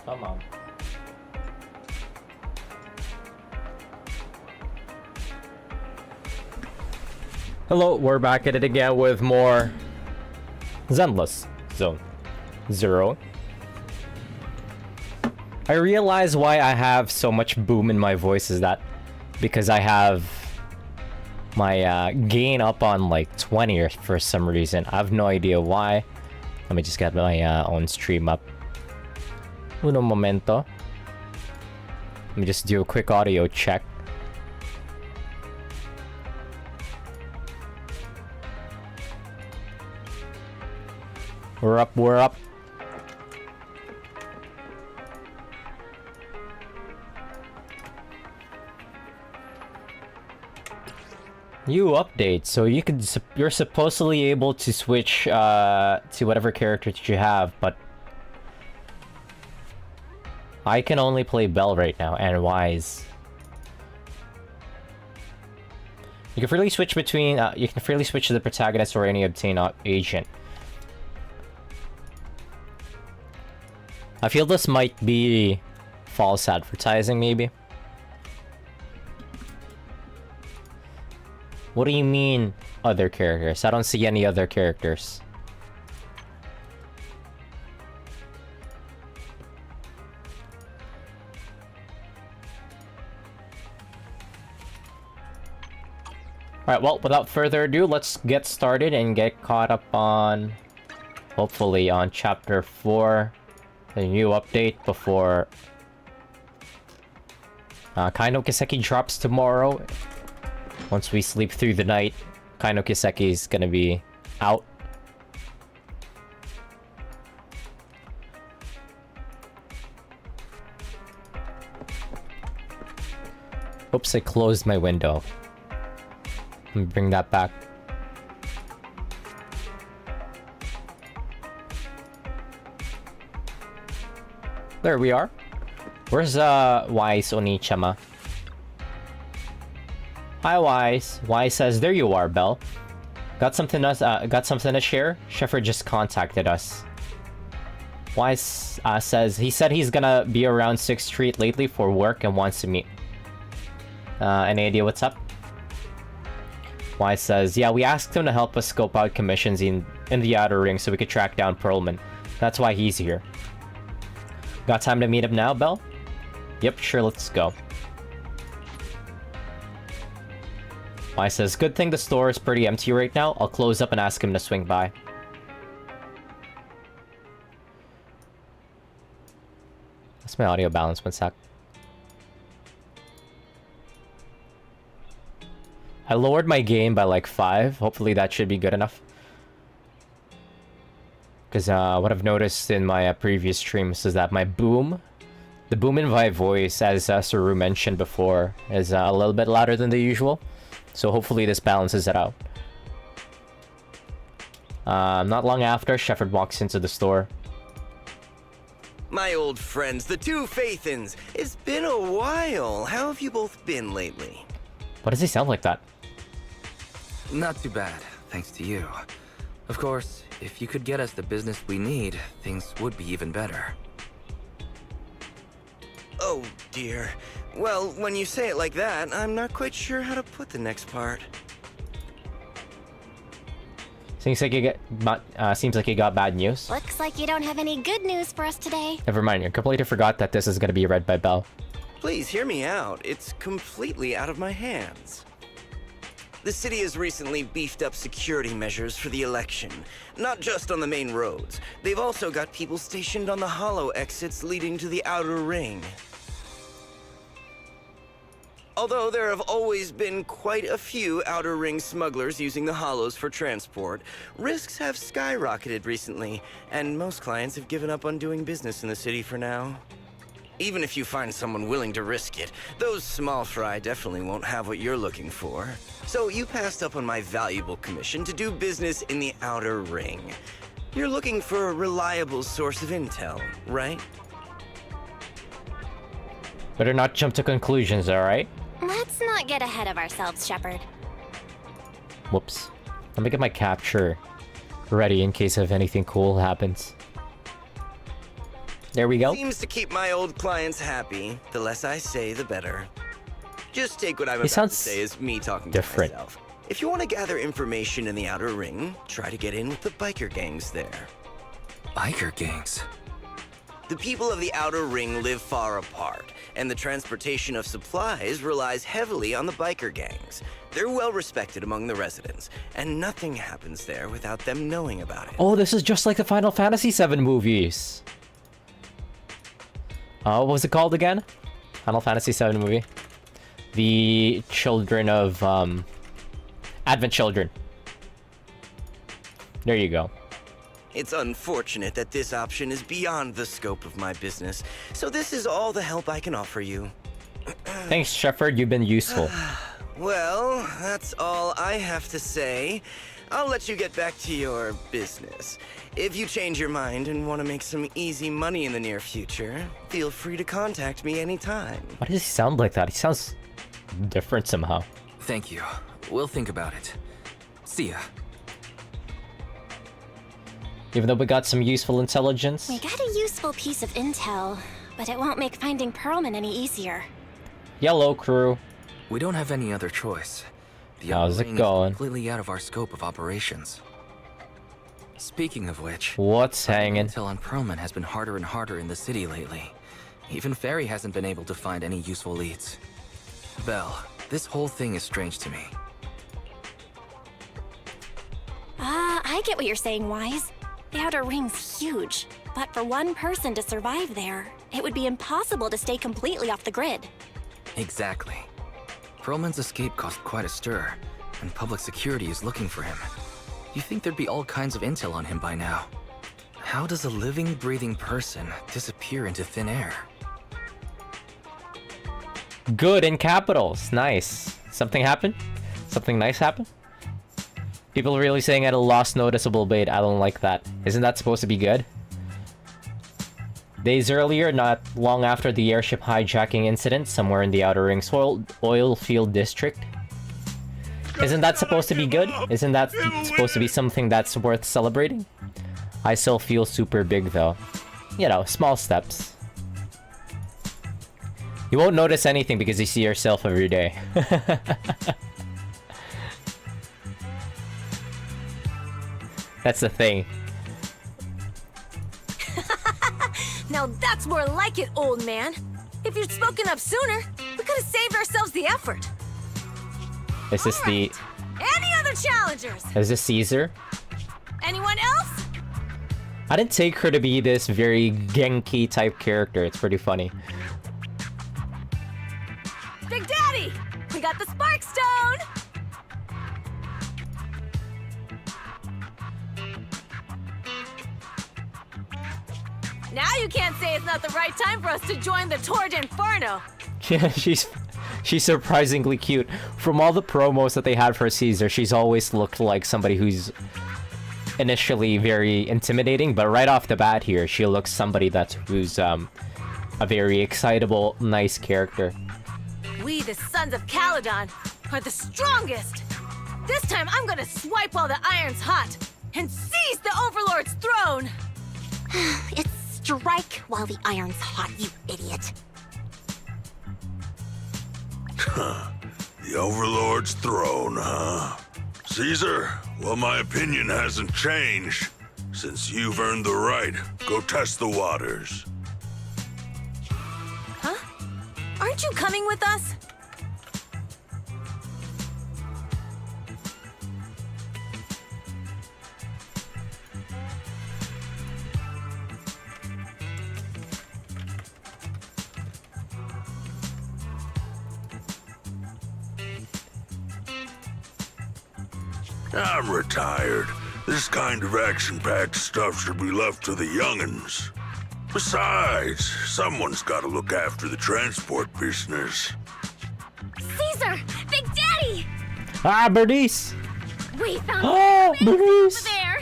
Come on. Hello, we're back at it again with more Zenless Zone 0. I realize why I have so much boom in my voice is that because I have my gain up on like 20 or for some reason. I have no idea why. Let me just get my own stream up. Uno momento. Let me just do a quick audio check. We're up, we're up. New update, so you're supposedly able to switch to whatever character that you have, but I can only play Belle right now and Wise. You can freely switch between you can freely switch to the protagonist or any obtained agent. I feel this might be false advertising, maybe. What do you mean, other characters? I don't see any other characters. Alright, well, without further ado, let's get started and get caught up on, hopefully, on Chapter 4. A new update before Kaino Kiseki drops tomorrow. Once we sleep through the night, Kaino Kiseki is gonna be out. Oops, I closed my window. Let me bring that back. There we are. Where's Wise Onichama? Hi Wise. Wise says, "There you are, Belle. Got something to share? Shepard just contacted us." Wise says he said he's gonna be around 6th Street lately for work and wants to meet. Any idea what's up? Wise says, "Yeah, we asked him to help us scope out commissions in the Outer Ring so we could track down Perlman. That's why he's here." Got time to meet up now, Belle? Yep, sure, let's go. Wise says, "Good thing the store is pretty empty right now. I'll close up and ask him to swing by." That's my audio balance, one sec. I lowered my gain by like 5. Hopefully that should be good enough. Because what I've noticed in my previous streams is that my boom, the boom in my voice, as Saru mentioned before, is a little bit louder than the usual. So hopefully this balances it out. Not long after, Shepard walks into the store. My old friends, the two Faithins. It's been a while. How have you both been lately? Why does he sound like that? Not too bad, thanks to you. Of course, if you could get us the business we need, things would be even better. Oh, dear. Well, when you say it like that, I'm not quite sure how to put the next part. Seems like you got bad news. Looks like you don't have any good news for us today. Never mind, you completely forgot that this is gonna be read by Belle. Please hear me out. It's completely out of my hands. The city has recently beefed up security measures for the election. Not just on the main roads. They've also got people stationed on the hollow exits leading to the Outer Ring. Although there have always been quite a few Outer Ring smugglers using the hollows for transport, risks have skyrocketed recently, and most clients have given up on doing business in the city for now. Even if you find someone willing to risk it, those small fry definitely won't have what you're looking for. So you passed up on my valuable commission to do business in the Outer Ring. You're looking for a reliable source of intel, right? Better not jump to conclusions, alright? Let's not get ahead of ourselves, Shepard. Whoops. Let me get my capture ready in case if anything cool happens. There we go. Seems to keep my old clients happy. The less I say, the better. Just take what I'm about to sounds say as me talking different. to myself. If you want to gather information in the Outer Ring, try to get in with the biker gangs there. Biker gangs? The people of the Outer Ring live far apart, and the transportation of supplies relies heavily on the biker gangs. They're well respected among the residents, and nothing happens there without them knowing about it. Oh, this is just like the Final Fantasy VII movies. What was it called again? Final Fantasy VII movie. The children of, Advent Children. There you go. It's unfortunate that this option is beyond the scope of my business, so this is all the help I can offer you. Thanks, Shepard. You've been useful. Well, that's all I have to say. I'll let you get back to your business. If you change your mind and want to make some easy money in the near future, feel free to contact me anytime. Why does he sound like that? He sounds different somehow. Thank you. We'll think about it. See ya. Even though we got some useful intelligence. We got a useful piece of intel, but it won't make finding Pearlman any easier. Yellow crew. We don't have any other choice. The How's Outer it Ring going? is completely out of our scope of operations. Speaking of which, What's hanging? intel on Pearlman has been harder and harder in the city lately. Even Fairy hasn't been able to find any useful leads. Belle, this whole thing is strange to me. I get what you're saying, Wise. The Outer Ring's huge, but for one person to survive there, it would be impossible to stay completely off the grid. Exactly. Pearlman's escape caused quite a stir, and public security is looking for him. You'd think there'd be all kinds of intel on him by now. How does a living, breathing person disappear into thin air? Good in capitals. Nice. Something happened? Something nice happened? People really saying I lost noticeable bait. I don't like that. Isn't that supposed to be good? Days earlier, not long after the airship hijacking incident, somewhere in the Outer Ring oil field district. Isn't that supposed to be good? Isn't that supposed to be something that's worth celebrating? I still feel super big though. You know, small steps. You won't notice anything because you see yourself every day. That's the thing. Now that's more like it, old man. If you'd spoken up sooner, we could have saved ourselves the effort. Is this the... Any other challengers? Is this Caesar? Anyone else? I didn't take her to be this very Genki type character. It's pretty funny. Big Daddy, we got the Spark Stone! Now you can't say it's not the right time for us to join the Torrid Inferno. Yeah, she's surprisingly cute. From all the promos that they had for Caesar, she's always looked like somebody who's initially very intimidating, but right off the bat here, she looks somebody who's a very excitable, nice character. We, the sons of Calydon, are the strongest. This time I'm gonna swipe while the iron's hot and seize the Overlord's throne. It's strike while the iron's hot, you idiot. The Overlord's throne, huh? Caesar, well, my opinion hasn't changed. Since you've earned the right, go test the waters. Huh? Aren't you coming with us? I'm retired. This kind of action-packed stuff should be left to the young'uns. Besides, someone's got to look after the transport business. Caesar! Big Daddy! Ah, Bernice! We found Oh, over Bernice! there!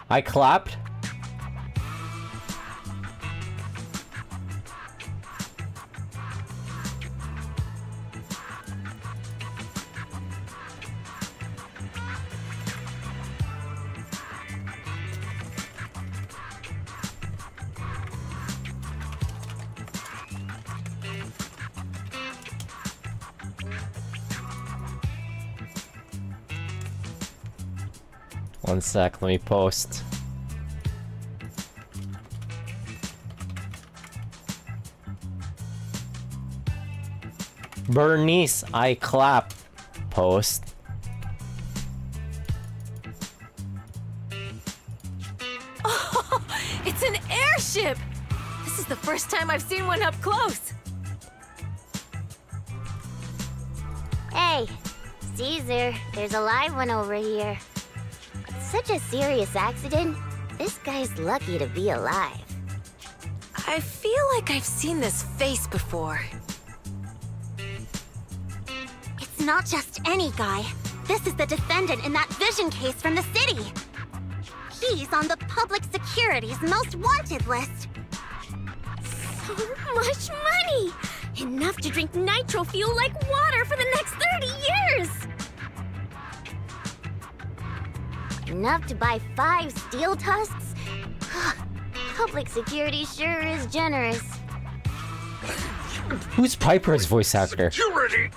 I clapped. One sec, let me post. Bernice, I clap. Post. It's an airship! This is the first time I've seen one up close. Hey, Caesar, there's a live one over here. Such a serious accident. This guy's lucky to be alive. I feel like I've seen this face before. It's not just any guy. This is the defendant in that vision case from the city. He's on the public security's most wanted list. So much money! Enough to drink nitro fuel like water for the next 30 years! Enough to buy 5 steel tusks? Public security sure is generous. Who's Piper's voice actor? Security!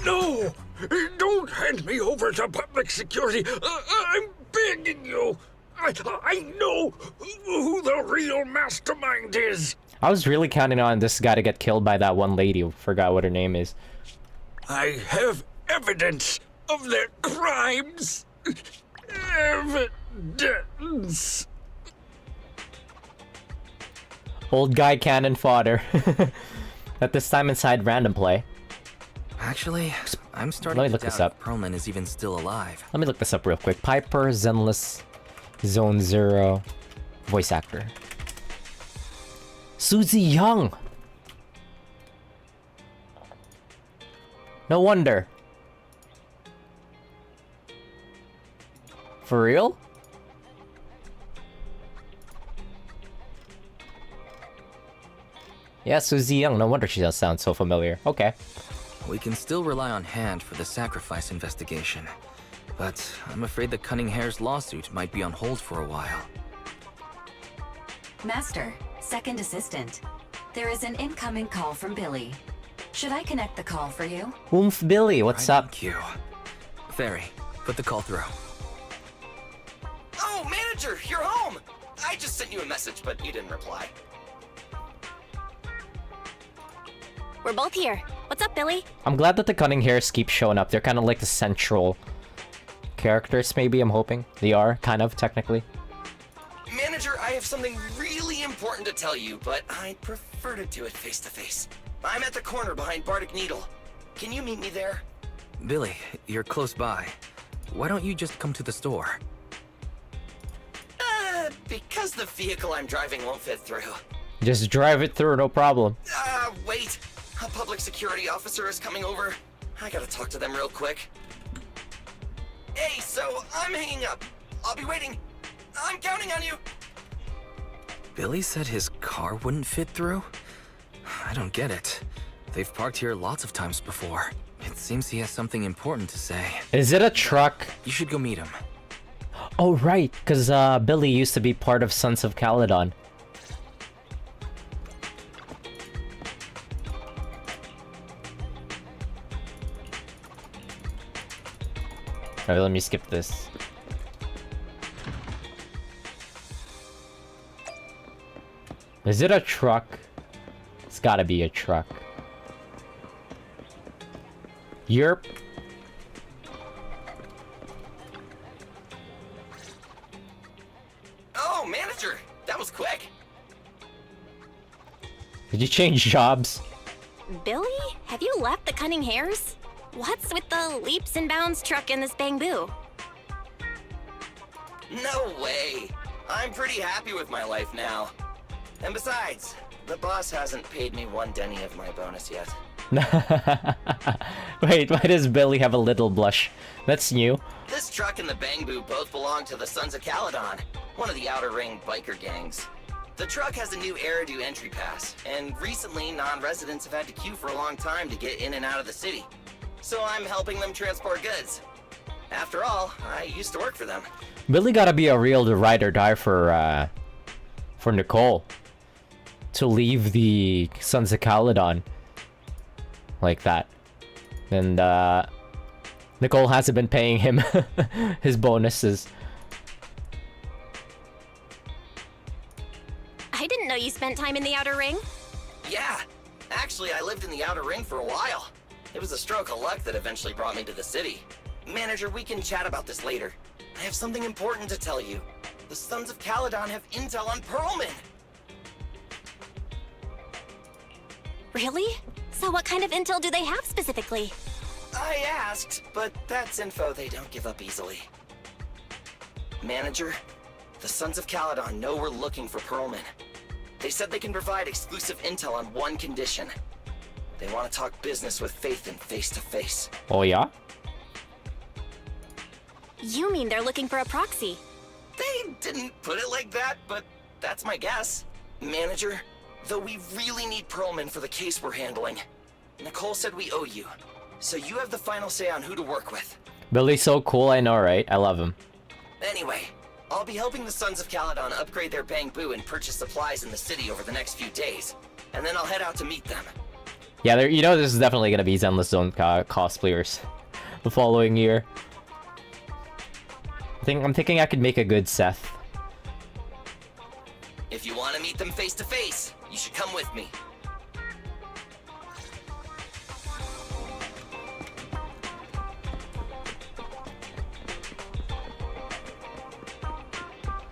No! Don't hand me over to public security! I'm begging you! I know who the real mastermind is! I was really counting on this guy to get killed by that one lady. Forgot what her name is. I have evidence of their crimes! Evidence! Old guy cannon fodder. At this time inside random play. Actually, I'm Let starting me to look doubt this up. if Perlman is even still alive. Let me look this up real quick. Piper, Zenless, Zone Zero, voice actor. Susie Young! No wonder. For real? Yeah, Susie Young. No wonder she does sound so familiar. Okay. We can still rely on Hand for the sacrifice investigation. But I'm afraid the Cunning Hare's lawsuit might be on hold for a while. Master, second assistant. There is an incoming call from Billy. Should I connect the call for you? Oomph Billy, what's Right on up? cue. Fairy, put the call through. Oh, manager, you're home! I just sent you a message, but you didn't reply. We're both here. What's up, Billy? I'm glad that the Cunning Hares keep showing up. They're kind of like the central characters, maybe, I'm hoping. They are, kind of, technically. Manager, I have something really important to tell you, but I'd prefer to do it face to face. I'm at the corner behind Bardic Needle. Can you meet me there? Billy, you're close by. Why don't you just come to the store? Because the vehicle I'm driving won't fit through. Just drive it through, no problem. Wait. A public security officer is coming over. I gotta talk to them real quick. Hey, so I'm hanging up. I'll be waiting. I'm counting on you. Billy said his car wouldn't fit through? I don't get it. They've parked here lots of times before. It seems he has something important to say. Is it a truck? You should go meet him. Oh, right, because Billy used to be part of Sons of Calydon. Alright, let me skip this. Is it a truck? It's gotta be a truck. Yerp. Oh, manager, that was quick. Did you change jobs? Billy? Have you left the Cunning Hares? What's with the leaps and bounds truck in this bamboo? No way. I'm pretty happy with my life now. And besides, the boss hasn't paid me 1 denny of my bonus yet. Wait, why does Billy have a little blush? That's new. This truck and the bamboo both belong to the Sons of Calydon, one of the Outer Ring biker gangs. The truck has a new Eridu entry pass, and recently non-residents have had to queue for a long time to get in and out of the city. So I'm helping them transport goods. After all, I used to work for them. Billy gotta be a real ride or die for Nicole to leave the Sons of Calydon like that. And Nicole hasn't been paying him his bonuses. I didn't know you spent time in the Outer Ring. Yeah, actually, I lived in the Outer Ring for a while. It was a stroke of luck that eventually brought me to the city. Manager, we can chat about this later. I have something important to tell you. The Sons of Calydon have intel on Pearlman. Really? So what kind of intel do they have specifically? I asked, but that's info they don't give up easily. Manager, the Sons of Calydon know we're looking for Pearlman. They said they can provide exclusive intel on one condition. They want to talk business with Faith and face to face. Oh yeah? You mean they're looking for a proxy? They didn't put it like that, but that's my guess. Manager, though we really need Pearlman for the case we're handling, Nicole said we owe you. So you have the final say on who to work with. Billy's so cool, I know, right? I love him. Anyway, I'll be helping the Sons of Calydon upgrade their Bangbu and purchase supplies in the city over the next few days. And then I'll head out to meet them. Yeah, you know this is definitely gonna be Zenless Zone cosplayers the following year. I'm thinking I could make a good Seth. If you want to meet them face to face, you should come with me.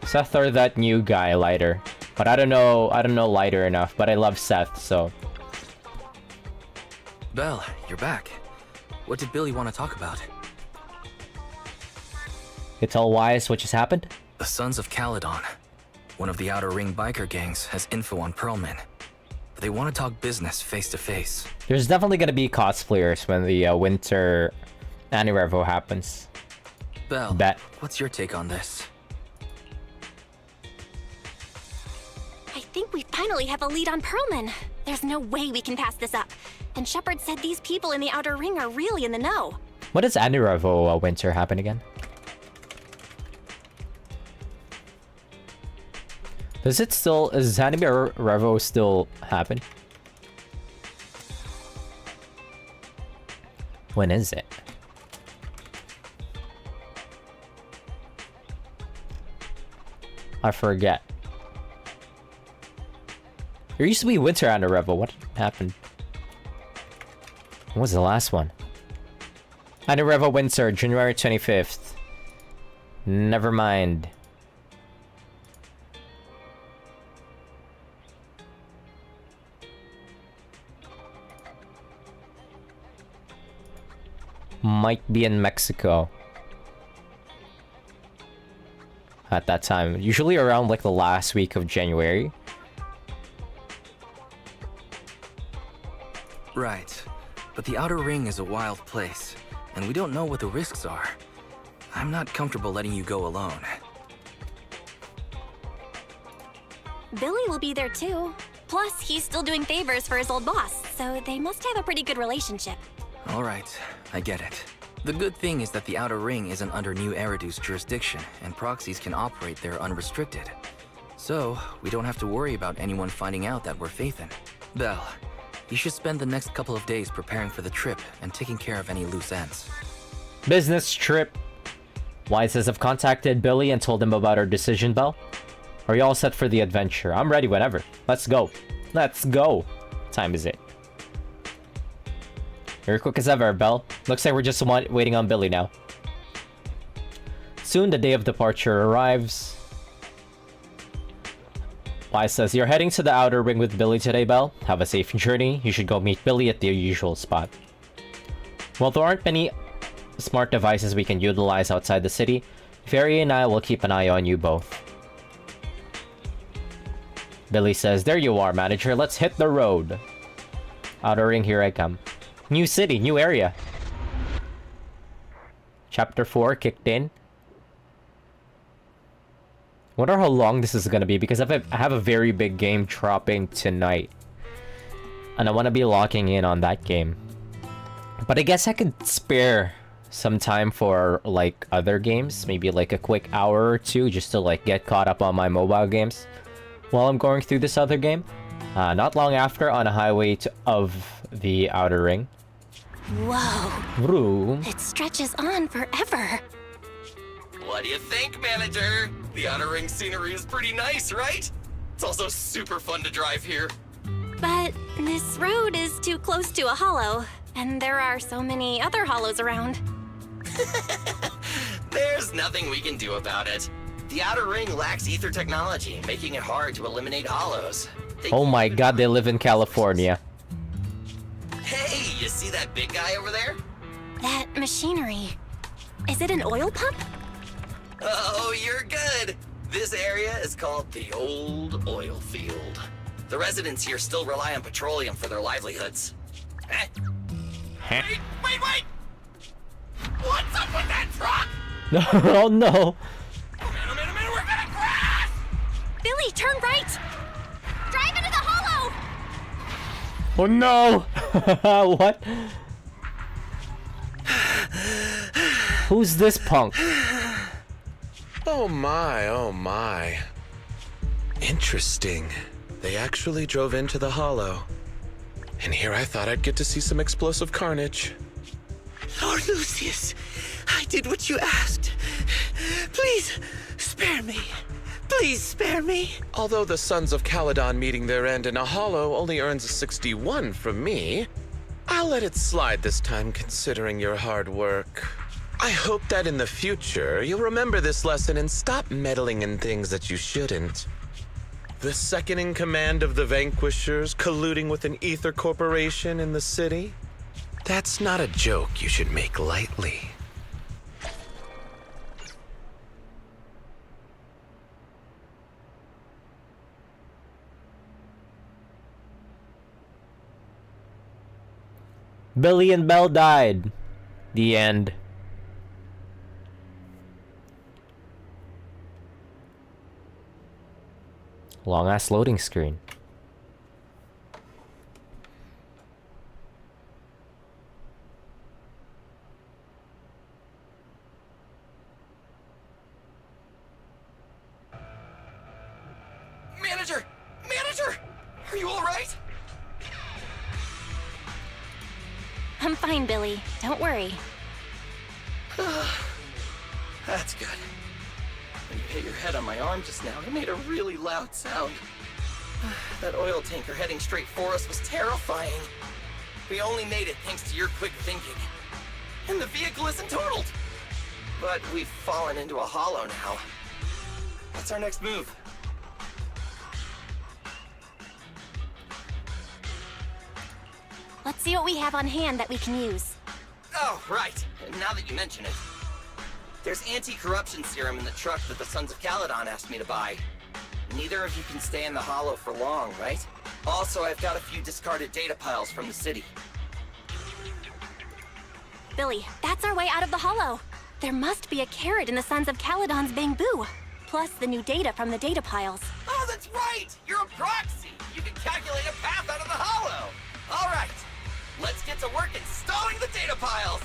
Seth or that new guy, Lighter. But I don't know Lighter enough, but I love Seth, so. Belle, you're back. What did Billy want to talk about? You tell Wise what just happened? The Sons of Calydon. One of the Outer Ring biker gangs has info on Pearlman. But they want to talk business face to face. There's definitely gonna be cosplayers when the winter Anirevo happens. Belle, Bet. what's your take on this? I think we finally have a lead on Pearlman. There's no way we can pass this up. And Shepard said these people in the Outer Ring are really in the know. When does Anirevo winter happen again? Does Anirevo still happen? When is it? I forget. There used to be winter Anirevo. What happened? When was the last one? Anirevo winter, January 25th. Never mind. Might be in Mexico at that time. Usually around like the last week of January. Right. But the Outer Ring is a wild place, and we don't know what the risks are. I'm not comfortable letting you go alone. Billy will be there too. Plus, he's still doing favors for his old boss, so they must have a pretty good relationship. Alright, I get it. The good thing is that the Outer Ring isn't under New Eridu's jurisdiction, and proxies can operate there unrestricted. So, we don't have to worry about anyone finding out that we're Faithin. Belle, you should spend the next couple of days preparing for the trip and taking care of any loose ends. Business trip. Wise says I've contacted Billy and told him about our decision, Belle. Are you all set for the adventure? I'm ready whenever. Let's go. Let's go. What time is it? You're quick as ever, Belle. Looks like we're just waiting on Billy now. Soon the day of departure arrives. Wise says, you're heading to the Outer Ring with Billy today, Belle. Have a safe journey. You should go meet Billy at the usual spot. Well, there aren't many smart devices we can utilize outside the city. Fairy and I will keep an eye on you both. Billy says, there you are, manager. Let's hit the road. Outer Ring, here I come. New city, new area. Chapter 4 kicked in. Wonder how long this is gonna be, because I have a very big game dropping tonight. And I want to be locking in on that game. But I guess I could spare some time for like other games. Maybe like a quick hour or two just to like get caught up on my mobile games while I'm going through this other game. Not long after, on a highway of the Outer Ring. Whoa, Room. it stretches on forever. What do you think, manager? The outer ring scenery is pretty nice, right? It's also super fun to drive here. But this road is too close to a hollow, and there are so many other hollows around. There's nothing we can do about it. The outer ring lacks ether technology, making it hard to eliminate hollows. Oh my god, they live in California. Hey, you see that big guy over there? That machinery. Is it an oil pump? Oh, you're good. This area is called the Old Oil Field. The residents here still rely on petroleum for their livelihoods. Eh? Wait! What's up with that truck? Oh no. Man, we're gonna crash! Billy, turn right! Drive into the hollow! Oh no. What? Who's this punk? Oh my. Interesting. They actually drove into the hollow. And here I thought I'd get to see some explosive carnage. Lord Lucius, I did what you asked. Please, spare me. Please spare me. Although the Sons of Calydon meeting their end in a hollow only earns a 61 from me, I'll let it slide this time considering your hard work. I hope that in the future you'll remember this lesson and stop meddling in things that you shouldn't. The second in command of the Vanquishers colluding with an ether corporation in the city? That's not a joke you should make lightly. Billy and Belle died. The end. Long ass loading screen. Manager! Are you alright? I'm fine, Billy. Don't worry. That's good. When you hit your head on my arm just now, it made a really loud sound. That oil tanker heading straight for us was terrifying. We only made it thanks to your quick thinking. And the vehicle isn't totaled. But we've fallen into a hollow now. What's our next move? Let's see what we have on hand that we can use. Oh, right. Now that you mention it. There's anti-corruption serum in the truck that the Sons of Calydon asked me to buy. Neither of you can stay in the hollow for long, right? Also, I've got a few discarded data piles from the city. Billy, that's our way out of the hollow. There must be a carrot in the Sons of Calydon's bamboo. Plus the new data from the data piles. Oh, that's right! You're a proxy! You can calculate a path out of the hollow! All right, let's get to work installing the data piles!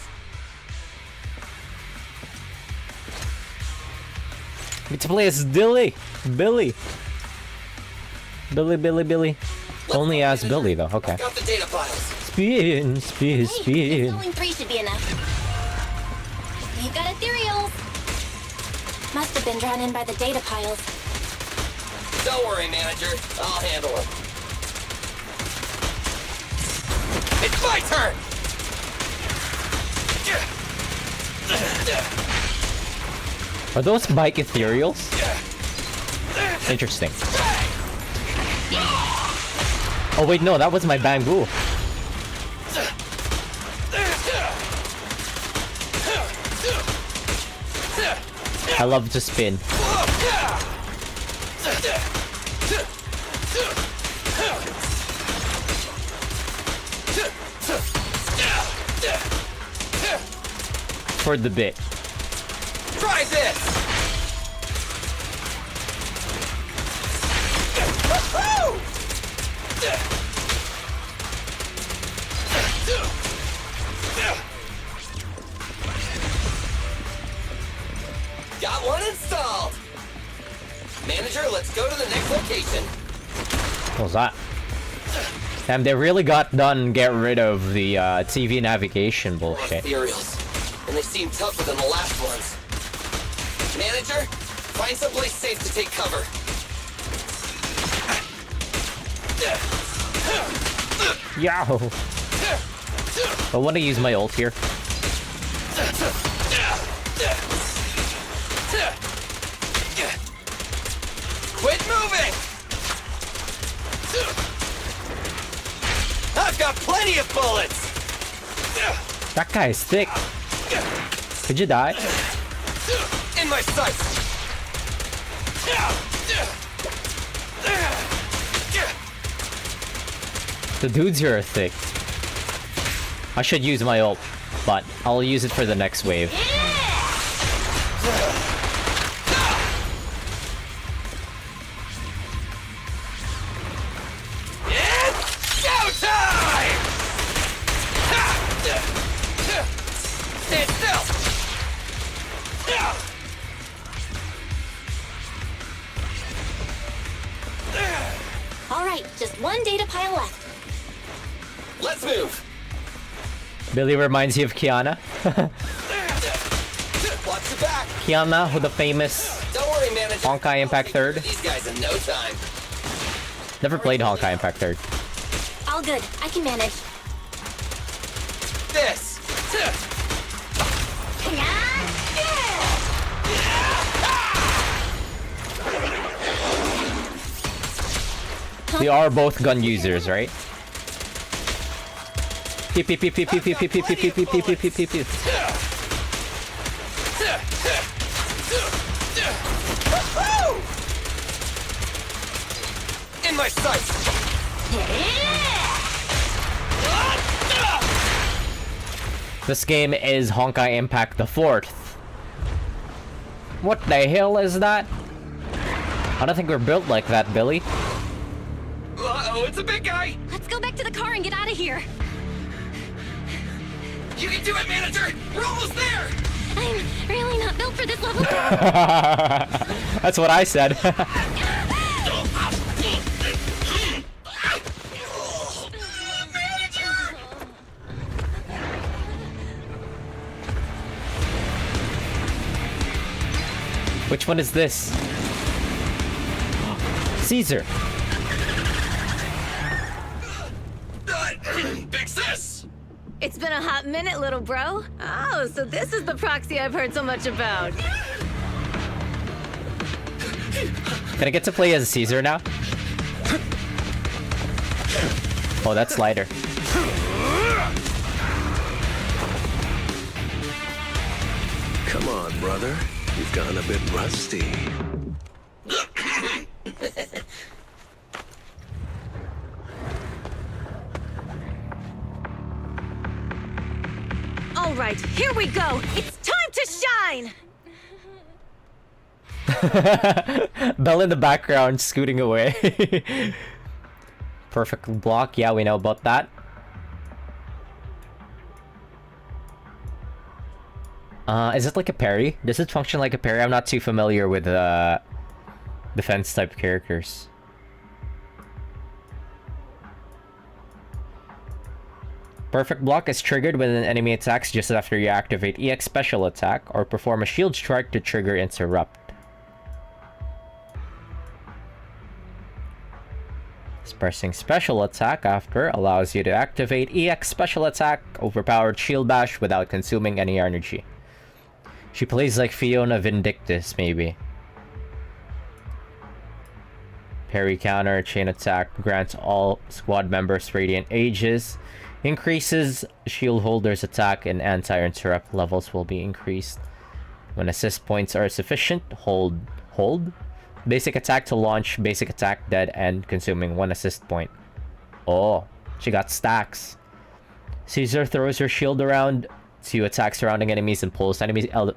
It's play as Billy. Billy. Only as Billy though. Okay. Got the data files. Spin. Hey, only 3 should be enough. We've got ethereals. Must have been drawn in by the data piles. Don't worry, manager. I'll handle them. It's my turn! Are those bike ethereals? Interesting. Oh wait, no, that was my bamboo. I love to spin. For the bit. Try this! Got one installed! Manager, let's go to the next location. What was that? Damn, they really got done get rid of the TV navigation bullshit. Ethereals, and they seem tougher than the last ones. Manager, find someplace safe to take cover. Yo! I want to use my ult here. Quit moving! I've got plenty of bullets! That guy is thick. Could you die? In my sights! The dudes here are thick. I should use my ult, but I'll use it for the next wave. It's showtime! Stand still! All right, just one data pile left. Let's move! Billy reminds you of Kiana. Watch your back! Kiana, with the famous Don't worry, manager. Honkai Impact 3rd. These guys in no time. Never played Honkai Impact 3rd. All good. I can manage. This! We are both gun users, right? Pew pew pew pew pew pew pew pew pew pew pew pew pew pew pew pew. In my sights! This game is Honkai Impact the 4th. What the hell is that? I don't think we're built like that, Billy. Uh-oh, it's a big guy! Let's go back to the car and get out of here. You can do it, manager! We're almost there! I'm really not built for this level. That's what I said. Which one is this? Caesar. Big sis! It's been a hot minute, little bro. Oh, so this is the proxy I've heard so much about. Can I get to play as Caesar now? Oh, that's lighter. Come on, brother. You've gone a bit rusty. All right, here we go. It's time to shine. Belle in the background scooting away. Perfect block. Yeah, we know about that. Is it like a parry? Does it function like a parry? I'm not too familiar with defense type characters. Perfect block is triggered when an enemy attacks just after you activate EX special attack or perform a shield strike to trigger interrupt. Pressing special attack after allows you to activate EX special attack overpowered shield bash without consuming any energy. She plays like Fiona Vindictus, maybe. Parry counter, chain attack, grants all squad members radiant ages, increases shield holder's attack and anti-interrupt levels will be increased. When assist points are sufficient, hold. Basic attack to launch, basic attack dead and consuming 1 assist point. Oh, she got stacks. Caesar throws her shield around to attack surrounding enemies and pulls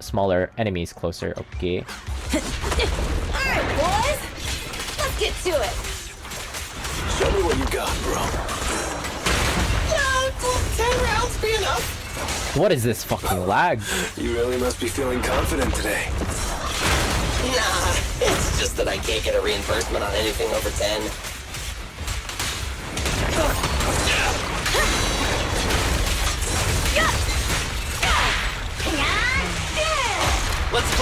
smaller enemies closer. Okay. Alright, boys. Let's get to it. Show me what you got, bro. Will 10 rounds be enough? What is this fucking lag? You really must be feeling confident today. Nah, it's just that I can't get a reimbursement on anything over 10.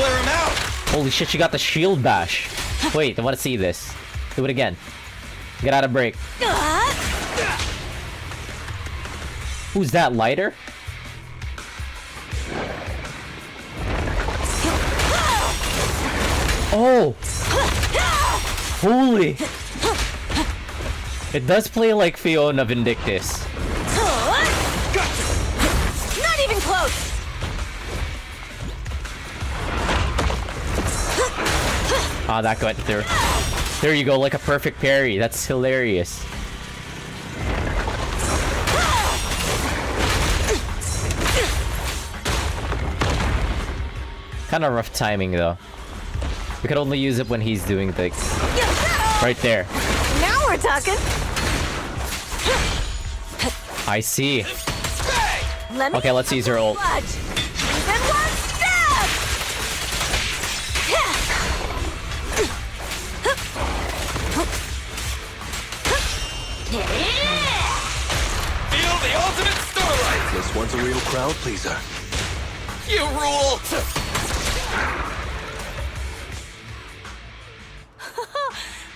clear him out! Holy shit, she got the shield bash. Wait, I want to see this. Do it again. Get out of break. Who's that, Lighter? Oh! Holy! It does play like Fiona Vindictus. Not even close! Ah, that got through. There you go, like a perfect parry. That's hilarious. Kind of rough timing though. We could only use it when he's doing things. Right there. Now we're talking. I see. Let me Okay, let's use her ult. Then one step. Feel the ultimate starlight! This one's a real crowd pleaser. You rule!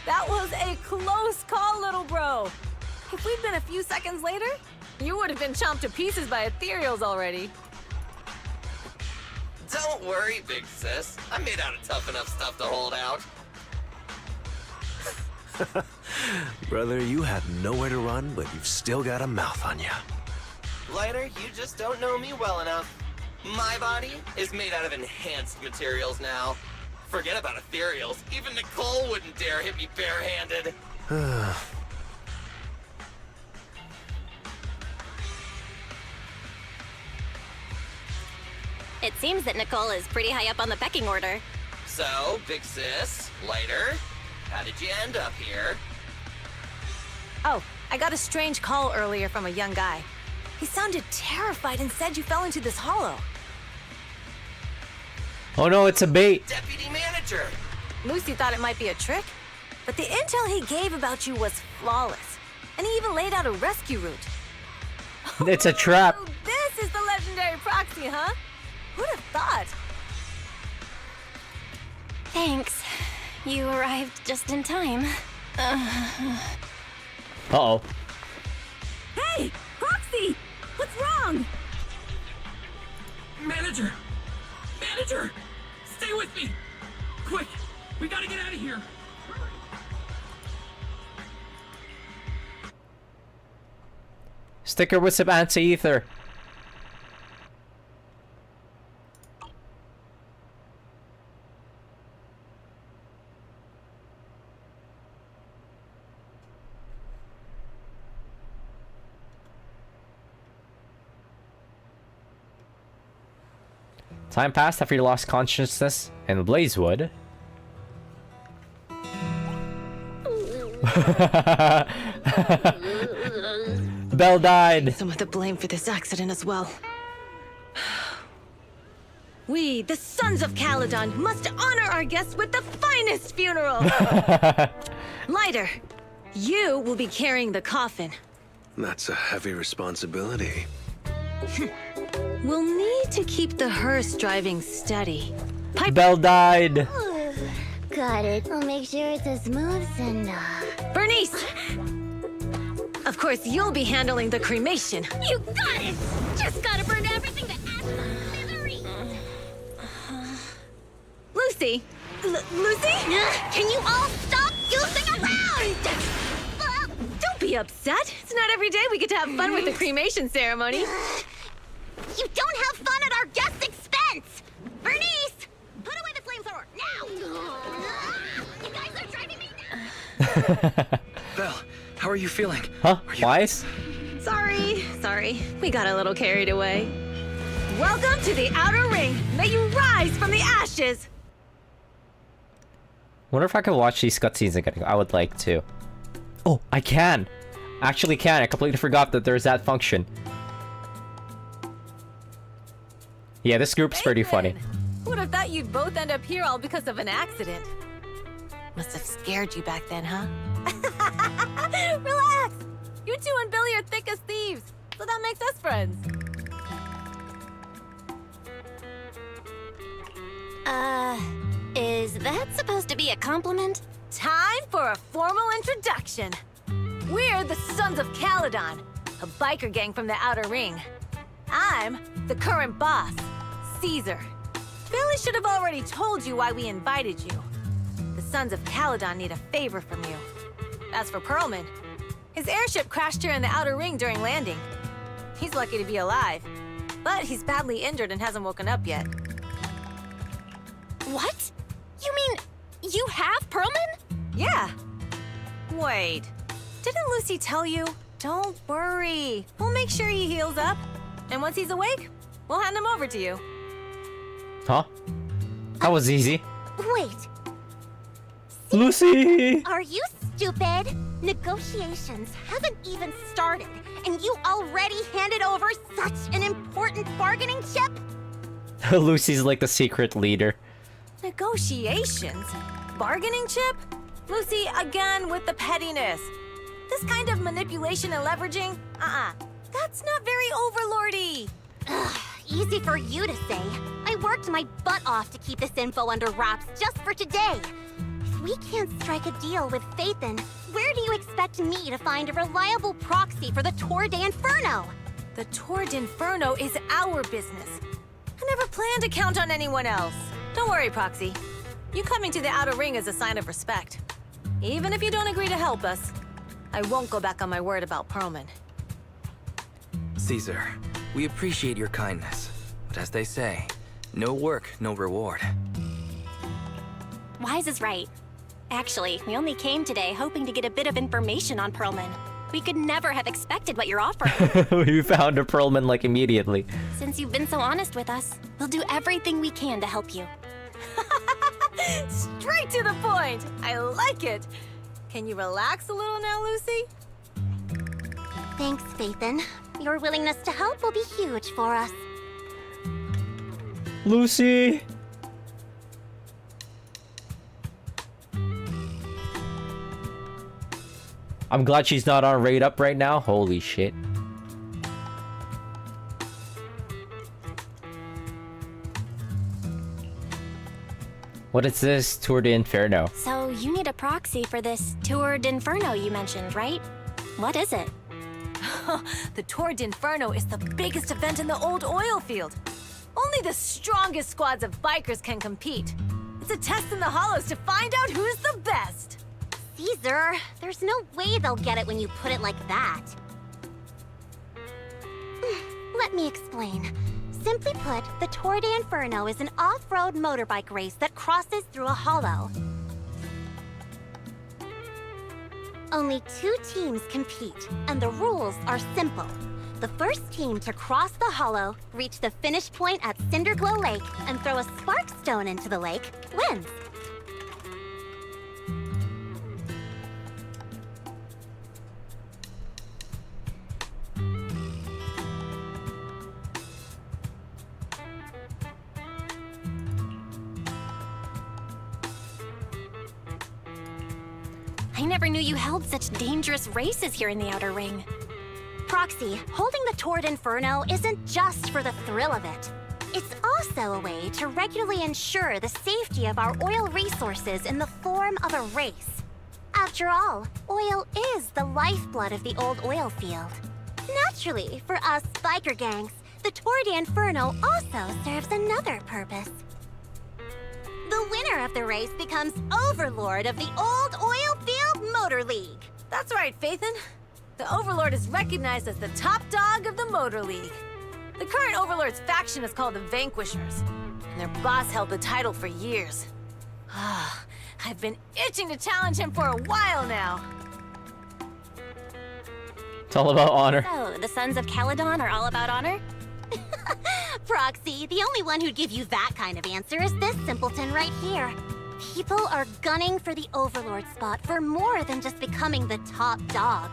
That was a close call, little bro. If we'd been a few seconds later, you would have been chomped to pieces by ethereals already. Don't worry, big sis. I'm made out of tough enough stuff to hold out. Brother, you have nowhere to run, but you've still got a mouth on you. Lighter, you just don't know me well enough. My body is made out of enhanced materials now. Forget about ethereals. Even Nicole wouldn't dare hit me barehanded. It seems that Nicole is pretty high up on the pecking order. So, big sis, Lighter, how did you end up here? Oh, I got a strange call earlier from a young guy. He sounded terrified and said you fell into this hollow. Oh no, it's a bait. Deputy manager! Lucy thought it might be a trick, but the intel he gave about you was flawless. And he even laid out a rescue route. It's a trap. Oh, this is the legendary proxy, huh? Who'd have thought? Thanks. You arrived just in time. Uh-oh. Hey! Proxy! What's wrong? Manager! Manager! Stay with me! Quick! We gotta get out of here! Sticker with some anti-ether. Time passed after you lost consciousness in Blazewood. Belle died. Some of the blame for this accident as well. We, the sons of Calydon, must honor our guests with the finest funeral! Lighter, you will be carrying the coffin. That's a heavy responsibility. We'll need to keep the hearse driving steady. Belle died. Got it. I'll make sure it's as smooth as Bernice! Of course, you'll be handling the cremation. You got it! Just gotta burn everything to ash and misery! Lucy! Lucy? Can you all stop goofing around? Don't be upset. It's not every day we get to have fun with the cremation ceremony. You don't have fun at our guest expense! Bernice! Put away the flamethrower, now! You guys are driving me nuts! Belle, how are you feeling? Huh? Wise? Sorry. We got a little carried away. Welcome to the Outer Ring. May you rise from the ashes. Wonder if I could watch these cutscenes again. I would like to. Oh, I can! Actually can. I completely forgot that there's that function. Yeah, this group's pretty funny. Would have thought you'd both end up here all because of an accident. Must have scared you back then, huh? Relax! You two and Billy are thick as thieves, so that makes us friends. Is that supposed to be a compliment? Time for a formal introduction. We're the Sons of Calydon, a biker gang from the Outer Ring. I'm the current boss, Caesar. Billy should have already told you why we invited you. The Sons of Calydon need a favor from you. As for Perlman, his airship crashed here in the Outer Ring during landing. He's lucky to be alive, but he's badly injured and hasn't woken up yet. What? You mean you have Perlman? Yeah. Wait, didn't Lucy tell you? Don't worry. We'll make sure he heals up. And once he's awake, we'll hand him over to you. Huh? That was easy. Wait, Lucy! are you stupid? Negotiations haven't even started, and you already handed over such an important bargaining chip? Lucy's like the secret leader. Negotiations? Bargaining chip? Lucy, again with the pettiness. This kind of manipulation and leveraging? That's not very overlordy. Ugh, easy for you to say. I worked my butt off to keep this info under wraps just for today. If we can't strike a deal with Phaethon, where do you expect me to find a reliable proxy for the Tour d'Inferno? The Tour d'Inferno is our business. I never planned to count on anyone else. Don't worry, Proxy. You coming to the Outer Ring is a sign of respect. Even if you don't agree to help us, I won't go back on my word about Perlman. Caesar, we appreciate your kindness. But as they say, no work, no reward. Wise is right. Actually, we only came today hoping to get a bit of information on Perlman. We could never have expected what you're offering. We found a Perlman like immediately. Since you've been so honest with us, we'll do everything we can to help you. Straight to the point! I like it! Can you relax a little now, Lucy? Thanks, Phaethon. Your willingness to help will be huge for us. Lucy! I'm glad she's not on Raid Up right now. Holy shit. What is this Tour d'Inferno? So you need a proxy for this Tour d'Inferno you mentioned, right? What is it? The Tour d'Inferno is the biggest event in the old oil field. Only the strongest squads of bikers can compete. It's a test in the hollows to find out who's the best. Caesar, there's no way they'll get it when you put it like that. Let me explain. Simply put, the Tour d'Inferno is an off-road motorbike race that crosses through a hollow. Only 2 teams compete, and the rules are simple. The first team to cross the hollow, reach the finish point at Cinderglow Lake, and throw a spark stone into the lake, wins. I never knew you held such dangerous races here in the Outer Ring. Proxy, holding the Tour d'Inferno isn't just for the thrill of it. It's also a way to regularly ensure the safety of our oil resources in the form of a race. After all, oil is the lifeblood of the old oil field. Naturally, for us biker gangs, the Tour d'Inferno also serves another purpose. The winner of the race becomes Overlord of the Old Oilfield Motor League. That's right, Phaethon. The Overlord is recognized as the top dog of the Motor League. The current Overlord's faction is called the Vanquishers, and their boss held the title for years. I've been itching to challenge him for a while now. It's all about honor. So, the Sons of Calydon are all about honor? Proxy, the only one who'd give you that kind of answer is this simpleton right here. People are gunning for the Overlord spot for more than just becoming the top dog.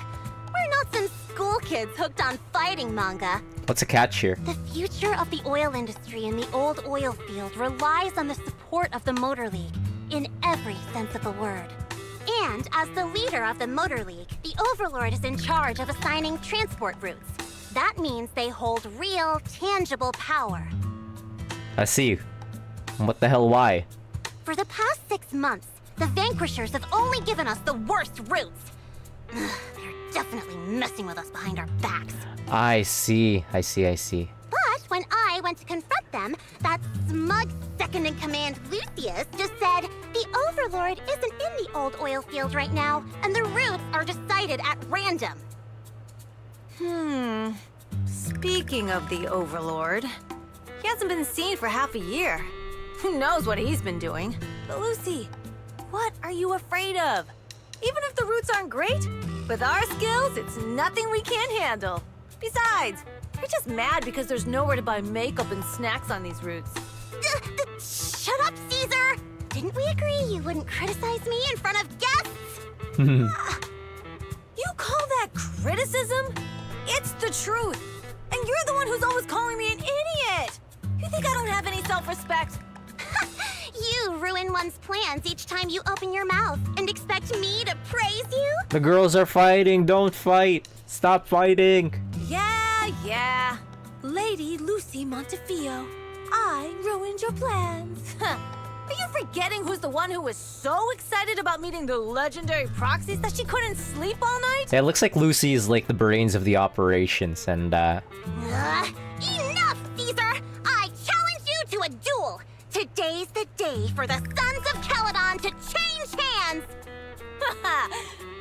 We're not some school kids hooked on fighting manga. What's a catch here? The future of the oil industry in the old oil field relies on the support of the Motor League, in every sense of the word. And as the leader of the Motor League, the Overlord is in charge of assigning transport routes. That means they hold real, tangible power. I see. What the hell, why? For the past 6 months, the Vanquishers have only given us the worst routes. They're definitely messing with us behind our backs. I see. But when I went to confront them, that smug second-in-command Lucius just said the Overlord isn't in the old oil field right now, and the routes are decided at random. Speaking of the Overlord, he hasn't been seen for half a year. Who knows what he's been doing? But Lucy, what are you afraid of? Even if the routes aren't great, with our skills, it's nothing we can't handle. Besides, you're just mad because there's nowhere to buy makeup and snacks on these routes. Shut up, Caesar! Didn't we agree you wouldn't criticize me in front of guests? You call that criticism? It's the truth. And you're the one who's always calling me an idiot. You think I don't have any self-respect? You ruin one's plans each time you open your mouth and expect me to praise you? The girls are fighting. Don't fight. Stop fighting. Yeah. Lady Lucy Montefiore, I ruined your plans. Are you forgetting who's the one who was so excited about meeting the legendary proxies that she couldn't sleep all night? Yeah, it looks like Lucy is like the brains of the operations, and Enough, Caesar! I challenge you to a duel! Today's the day for the Sons of Calydon to change hands!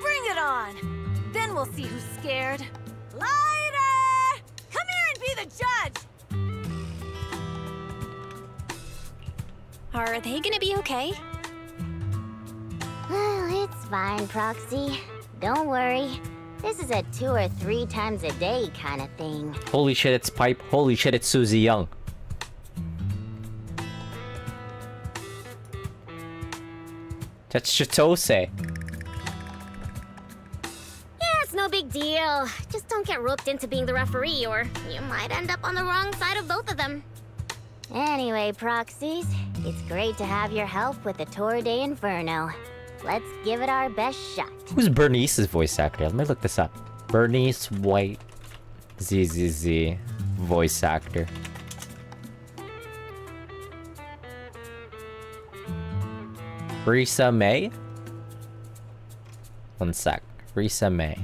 Bring it on! Then we'll see who's scared. Lighter! Come here and be the judge! Are they gonna be okay? Well, it's fine, Proxy. Don't worry. This is a 2 or 3 times a day kind of thing. holy shit, it's Pipe. Holy shit, it's Susie Young. That's Chitose. Yeah, it's no big deal. Just don't get roped into being the referee, or you might end up on the wrong side of both of them. Anyway, Proxies, it's great to have your help with the Tour de Inferno. Let's give it our best shot. Who's Bernice's voice actor? Let me look this up. Bernice White. ZZZ. Voice actor. Risa May? One sec. Risa May.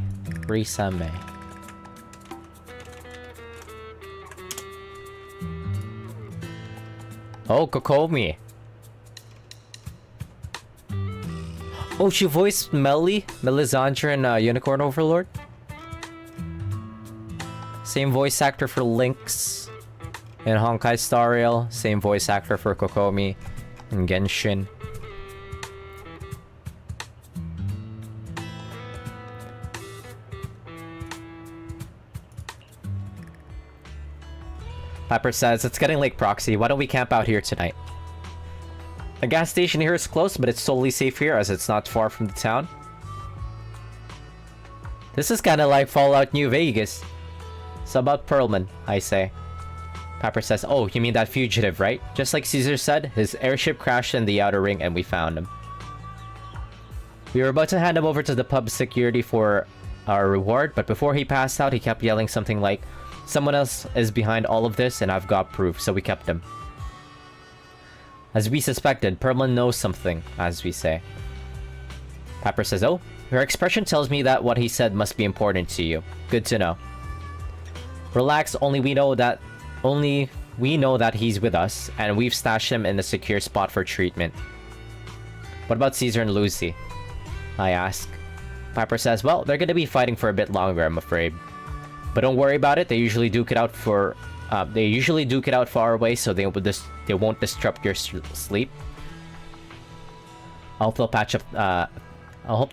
Oh, Kokomi. Oh, she voiced Melisandre in Unicorn Overlord? Same voice actor for Lynx in Honkai Star Rail. Same voice actor for Kokomi in Genshin. Pepper says, it's getting late, Proxy. Why don't we camp out here tonight? The gas station here is close, but it's totally safe here as it's not far from the town. This is kind of like Fallout New Vegas. So about Perlman, I say. Pepper says, oh, you mean that fugitive, right? Just like Caesar said, his airship crashed in the outer ring and we found him. We were about to hand him over to the pub security for our reward, but before he passed out, he kept yelling something like, someone else is behind all of this and I've got proof, so we kept him. As we suspected, Perlman knows something, as we say. Pepper says, oh, your expression tells me that what he said must be important to you. Good to know. Relax, only we know that he's with us, and we've stashed him in a secure spot for treatment. What about Caesar and Lucy? I ask. Pepper says, well, they're gonna be fighting for a bit longer, I'm afraid. But don't worry about it, they usually duke it out far away so they won't disrupt your sleep. I hope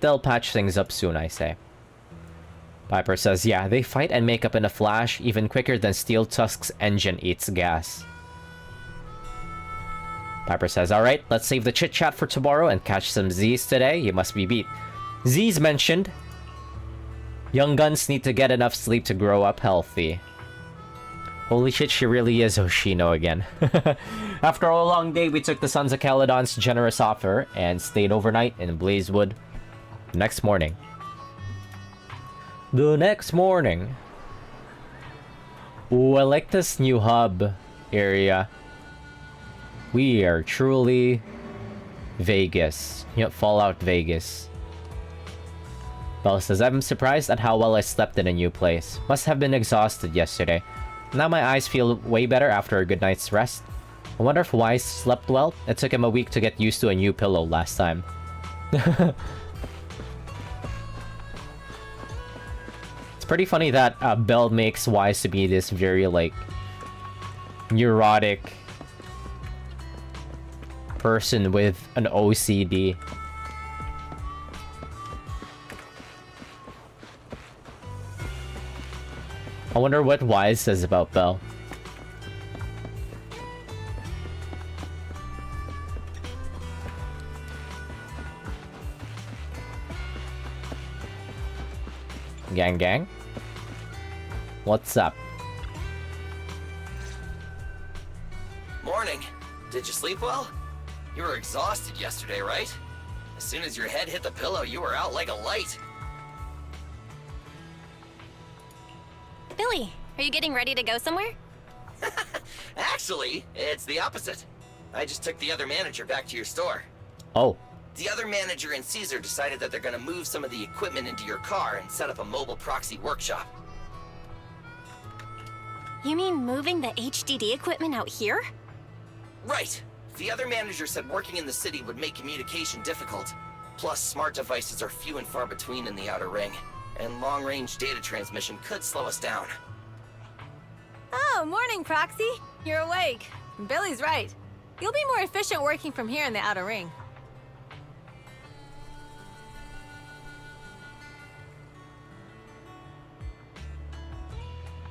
they'll patch things up soon, I say. Piper says, yeah, they fight and make up in a flash, even quicker than Steel Tusk's engine eats gas. Piper says, alright, let's save the chit-chat for tomorrow and catch some Z's today. You must be beat. Z's mentioned. Young guns need to get enough sleep to grow up healthy. Holy shit, she really is Hoshino again. After a long day, we took the Sons of Calydon's generous offer and stayed overnight in Blazewood. The next morning. Ooh, I like this new hub area. We are truly Vegas. Yep, Fallout Vegas. Belle says, I'm surprised at how well I slept in a new place. Must have been exhausted yesterday. Now my eyes feel way better after a good night's rest. I wonder if Wise slept well? It took him a week to get used to a new pillow last time. It's pretty funny that Belle makes Wise to be this very, like, neurotic person with an OCD. I wonder what Wise says about Belle. Gang? What's up? Morning. Did you sleep well? You were exhausted yesterday, right? As soon as your head hit the pillow, you were out like a light. Billy, are you getting ready to go somewhere? Actually, it's the opposite. I just took the other manager back to your store. Oh. The other manager and Caesar decided that they're gonna move some of the equipment into your car and set up a mobile proxy workshop. You mean moving the HDD equipment out here? Right. The other manager said working in the city would make communication difficult. Plus, smart devices are few and far between in the Outer Ring, and long-range data transmission could slow us down. Oh, morning, Proxy. You're awake. Billy's right. You'll be more efficient working from here in the Outer Ring.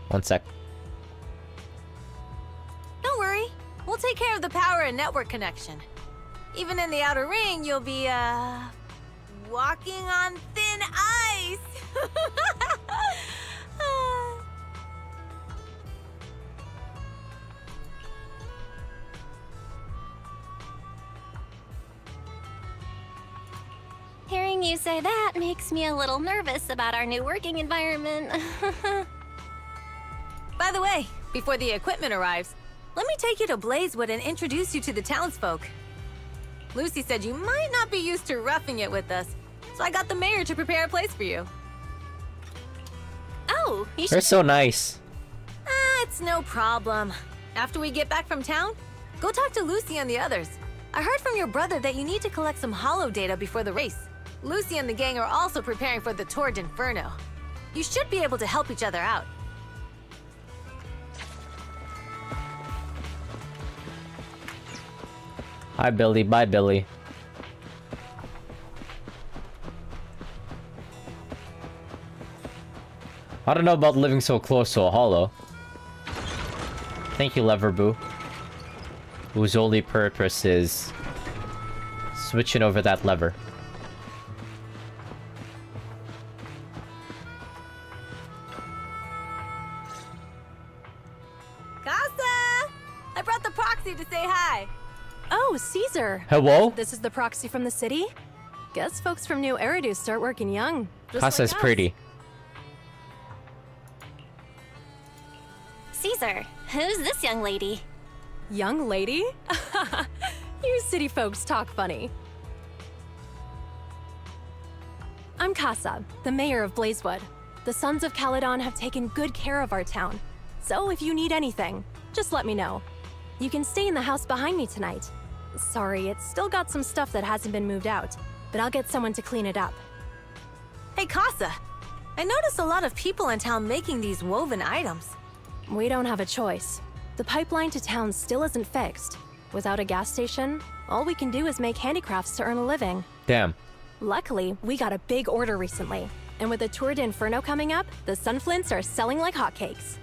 One sec. Don't worry. We'll take care of the power and network connection. Even in the Outer Ring, you'll be, walking on thin ice. Hearing you say that makes me a little nervous about our new working environment. By the way, before the equipment arrives, let me take you to Blazewood and introduce you to the townsfolk. Lucy said you might not be used to roughing it with us, so I got the mayor to prepare a place for you. Oh, you They're should... so nice. It's no problem. After we get back from town, go talk to Lucy and the others. I heard from your brother that you need to collect some holo data before the race. Lucy and the gang are also preparing for the Tour d'Inferno. You should be able to help each other out. Hi, Billy. Bye, Billy. I don't know about living so close to a hollow. Thank you, Leverboo. Whose only purpose is switching over that lever. Casa! I brought the proxy to say hi. Oh, Caesar. Hello? This is the proxy from the city? Guess folks from New Eridu start working young. Just Casa's like us. pretty. Caesar, who's this young lady? Young lady? You city folks talk funny. I'm Casa, the mayor of Blazewood. The Sons of Calydon have taken good care of our town. So if you need anything, just let me know. You can stay in the house behind me tonight. Sorry, it's still got some stuff that hasn't been moved out, but I'll get someone to clean it up. Hey, Casa. I noticed a lot of people in town making these woven items. We don't have a choice. The pipeline to town still isn't fixed. Without a gas station, all we can do is make handicrafts to earn a living. Damn. Luckily, we got a big order recently. And with the Tour d'Inferno coming up, the sunflints are selling like hotcakes.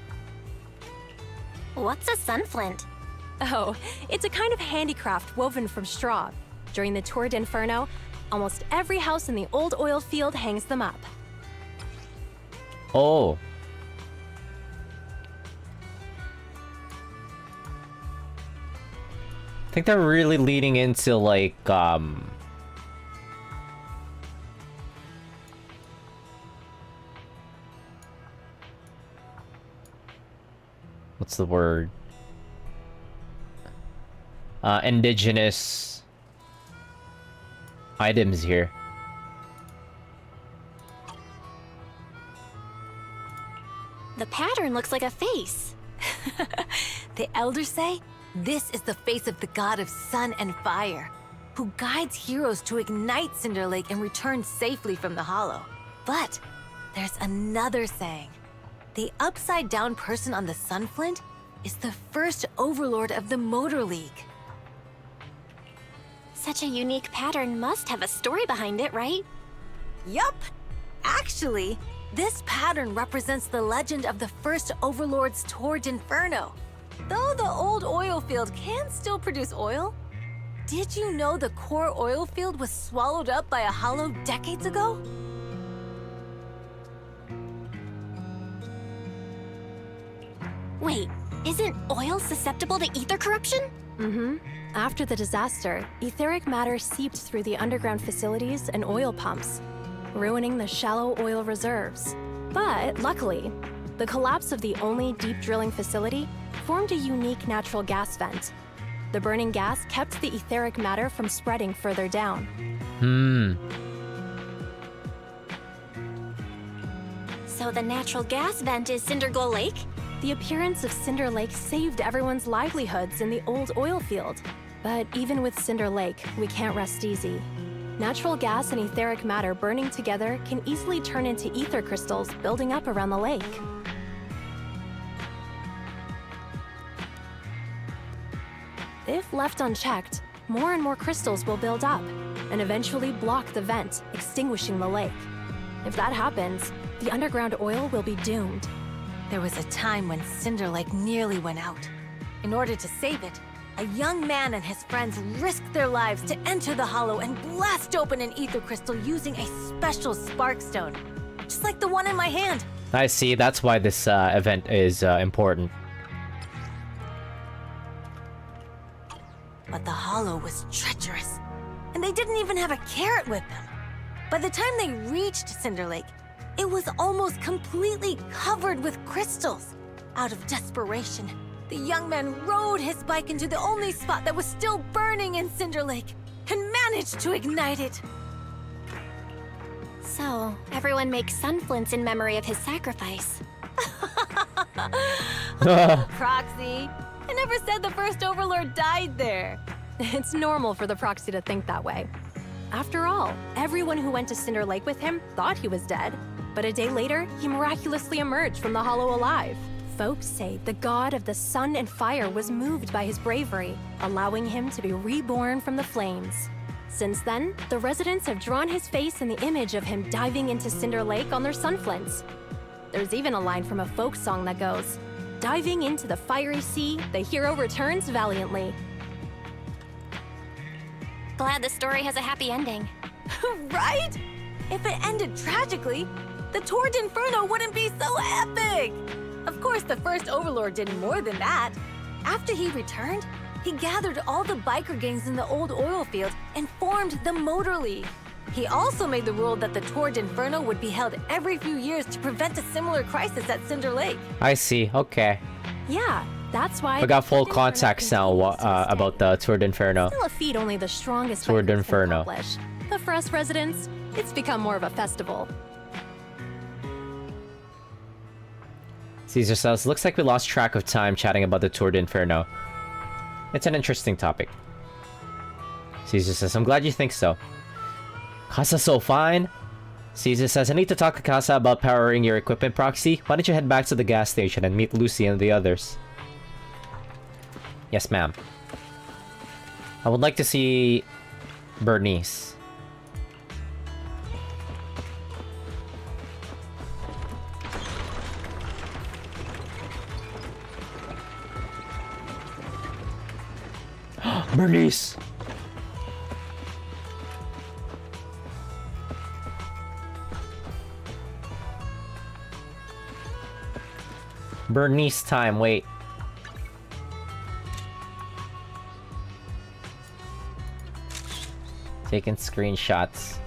What's a sunflint? Oh, it's a kind of handicraft woven from straw. During the Tour d'Inferno, almost every house in the old oil field hangs them up. Oh. I think they're really leading into, like, what's the word? indigenous items here. The pattern looks like a face. The elders say this is the face of the god of sun and fire, who guides heroes to ignite Cinder Lake and return safely from the hollow. But there's another saying. The upside-down person on the Sunflint is the first overlord of the Motor League. Such a unique pattern must have a story behind it, right? Yup! Actually, this pattern represents the legend of the first overlord's Tord Inferno. Though the old oil field can still produce oil, did you know the core oil field was swallowed up by a hollow decades ago? Wait, isn't oil susceptible to ether corruption? Mm-hmm. After the disaster, etheric matter seeped through the underground facilities and oil pumps, ruining the shallow oil reserves. But luckily, the collapse of the only deep drilling facility formed a unique natural gas vent. The burning gas kept the etheric matter from spreading further down. So the natural gas vent is Cindergold Lake? The appearance of Cinder Lake saved everyone's livelihoods in the old oil field. But even with Cinder Lake, we can't rest easy. Natural gas and etheric matter burning together can easily turn into ether crystals building up around the lake. If left unchecked, more and more crystals will build up and eventually block the vent, extinguishing the lake. If that happens, the underground oil will be doomed. There was a time when Cinder Lake nearly went out. In order to save it, a young man and his friends risked their lives to enter the hollow and blast open an ether crystal using a special spark stone, just like the one in my hand. I see, that's why this event is important. But the hollow was treacherous, and they didn't even have a carrot with them. By the time they reached Cinder Lake, it was almost completely covered with crystals. Out of desperation, the young man rode his bike into the only spot that was still burning in Cinder Lake and managed to ignite it. So, everyone makes sunflints in memory of his sacrifice. Proxy, I never said the first overlord died there. It's normal for the proxy to think that way. After all, everyone who went to Cinder Lake with him thought he was dead. But a day later, he miraculously emerged from the hollow alive. Folks say the god of the sun and fire was moved by his bravery, allowing him to be reborn from the flames. Since then, the residents have drawn his face in the image of him diving into Cinder Lake on their sunflints. There's even a line from a folk song that goes, "Diving into the fiery sea, the hero returns valiantly." Glad the story has a happy ending. Right? If it ended tragically, the Tord Inferno wouldn't be so epic! Of course, the first overlord did more than that. After he returned, he gathered all the biker gangs in the old oil field and formed the Motor League. He also made the rule that the Tord Inferno would be held every few years to prevent a similar crisis at Cinder Lake. I see, okay. Yeah, that's why... We got full context now about the Tord Inferno. Still a feat only the strongest Tord bikers can Inferno. accomplish. But for us residents, it's become more of a festival. Caesar says, looks like we lost track of time chatting about the Tord Inferno. It's an interesting topic. Caesar says, I'm glad you think so. Kasa's so fine. Caesar says, I need to talk to Kasa about powering your equipment, Proxy. Why don't you head back to the gas station and meet Lucy and the others? Yes, ma'am. I would like to see Bernice. Bernice! Bernice time, wait. Taking screenshots.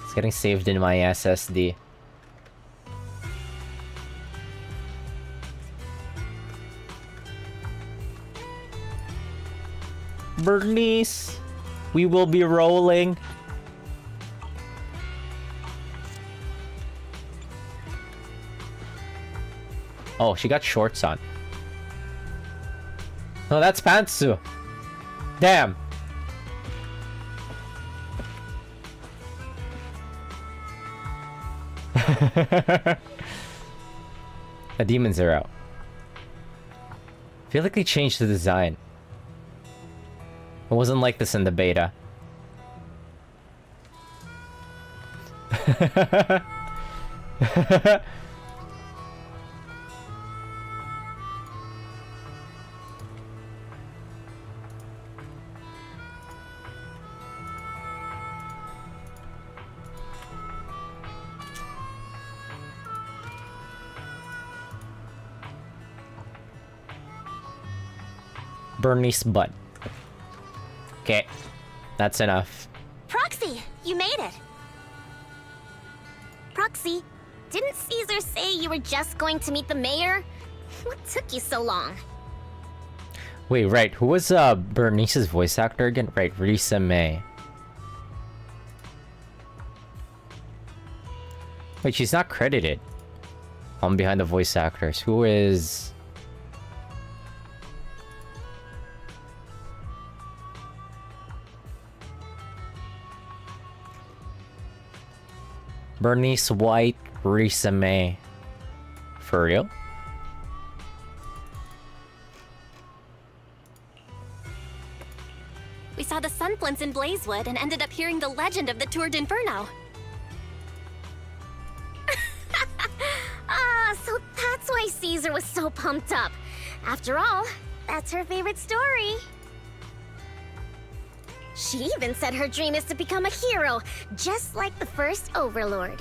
It's getting saved in my SSD. Bernice, we will be rolling. Oh, she got shorts on. No, that's pantsu. Damn. The demons are out. I feel like they changed the design. It wasn't like this in the beta. Bernice butt. Okay, that's enough. Proxy, you made it. Proxy, didn't Caesar say you were just going to meet the mayor? What took you so long? Wait, right. Who was Bernice's voice actor again? Right, Risa May. Wait, she's not credited. Behind the voice actors. Who is... Bernice White, Risa May. For real? We saw the Sunflints in Blazewood and ended up hearing the legend of the Tour d'Inferno. So that's why Caesar was so pumped up. After all, that's her favorite story. She even said her dream is to become a hero, just like the first Overlord.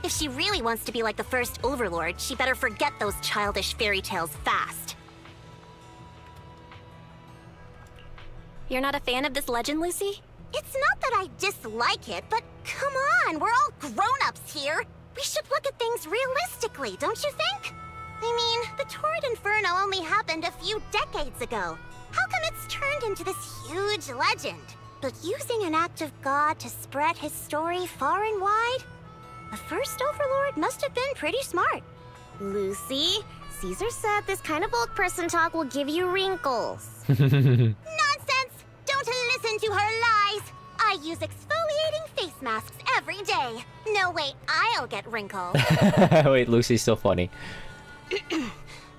If she really wants to be like the first Overlord, she better forget those childish fairy tales fast. You're not a fan of this legend, Lucy? It's not that I dislike it, but come on, we're all grown-ups here. We should look at things realistically, don't you think? I mean, the Torrid Inferno only happened a few decades ago. How come it's turned into this huge legend? But using an act of God to spread his story far and wide? The first Overlord must have been pretty smart. Lucy, Caesar said this kind of old person talk will give you wrinkles. Nonsense! Don't listen to her lies! I use exfoliating face masks every day. No way I'll get wrinkles. Wait, Lucy's still funny.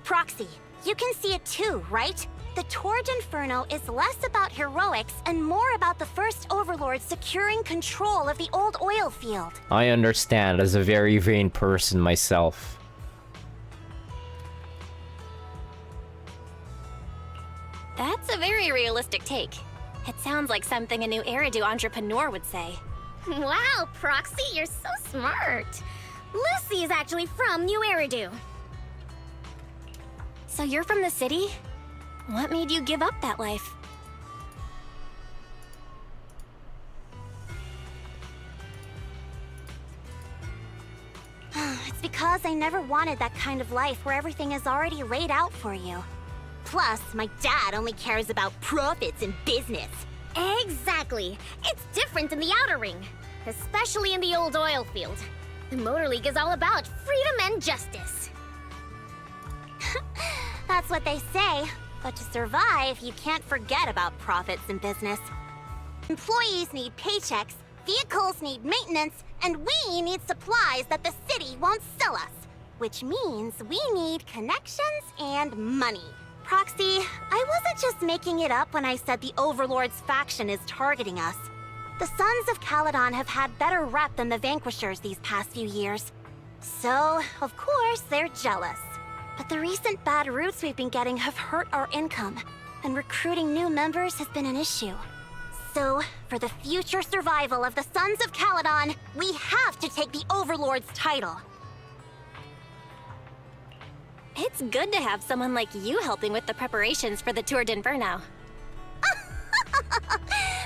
Proxy, you can see it too, right? The Torrid Inferno is less about heroics and more about the first Overlord securing control of the old oil field. I understand, as a very vain person myself. That's a very realistic take. It sounds like something a new Eridu entrepreneur would say. Wow, Proxy, you're so smart. Lucy is actually from New Eridu. So you're from the city? What made you give up that life? It's because I never wanted that kind of life where everything is already laid out for you. Plus, my dad only cares about profits and business. Exactly. It's different in the Outer Ring, especially in the old oil field. The Motor League is all about freedom and justice. That's what they say. But to survive, you can't forget about profits in business. Employees need paychecks, vehicles need maintenance, and we need supplies that the city won't sell us. Which means we need connections and money. Proxy, I wasn't just making it up when I said the Overlord's faction is targeting us. The Sons of Calydon have had better rep than the Vanquishers these past few years. So, of course, they're jealous. But the recent bad routes we've been getting have hurt our income, and recruiting new members has been an issue. So, for the future survival of the Sons of Calydon, we have to take the Overlord's title. It's good to have someone like you helping with the preparations for the Tour d'Inferno.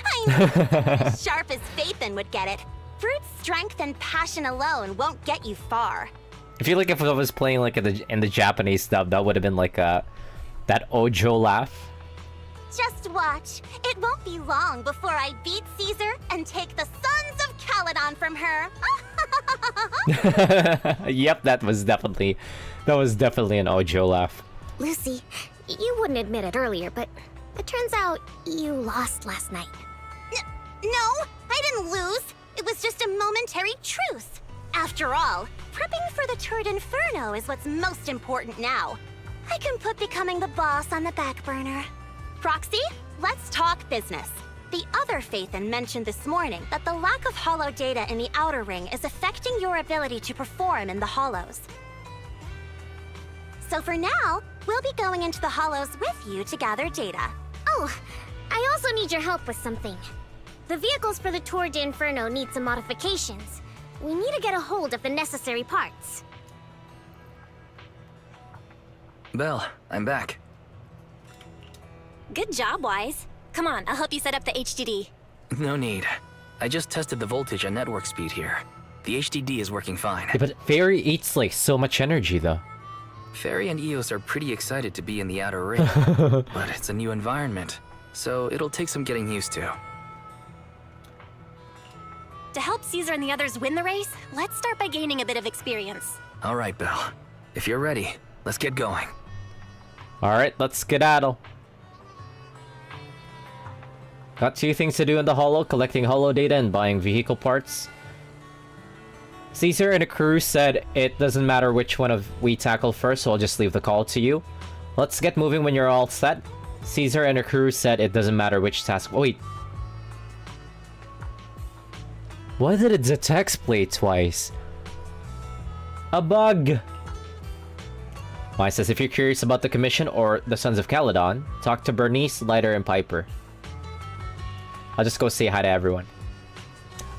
I know someone as sharp as Faithin would get it. Brute strength and passion alone won't get you far. I feel like if I was playing like in the Japanese dub, that would have been like a That Ojo laugh. Just watch. It won't be long before I beat Caesar and take the Sons of Calydon from her. Yep, that was definitely an Ojo laugh. Lucy, you wouldn't admit it earlier, but it turns out you lost last night. No, I didn't lose. It was just a momentary truce. After all, prepping for the Turd Inferno is what's most important now. I can put becoming the boss on the back burner. Proxy, let's talk business. The other Phaethon mentioned this morning that the lack of hollow data in the Outer Ring is affecting your ability to perform in the Hollows. So for now, we'll be going into the Hollows with you to gather data. Oh, I also need your help with something. The vehicles for the Tour de Inferno need some modifications. We need to get a hold of the necessary parts. Belle, I'm back. Good job, Wise. Come on, I'll help you set up the HDD. No need. I just tested the voltage and network speed here. The HDD is working fine. Yeah, but Fairy eats like so much energy though. Fairy and Eos are pretty excited to be in the Outer Ring, but it's a new environment, so it'll take some getting used to. To help Caesar and the others win the race, let's start by gaining a bit of experience. All right, Belle. If you're ready, let's get going. Alright, let's skedaddle. Got 2 things to do in the Hollow, collecting Hollow data and buying vehicle parts. Caesar and the crew said it doesn't matter which one of we tackle first, so I'll just leave the call to you. Let's get moving when you're all set. Caesar and the crew said it doesn't matter which task— oh, wait. Why did it detect play twice? A bug! Why says if you're curious about the commission or the Sons of Calydon, talk to Bernice, Lighter, and Piper. I'll just go say hi to everyone.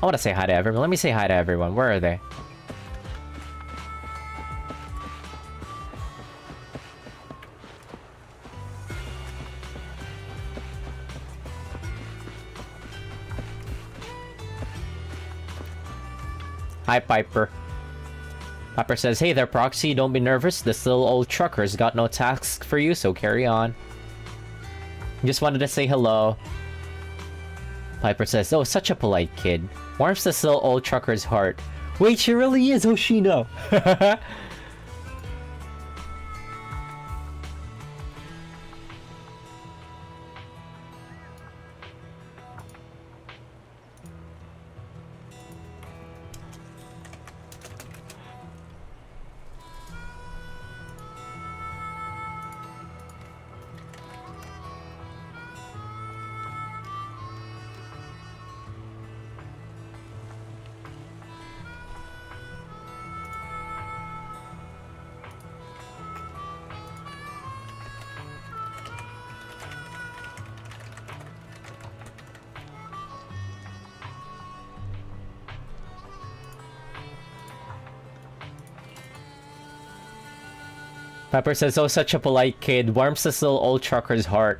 I want to say hi to everyone. Let me say hi to everyone. Where are they? Hi, Piper. Piper says, hey there, Proxy. Don't be nervous. This little old trucker's got no tasks for you, so carry on. Just wanted to say hello. Piper says, oh, such a polite kid. Warms this little old trucker's heart. Wait, she really is Hoshino. Piper says, oh, such a polite kid. Warms this little old trucker's heart.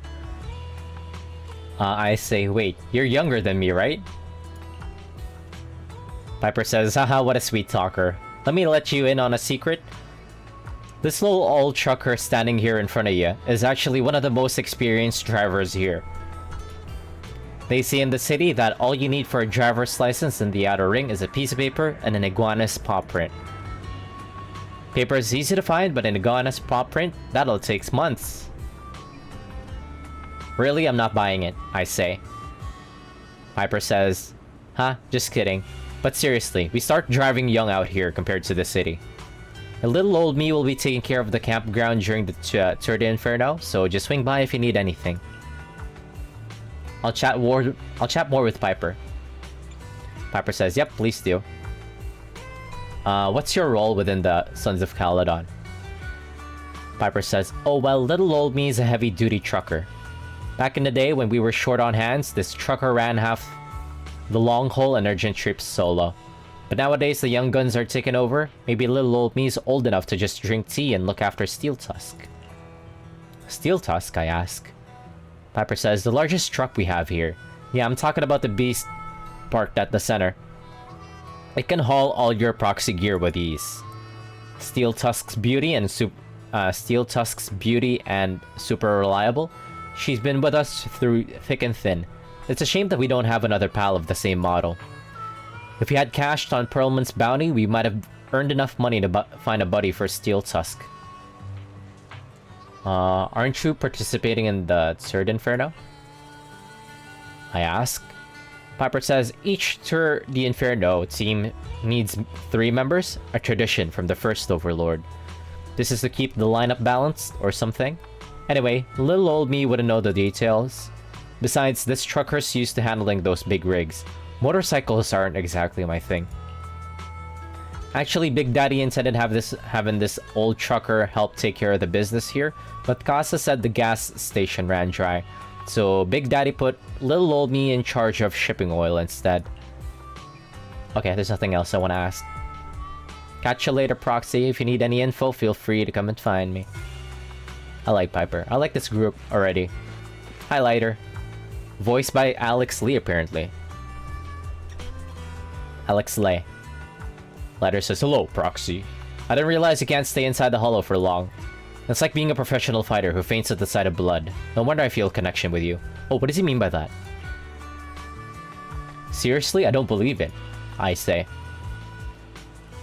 I say, wait, you're younger than me, right? Piper says, haha, what a sweet talker. Let me let you in on a secret. This little old trucker standing here in front of you is actually one of the most experienced drivers here. They say in the city that all you need for a driver's license in the Outer Ring is a piece of paper and an iguana's paw print. Paper is easy to find, but an iguana's paw print, that'll take months. Really, I'm not buying it, I say. Piper says, huh, just kidding. But seriously, we start driving young out here compared to the city. A little old me will be taking care of the campground during the Tour de Inferno, so just swing by if you need anything. I'll chat more with Piper. Piper says, yep, please do. What's your role within the Sons of Calydon? Piper says, oh well, little old me is a heavy-duty trucker. Back in the day when we were short on hands, this trucker ran half the long-haul and urgent trips solo. But nowadays the young guns are taking over. Maybe little old me is old enough to just drink tea and look after Steel Tusk. Steel Tusk, I ask. Piper says, the largest truck we have here. Yeah, I'm talking about the beast parked at the center. It can haul all your proxy gear with ease. Steel Tusk's beauty and Steel Tusk's beauty and super reliable. She's been with us through thick and thin. It's a shame that we don't have another pal of the same model. If we had cashed on Perlman's bounty, we might have earned enough money to find a buddy for Steel Tusk. Aren't you participating in the Third Inferno? I ask. Piper says each Tour the Inferno team needs 3 members, a tradition from the first Overlord. This is to keep the lineup balanced or something. Anyway, little old me wouldn't know the details. Besides, this trucker's used to handling those big rigs. Motorcycles aren't exactly my thing. Actually, Big Daddy intended having this old trucker help take care of the business here, but Casa said the gas station ran dry. So Big Daddy put little old me in charge of shipping oil instead. Okay, there's nothing else I want to ask. Catch you later, Proxy. If you need any info, feel free to come and find me. I like Piper. I like this group already. Highlighter. Voiced by Alex Lee, apparently. Alex Lay. Letter says, hello, Proxy. I didn't realize you can't stay inside the hollow for long. It's like being a professional fighter who faints at the sight of blood. No wonder I feel a connection with you. Oh, what does he mean by that? Seriously? I don't believe it. I say.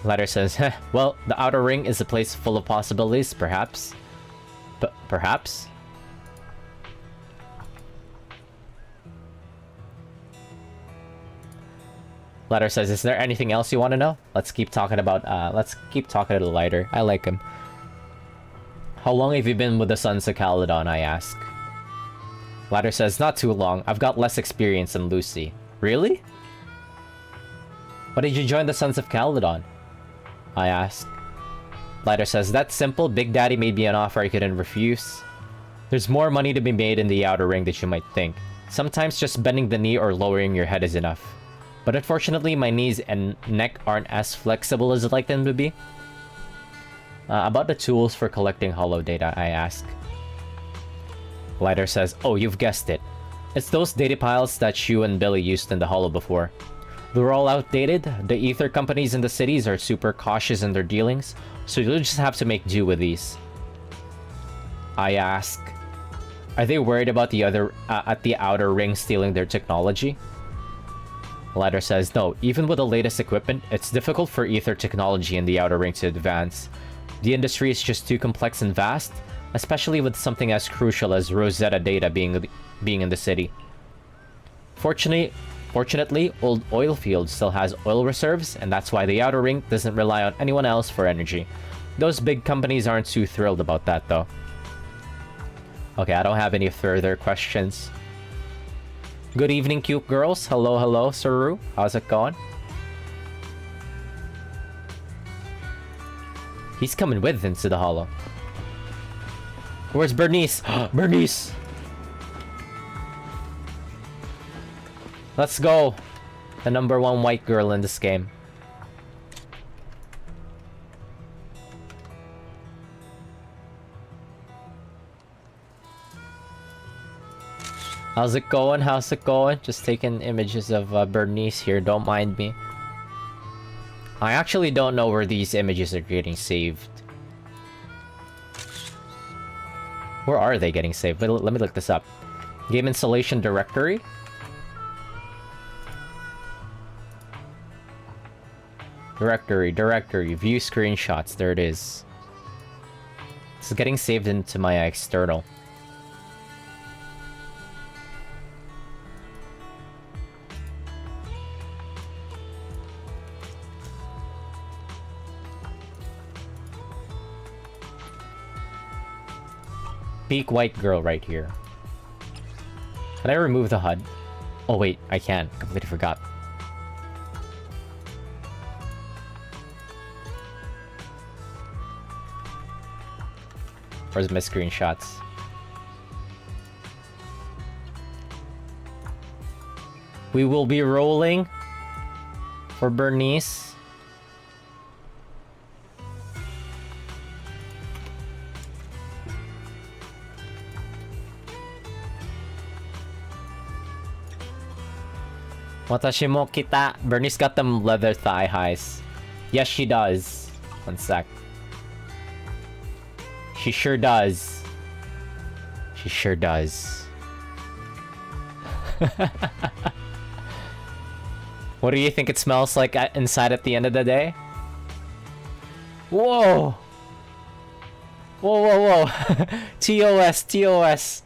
Letter says, well, the Outer Ring is a place full of possibilities, perhaps. But perhaps? Letter says, is there anything else you want to know? Let's keep talking a little lighter. I like him. How long have you been with the Sons of Calydon, I ask. Letter says, not too long. I've got less experience than Lucy. Really? Why did you join the Sons of Calydon? I ask. Letter says, that's simple. Big Daddy made me an offer I couldn't refuse. There's more money to be made in the Outer Ring than you might think. Sometimes just bending the knee or lowering your head is enough. But unfortunately, my knees and neck aren't as flexible as I'd like them to be. About the tools for collecting hollow data, I ask. Letter says, oh, you've guessed it. It's those data piles that you and Billy used in the hollow before. They're all outdated. The ether companies in the cities are super cautious in their dealings, so you'll just have to make do with these. I ask, are they worried about the Outer Ring stealing their technology? Letter says, no, even with the latest equipment, it's difficult for ether technology in the Outer Ring to advance. The industry is just too complex and vast, especially with something as crucial as Rosetta data being in the city. Fortunately, Old Oilfield still has oil reserves, and that's why the Outer Ring doesn't rely on anyone else for energy. Those big companies aren't too thrilled about that, though. Okay, I don't have any further questions. Good evening, cute girls. Hello, hello, Saru. How's it going? He's coming with into the hollow. Where's Bernice? Bernice! Let's go. The #1 white girl in this game. How's it going? How's it going? Just taking images of Bernice here. Don't mind me. I actually don't know where these images are getting saved. Where are they getting saved? Let me look this up. Game installation directory. Directory. View screenshots. There it is. It's getting saved into my external. Peak white girl right here. Can I remove the HUD? Oh wait, I can. Completely forgot. Where's my screenshots? We will be rolling for Bernice. Watashi mo kita. Bernice got them leather thigh highs. Yes, she does. One sec. She sure does. She sure does. What do you think it smells like inside at the end of the day? Whoa! Whoa, whoa, whoa. TOS, TOS.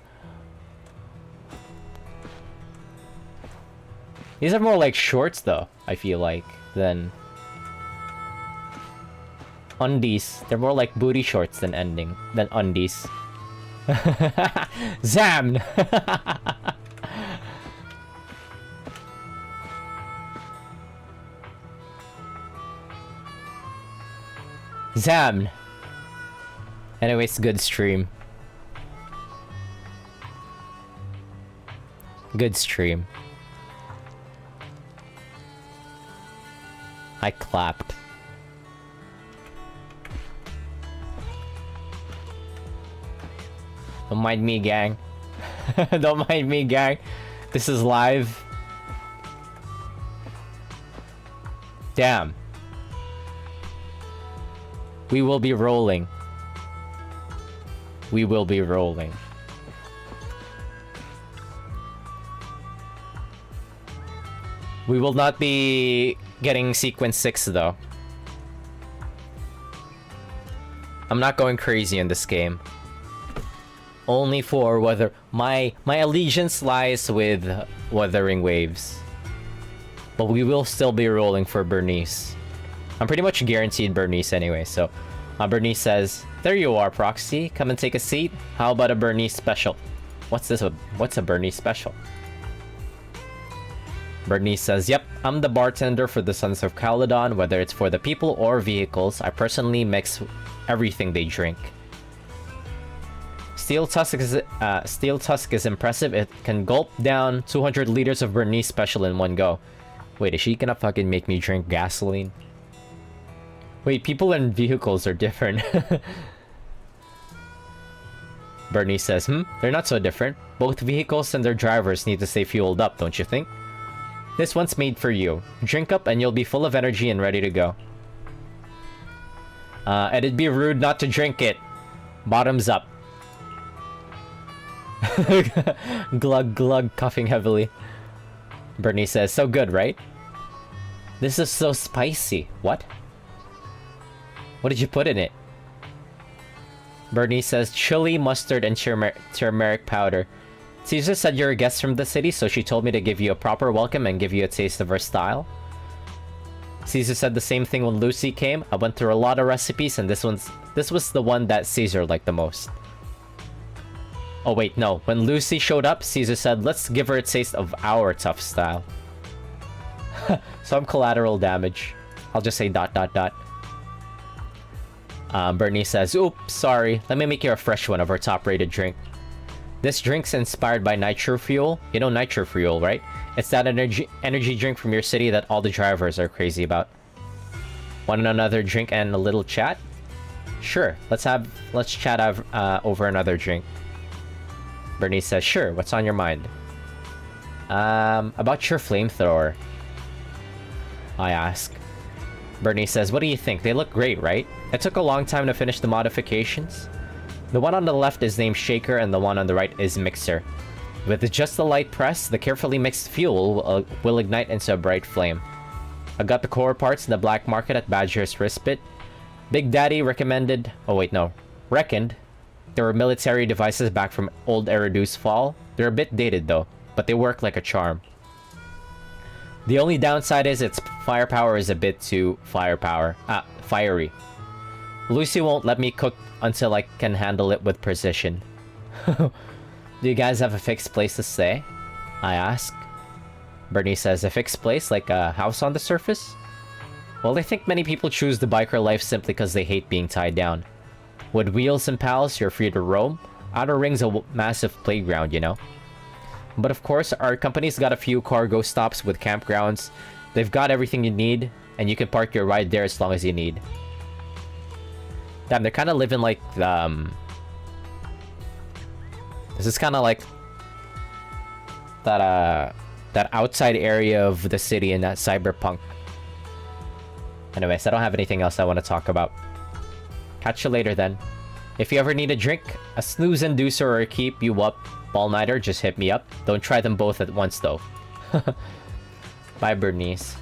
These are more like shorts though, I feel like, than undies. They're more like booty shorts than undies. Zamn! Zamn! Anyways, good stream. Good stream. I clapped. Don't mind me, gang. Don't mind me, gang. This is live. Damn. We will be rolling. We will be rolling. We will not be getting sequence 6 though. I'm not going crazy in this game. Only for weather. My allegiance lies with Wuthering Waves. But we will still be rolling for Bernice. I'm pretty much guaranteed Bernice anyway, so Bernice says, "There you are, Proxy. Come and take a seat. How about a Bernice special?" What's this? What's a Bernice special? Bernice says, "Yep, I'm the bartender for the Sons of Calydon. Whether it's for the people or vehicles, I personally mix everything they drink. Steel Tusk is impressive. It can gulp down 200 liters of Bernice special in one go." Wait, is she gonna fucking make me drink gasoline? Wait, people and vehicles are different. Bernice says, they're not so different. Both vehicles and their drivers need to stay fueled up, don't you think? This one's made for you. Drink up and you'll be full of energy and ready to go. It'd be rude not to drink it. Bottoms up. Glug glug, coughing heavily. Bernice says, "So good, right?" "This is so spicy." What? What did you put in it? Bernice says, "Chili, mustard, and turmeric powder. Caesar said you're a guest from the city, so she told me to give you a proper welcome and give you a taste of her style." Caesar said the same thing when Lucy came. "I went through a lot of recipes, and this was the one that Caesar liked the most." Oh wait, no. When Lucy showed up, Caesar said, "Let's give her a taste of our tough style." Some collateral damage. I'll just say ... Bernice says, "Oops, sorry. Let me make you a fresh one of our top-rated drink. This drink's inspired by Nitro Fuel. You know Nitro Fuel, right? It's that energy drink from your city that all the drivers are crazy about. Want another drink and a little chat? Sure. Let's chat over another drink." Bernice says, "Sure. What's on your mind?" About your flamethrower," I ask. Bernice says, "What do you think? They look great, right? It took a long time to finish the modifications. The one on the left is named Shaker and the one on the right is Mixer. With just a light press, the carefully mixed fuel will ignite into a bright flame. I got the core parts in the black market at Badger's Respite. Big Daddy reckoned there were military devices back from old Eridu's fall. They're a bit dated though, but they work like a charm. The only downside is its firepower is a bit too fiery. Lucy won't let me cook until I can handle it with precision." "Do you guys have a fixed place to stay?" I ask. Bernice says, "A fixed place, like a house on the surface?" Well, I think many people choose the biker life simply because they hate being tied down. With wheels and pals, you're free to roam. Outer Ring's a massive playground, you know? But of course, our company's got a few cargo stops with campgrounds. They've got everything you need, and you can park your ride there as long as you need. Damn, they're kind of living like, this is kind of like that outside area of the city in that cyberpunk. Anyways, I don't have anything else I want to talk about. Catch you later then. If you ever need a drink, a snooze inducer, or a keep you up all-nighter, just hit me up. Don't try them both at once though. Bye, Bernice.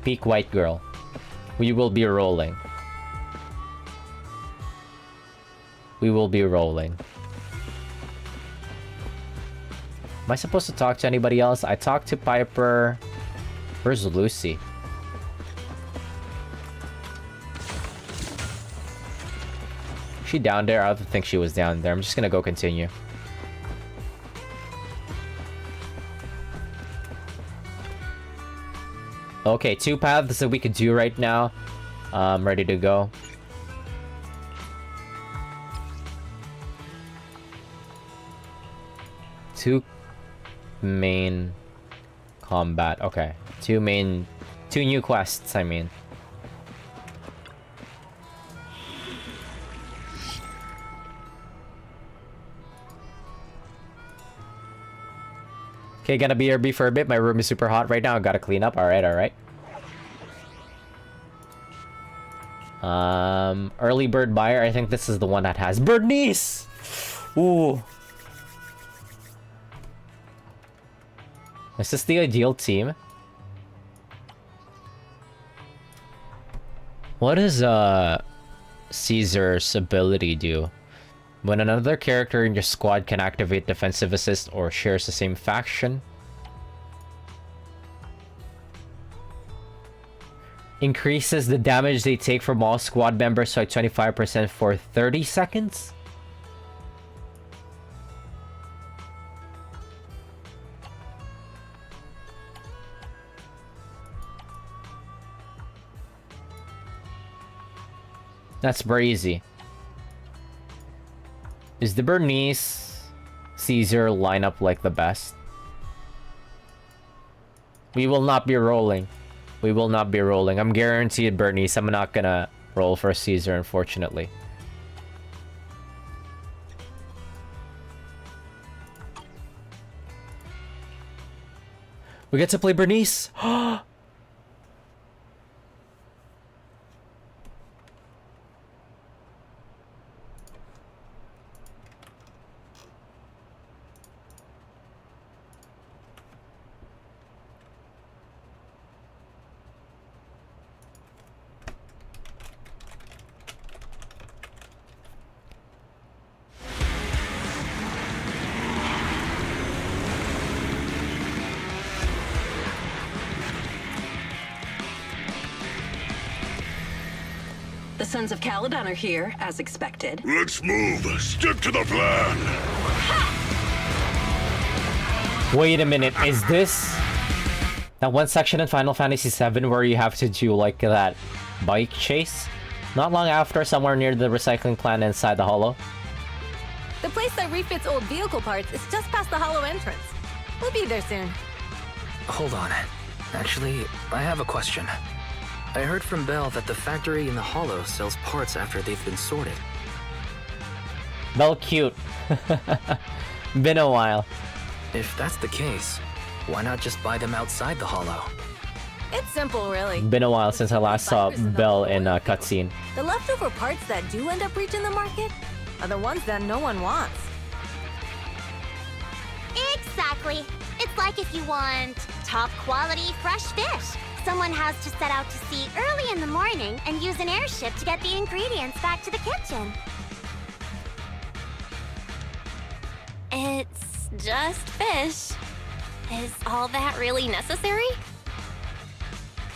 Peak white girl. We will be rolling. We will be rolling. Am I supposed to talk to anybody else? I talked to Piper. Where's Lucy? Is she down there? I don't think she was down there. I'm just gonna go continue. Okay, 2 paths that we could do right now. I'm ready to go. Two main combat. Okay. Two new quests, I mean. Okay, gonna be BRB for a bit. My room is super hot right now. I gotta clean up. Alright, alright. Early bird buyer. I think this is the one that has Bernice! Ooh. Is this the ideal team? What does Caesar's ability do? When another character in your squad can activate defensive assist or shares the same faction. Increases the damage they take from all squad members by 25% for 30 seconds? That's brazy. Is the Bernice Caesar lineup like the best? We will not be rolling. We will not be rolling. I'm guaranteed Bernice. I'm not gonna roll for Caesar, unfortunately. We get to play Bernice. The Sons of Calydon are here, as expected. Let's move. Stick to the plan. Wait a minute, is this that one section in Final Fantasy VII where you have to do like that bike chase? Not long after, somewhere near the recycling plant inside the hollow. The place that refits old vehicle parts is just past the hollow entrance. We'll be there soon. Hold on. Actually, I have a question. I heard from Belle that the factory in the hollow sells parts after they've been sorted. Belle cute. Been a while. If that's the case, why not just buy them outside the hollow? It's simple, really. Been a while since I last saw Belle in a cutscene. The leftover parts that do end up reaching the market are the ones that no one wants. Exactly. It's like if you want top quality fresh fish. Someone has to set out to sea early in the morning and use an airship to get the ingredients back to the kitchen. It's just fish. Is all that really necessary?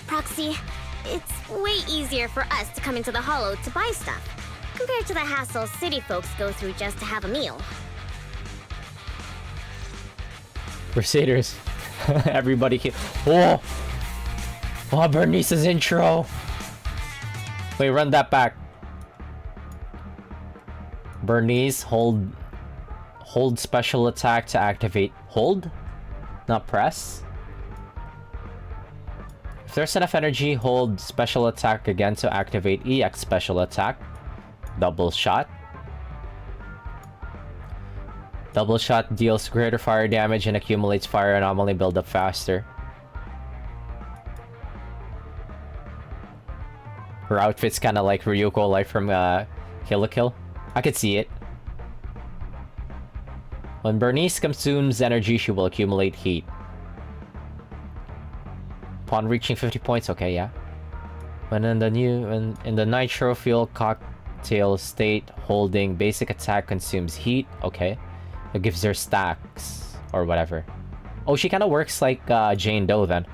Proxy, it's way easier for us to come into the hollow to buy stuff, compared to the hassle city folks go through just to have a meal. Crusaders. Everybody can. Oh! Oh, Bernice's intro. Wait, run that back. Bernice, hold special attack to activate. Hold? Not press? If there's enough energy, hold special attack again to activate EX special attack. Double shot. Double shot deals greater fire damage and accumulates fire anomaly build up faster. Her outfit's kind of like Ryuko Life from Kill la Kill. I could see it. When Bernice consumes energy, she will accumulate heat. Upon reaching 50 points, okay, yeah. When in the nitro fuel cocktail state, holding basic attack consumes heat, okay. It gives her stacks or whatever. Oh, she kind of works like Jane Doe then.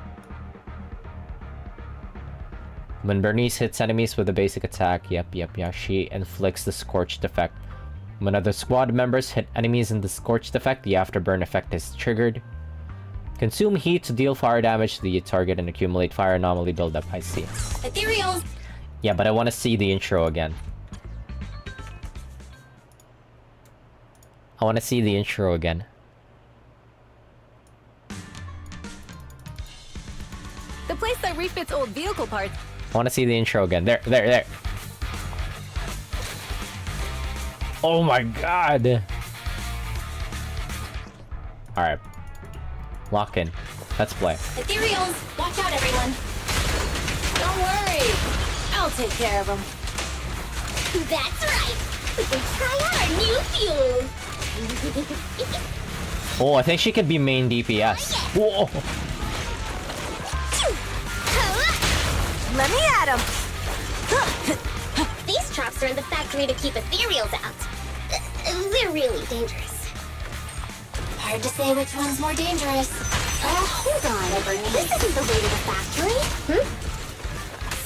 When Bernice hits enemies with a basic attack, yeah, she inflicts the scorched effect. When other squad members hit enemies in the scorched effect, the afterburn effect is triggered. Consume heat to deal fire damage to the target and accumulate fire anomaly buildup. I see. Ethereals! Yeah, but I want to see the intro again. I want to see the intro again. The place that refits old vehicle parts. I want to see the intro again. There. Oh my god. Alright. Lock in. Let's play. Ethereals! Watch out, everyone! Don't worry. I'll take care of them. That's right! We can try out our new fuel! Oh, I think she could be main DPS. Whoa. Let me at him. These traps are in the factory to keep ethereals out. They're really dangerous. Hard to say which one's more dangerous. Hold on, Bernie. This isn't the way to the factory.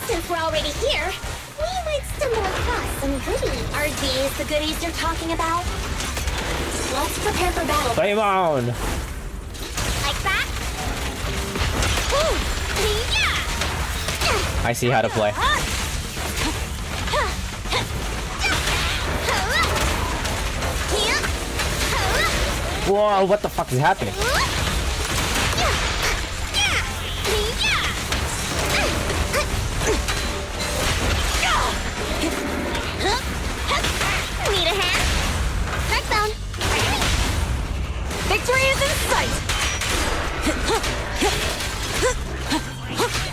Since we're already here, we might stumble across some goodies. Are these the goodies you're talking about? Let's prepare for battle. Flame on! Like that? Ooh, yeah! I see how to play. Whoa, what the fuck is happening? Need a hand? Crackdown. Victory is in sight.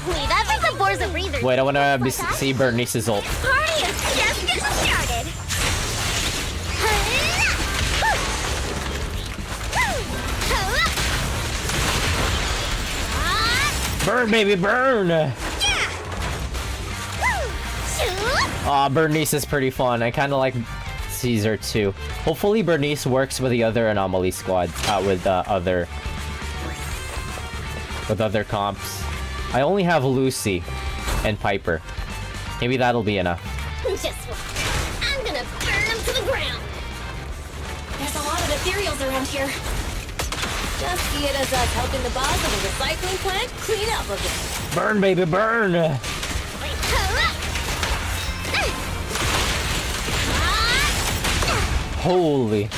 Leave everything boards a breather. Wait, I wanna see Bernice's ult. Party is just getting started. Burn, baby, burn! Aw, Bernice is pretty fun. I kinda like Caesar too. Hopefully Bernice works with the other anomaly squad, with other comps. I only have Lucy and Piper. Maybe that'll be enough. Just watch. I'm gonna burn them to the ground. There's a lot of ethereals around here. Just see it as us helping the boss of the recycling plant clean up a bit. Burn, baby, burn! Holy.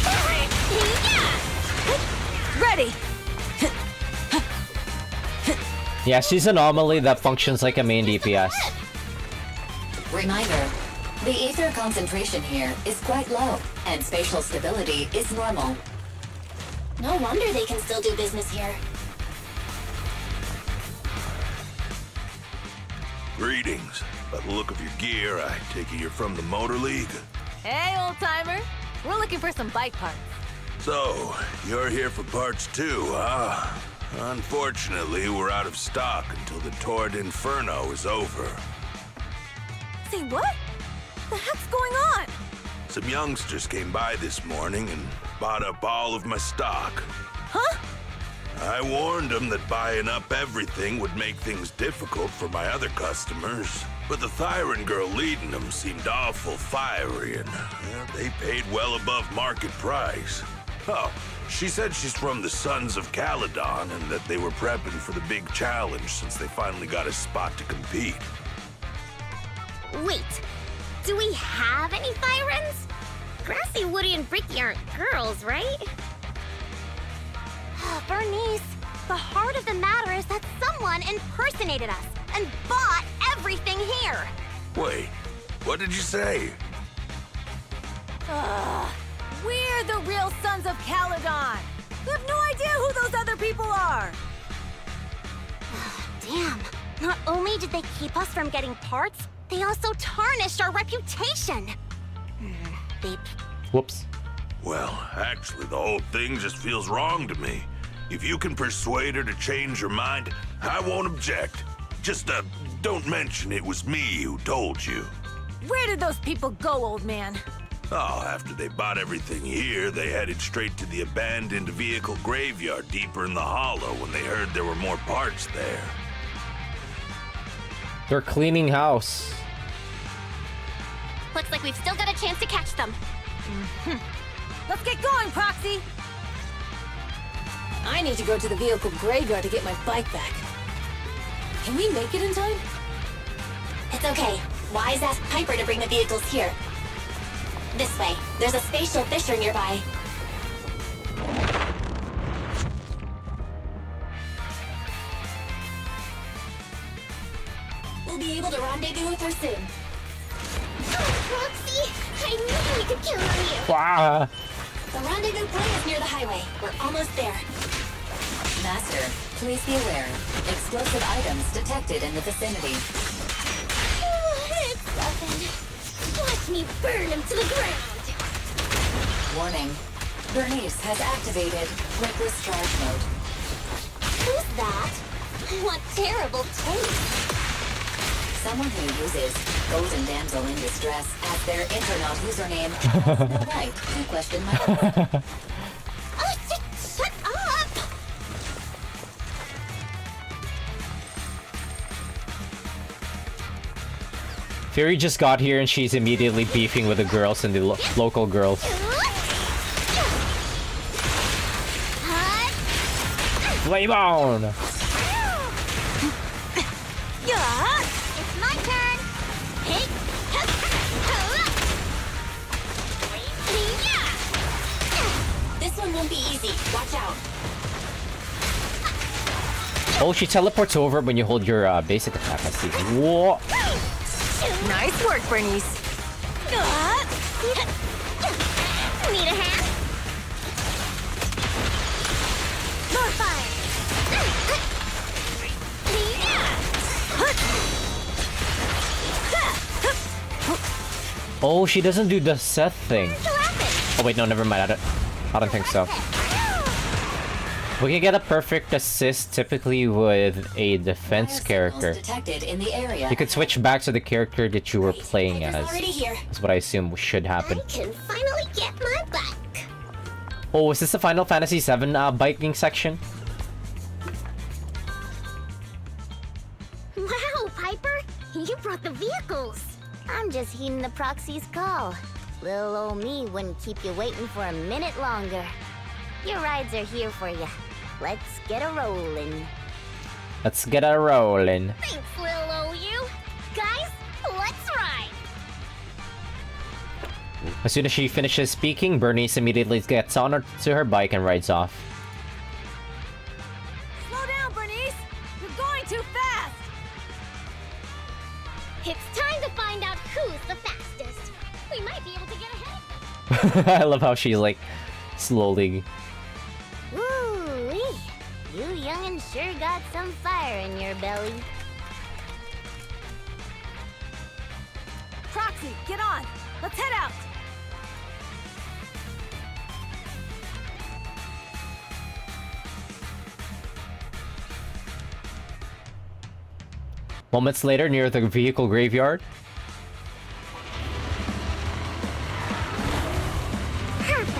Ready. Yeah, she's an anomaly that functions like a main DPS. Reminder, the ether concentration here is quite low, and spatial stability is normal. No wonder they can still do business here. Greetings. By the look of your gear, I take it you're from the Motor League. Hey, old-timer. We're looking for some bike parts. So, you're here for parts too, huh? Unfortunately, we're out of stock until the Torrid Inferno is over. Say what? The heck's going on? Some youngsters came by this morning and bought up all of my stock. Huh? I warned them that buying up everything would make things difficult for my other customers. But the Thyron girl leading them seemed awful fiery, and they paid well above market price. Oh, she said she's from the Sons of Calydon and that they were prepping for the big challenge since they finally got a spot to compete. Wait, do we have any Thyrans? Grassy, Woody, and Bricky aren't girls, right? Bernice, the heart of the matter is that someone impersonated us and bought everything here. Wait, what did you say? We're the real Sons of Calydon. You have no idea who those other people are. Damn, not only did they keep us from getting parts, they also tarnished our reputation. Whoops. Well, actually, the whole thing just feels wrong to me. If you can persuade her to change her mind, I won't object. Just, don't mention it was me who told you. Where did those people go, old man? Oh, after they bought everything here, they headed straight to the abandoned vehicle graveyard deeper in the hollow when they heard there were more parts there. They're cleaning house. Looks like we've still got a chance to catch them. Let's get going, Proxy! I need to go to the vehicle graveyard to get my bike back. Can we make it in time? It's okay. Wise asked Piper to bring the vehicles here. This way. There's a spatial fissure nearby. We'll be able to rendezvous with her soon. Oh, Roxy! I knew we could count on you! Wow. The rendezvous point is near the highway. We're almost there. Master, please be aware. Explosive items detected in the vicinity. It's nothing. Watch me burn him to the ground! Warning. Bernice has activated quick discharge mode. Who's that? What terrible taste! Someone who uses Golden Damsel in Distress as their internet username has no right to question my authority. Oh, shut up! Fury just got here and she's immediately beefing with the girls and the local girls. Flame on! It's my turn! Hey! This one won't be easy. Watch out. Oh, she teleports over when you hold your basic attack. I see. Whoa! Nice work, Bernice. Need a hand? More fire! Oh, she doesn't do the Seth thing. Oh wait, no, never mind. I don't think so. We can get a perfect assist typically with a defense character. Detected in the area. You could switch back to the character that you were playing as. That's what I assume should happen. I can finally get my bike. Oh, is this the Final Fantasy VII biking section? Wow, Piper! You brought the vehicles! I'm just heeding the proxy's call. Little old me wouldn't keep you waiting for a minute longer. Your rides are here for you. Let's get a rolling. Let's get a rolling. Thanks, little old you. Guys, let's ride! As soon as she finishes speaking, Bernice immediately gets on to her bike and rides off. Slow down, Bernice! You're going too fast! It's time to find out who's the fastest. We might be able to get ahead of them. I love how she's like slowly. Woo-wee! You young'uns sure got some fire in your belly. Proxy, get on! Let's head out! Moments later, near the vehicle graveyard. Perfect!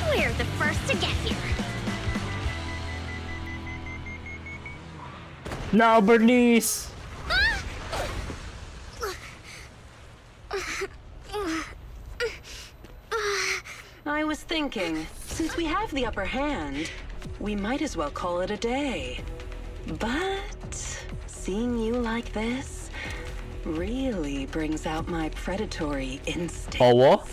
We're the first to get here. Now, Bernice! I was thinking, since we have the upper hand, we might as well call it a day. But seeing you like this really brings out my predatory instincts. Oh, what?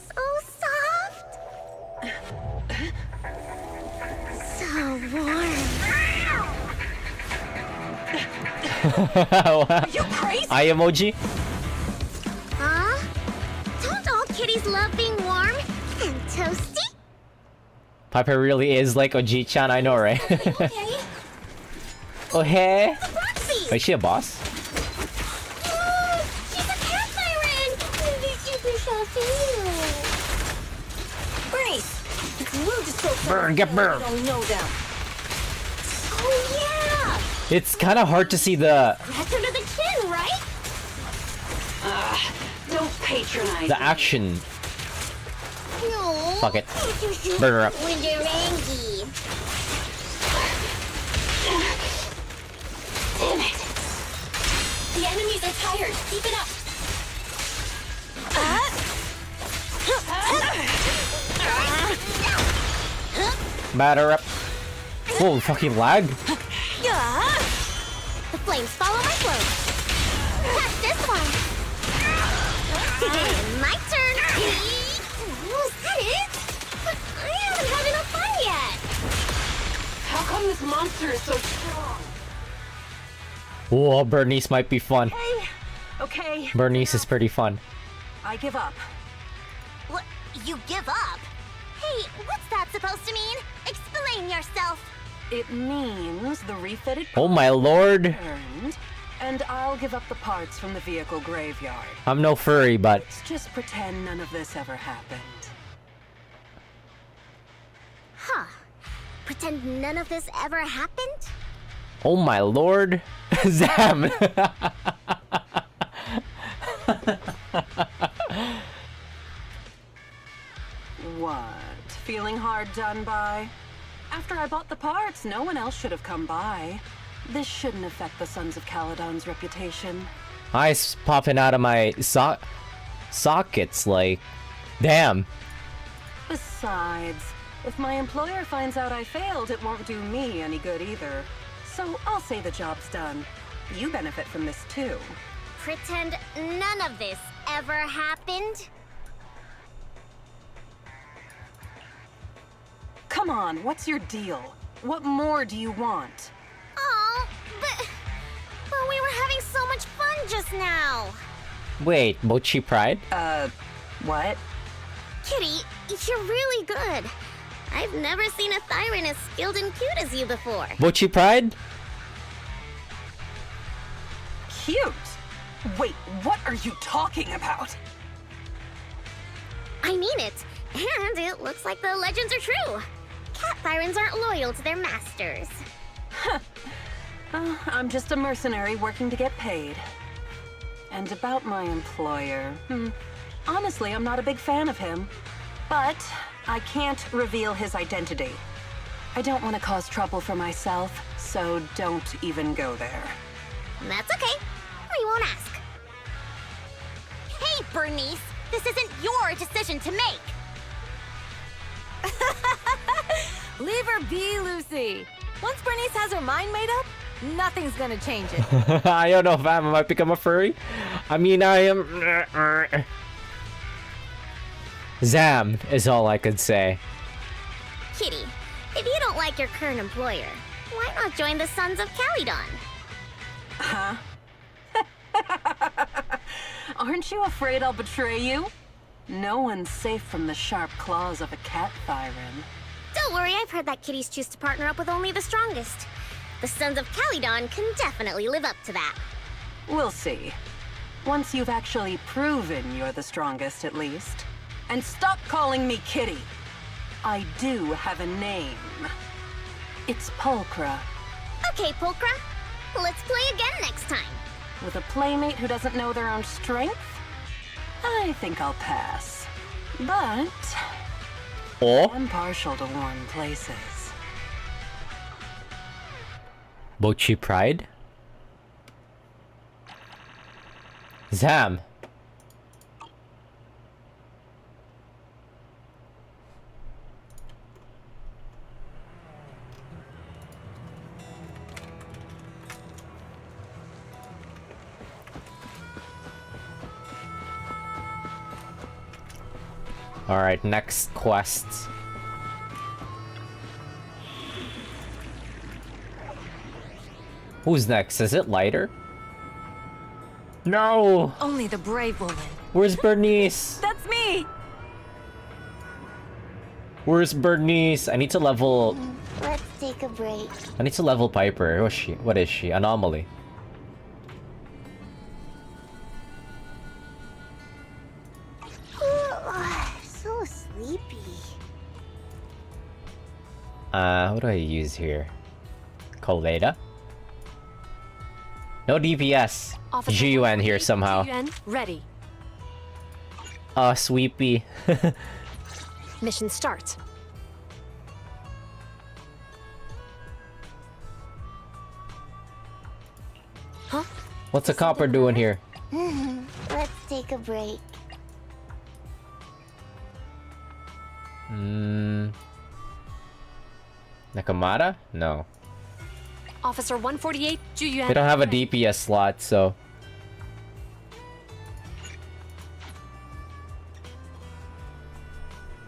So soft. So warm. Are you crazy? Eye emoji? Huh? Don't all kitties love being warm and toasty? Piper really is like Oji-chan, I know, right? Okay. Oh, hey! Roxy! Is she a boss? She's a campfire You just go Burn, get burned. don't know them. Oh yeah! It's kind of hard to see the That's under the chin, right? Don't patronize the me. action. No. Fuck it. Burn her up. Winderangi. Damn it. The enemies are tired. Keep it up. Batter up. Whoa, fucking lag. The flames follow my flow. Catch this one. My turn. Was that it? But I haven't had enough fun yet. How come this monster is so strong? Whoa, Bernice might be fun. Okay. Bernice is pretty fun. I give up. What? You give up? Hey, what's that supposed to mean? Explain yourself. It means the refitted Oh my lord. earned, and I'll give up the parts from the vehicle graveyard. I'm no furry, but Let's just pretend none of this ever happened. Huh. Pretend none of this ever happened? oh my lord. Zam. What? Feeling hard done by? After I bought the parts, no one else should have come by. This shouldn't affect the Sons of Calydon's reputation. Eyes popping out of my sockets like, damn. Besides, if my employer finds out I failed, it won't do me any good either. So I'll say the job's done. You benefit from this too. Pretend none of this ever happened? Come on, what's your deal? What more do you want? Oh, but we were having so much fun just now. Wait, Mochi Pride? What? Kitty, you're really good. I've never seen a Thyran as skilled and cute as you before. Mochi Pride? Cute? Wait, what are you talking about? I mean it. And it looks like the legends are true. Cat Thyrans aren't loyal to their masters. I'm just a mercenary working to get paid. And about my employer, honestly, I'm not a big fan of him. But I can't reveal his identity. I don't want to cause trouble for myself, so don't even go there. That's okay. We won't ask. Hey, Bernice! This isn't your decision to make! Leave her be, Lucy. Once Bernice has her mind made up, nothing's gonna change it. I don't know if I might become a furry. I mean, I am... Zam is all I could say. Kitty, if you don't like your current employer, why not join the Sons of Calydon? Huh? Aren't you afraid I'll betray you? No one's safe from the sharp claws of a cat Thyran. Don't worry, I've heard that kitties choose to partner up with only the strongest. The Sons of Calydon can definitely live up to that. We'll see. Once you've actually proven you're the strongest, at least. And stop calling me Kitty. I do have a name. It's Pulchra. Okay, Pulchra. Let's play again next time. With a playmate who doesn't know their own strength? I think I'll pass. But Or I'm partial to warm places. Mochi Pride? Zam. Alright, next quest. Who's next? Is it Lighter? No! Only the brave will win. Where's Bernice? That's me! Where's Bernice? I need to level... Let's take a break. I need to level Piper. Who is she? What is she? Anomaly. So sleepy. What do I use here? Calydon? No DPS. Officer GUN here 148, somehow. GUN ready. Sweepy. Mission start. Huh? What's a copper doing here? Let's take a break. Nakamata? No. Officer 148, GUN. They don't have a ready. DPS slot, so.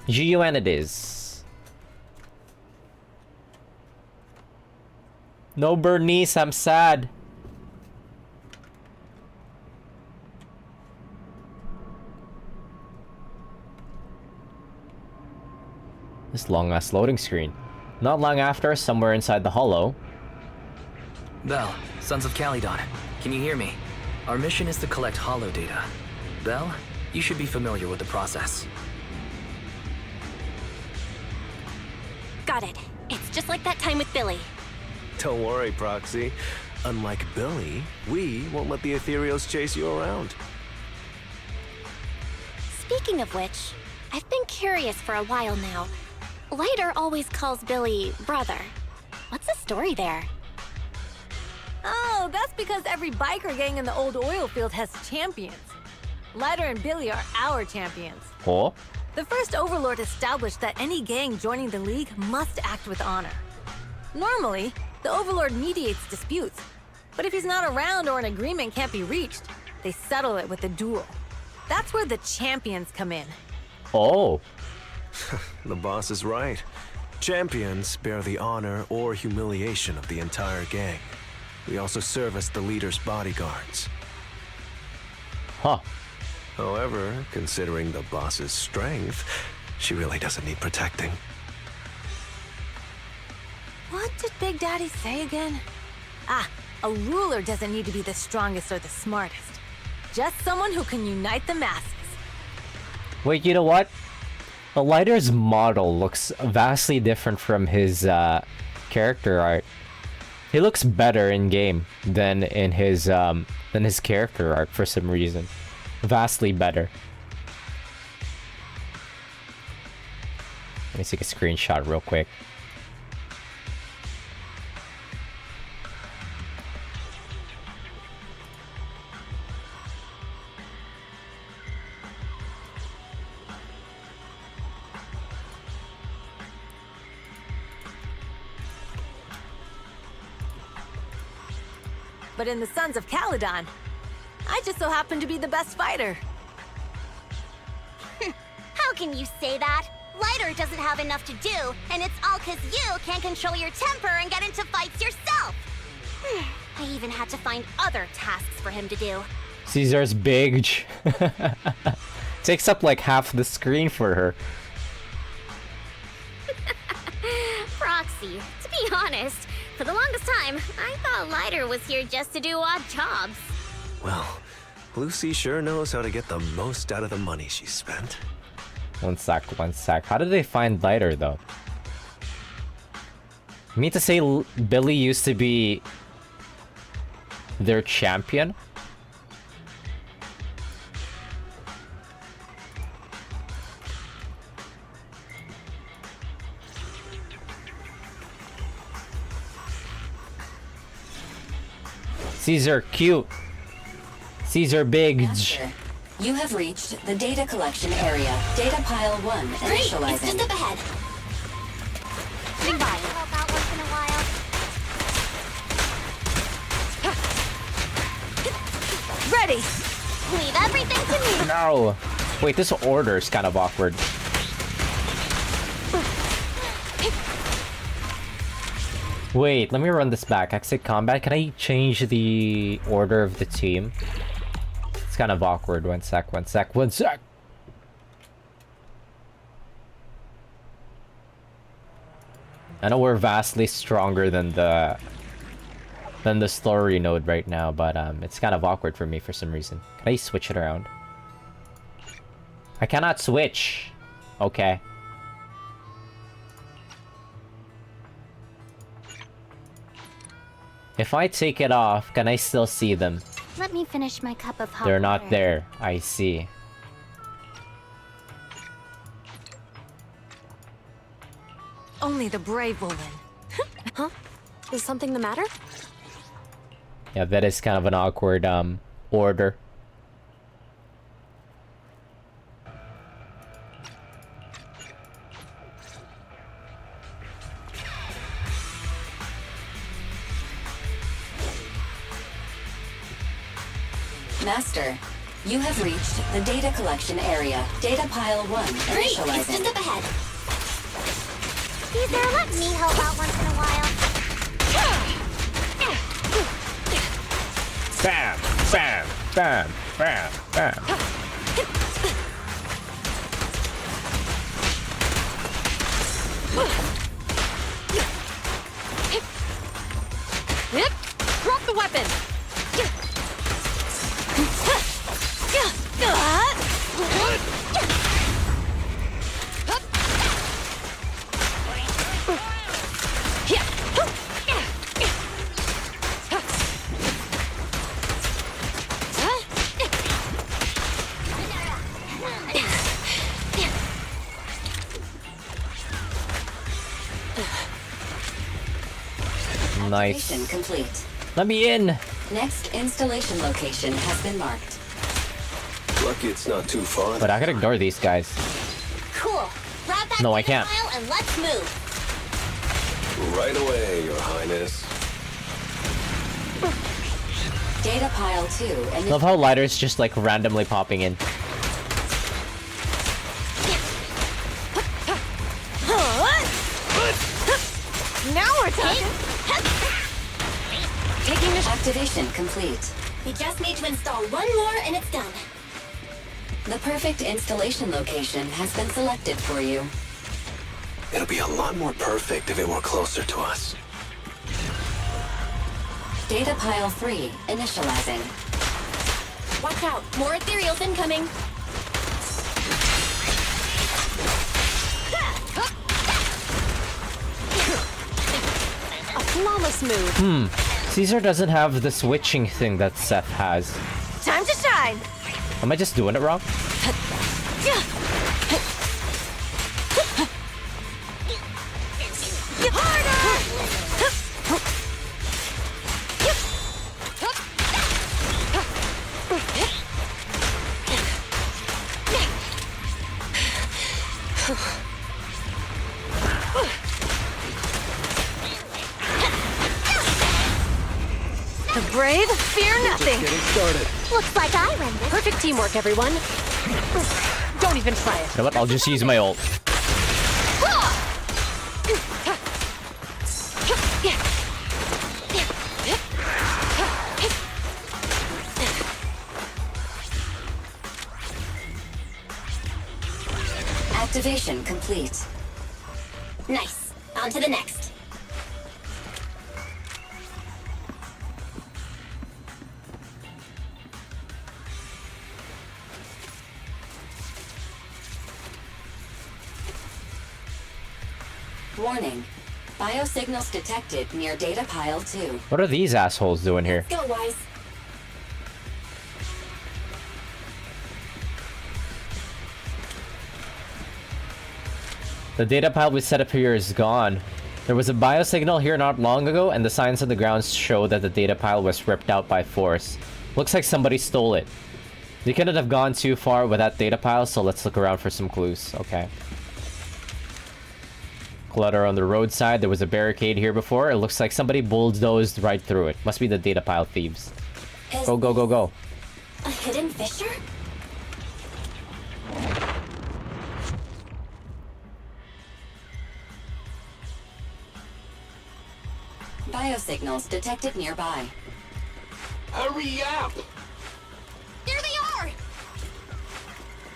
GUN it is. No Bernice, I'm sad. This long ass loading screen. Not long after, somewhere inside the hollow. Bell, Sons of Calydon, can you hear me? Our mission is to collect holo data. Bell, you should be familiar with the process. Got it. It's just like that time with Billy. Don't worry, Proxy. Unlike Billy, we won't let the Ethereals chase you around. Speaking of which, I've been curious for a while now. Lighter always calls Billy brother. What's the story there? Oh, that's because every biker gang in the old oil field has champions. Lighter and Billy are our champions. Oh? The first Overlord established that any gang joining the League must act with honor. Normally, the Overlord mediates disputes, but if he's not around or an agreement can't be reached, they settle it with a duel. That's where the champions come in. Oh. The boss is right. Champions bear the honor or humiliation of the entire gang. We also serve as the leader's bodyguards. Huh. However, considering the boss's strength, she really doesn't need protecting. What did Big Daddy say again? Ah, a ruler doesn't need to be the strongest or the smartest. Just someone who can unite the masses. Wait, you know what? The Lighter's model looks vastly different from his character art. He looks better in game than in his character art for some reason. Vastly better. Let me take a screenshot real quick. But in the Sons of Calydon, I just so happen to be the best fighter. How can you say that? Lighter doesn't have enough to do, and it's all 'cause you can't control your temper and get into fights yourself. I even had to find other tasks for him to do. Caesar's big. Takes up like half the screen for her. Proxy, to be honest, for the longest time, I thought Lighter was here just to do odd jobs. Well, Lucy sure knows how to get the most out of the money she spent. One sec. How did they find Lighter, though? You mean to say Billy used to be their champion? Caesar, cute. Caesar, big. Master, you have reached the data collection area. Data pile 1 Great, it's initializing. just up ahead. Swing by. Help out once in a while. Ready! Leave everything to me. No. Wait, this order is kind of awkward. Wait, let me run this back. Exit combat. Can I change the order of the team? It's kind of awkward. One sec. I know we're vastly stronger than the story node right now, but it's kind of awkward for me for some reason. Can I switch it around? I cannot switch. Okay. If I take it off, can I still see them? Let me finish my cup of hot They're not water. there. I see. Only the brave will win. Huh? Is something the matter? Yeah, that is kind of an awkward order. Master, you have reached the data collection area. Data pile 1 Great, it's initializing. just up ahead. Caesar, let me help out once in a while. Bam! Bam! Bam! Bam! Bam! Drop the weapon! Nice. Activation complete. Let me in! Next installation location has been marked. Lucky it's not too far. But I can ignore these guys. Cool. Grab that No, I data can't. file and let's move. Right away, Your Highness. Data pile 2 and Love how Lighter's just like randomly popping in. Now we're talking! taking the activation complete. We just need to install one more and it's done. The perfect installation location has been selected for you. It'll be a lot more perfect if it were closer to us. Data pile 3 initializing. Watch out, more ethereals incoming. A flawless move. Caesar doesn't have the switching thing that Seth has. Time to shine! Am I just doing it wrong? The brave fear nothing! Getting started. Looks like I win this. Perfect teamwork, everyone. Don't even try it. You know what? I'll just use my ult. Activation complete. Nice. On to the next. Warning. Biosignals detected near data pile 2. What are these assholes doing here? Go, Wise. The data pile we set up here is gone. There was a biosignal here not long ago, and the signs on the ground show that the data pile was ripped out by force. Looks like somebody stole it. They couldn't have gone too far with that data pile, so let's look around for some clues. Okay. Clutter on the roadside. There was a barricade here before. It looks like somebody bulldozed right through it. Must be the data pile thieves. Go, go, go, go. A hidden fissure? Biosignals detected nearby. Hurry up! There they are!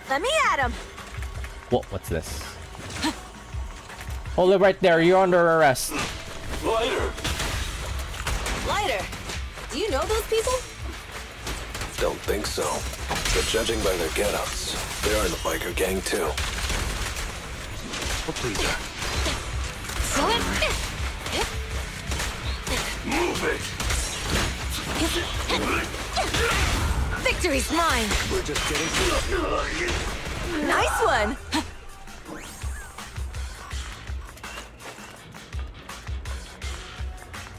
Let me at him! What's this? Hold it right there. You're under arrest. Lighter! Lighter, do you know those people? Don't think so. But judging by their get-ups, they are in the biker gang too. Oh, please, Move it! Victory's mine! We're just getting started. Nice one!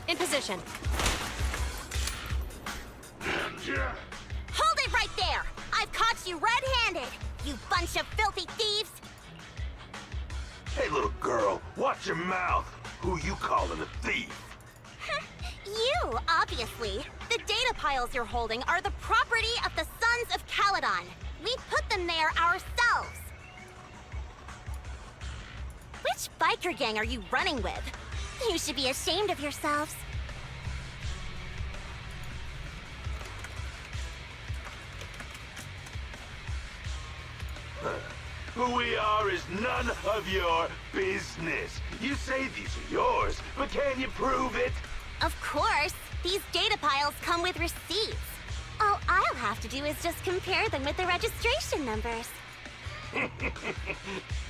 In position. Hold it right there! I've caught you red-handed, you bunch of filthy thieves! Hey, little girl, watch your mouth. Who you calling a thief? You, obviously. The data piles you're holding are the property of the Sons of Calydon. We put them there ourselves. Which biker gang are you running with? You should be ashamed of yourselves. Who we are is none of your business. You say these are yours, but can you prove it? Of course. These data piles come with receipts. All I'll have to do is just compare them with the registration numbers.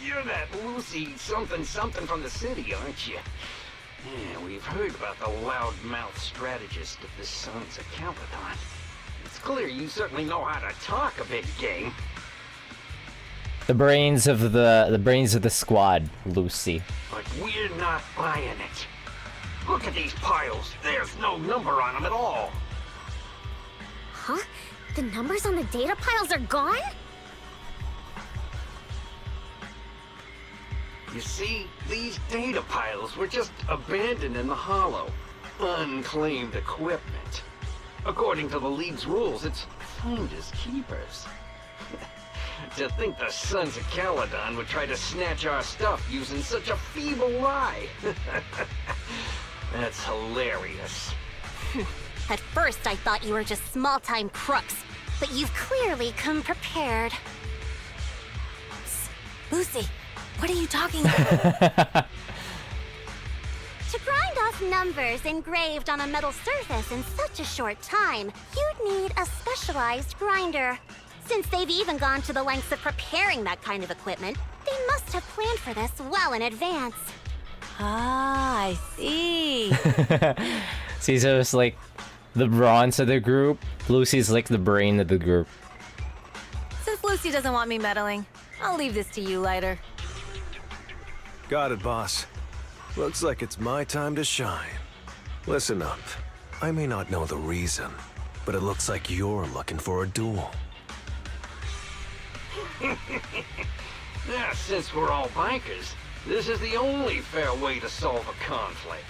You're that Lucy something from the city, aren't you? Yeah, we've heard about the loudmouth strategist of the Sons of Calydon. It's clear you certainly know how to talk a big game. The brains of the squad, Lucy. But we're not buying it. Look at these piles. There's no number on them at all. Huh? The numbers on the data piles are gone? You see, these data piles were just abandoned in the hollow. Unclaimed equipment. According to the League's rules, it's finders keepers. To think the Sons of Calydon would try to snatch our stuff using such a feeble lie. That's hilarious. At first, I thought you were just small-time crooks, but you've clearly come prepared. Lucy, what are you talking about? To grind off numbers engraved on a metal surface in such a short time, you'd need a specialized grinder. Since they've even gone to the lengths of preparing that kind of equipment, they must have planned for this well in advance. Ah, I see. Caesar's like the bronze of the group. Lucy's like the brain of the group. Since Lucy doesn't want me meddling, I'll leave this to you, Lighter. Got it, boss. Looks like it's my time to shine. Listen up. I may not know the reason, but it looks like you're looking for a duel. Yeah, since we're all bikers, this is the only fair way to solve a conflict.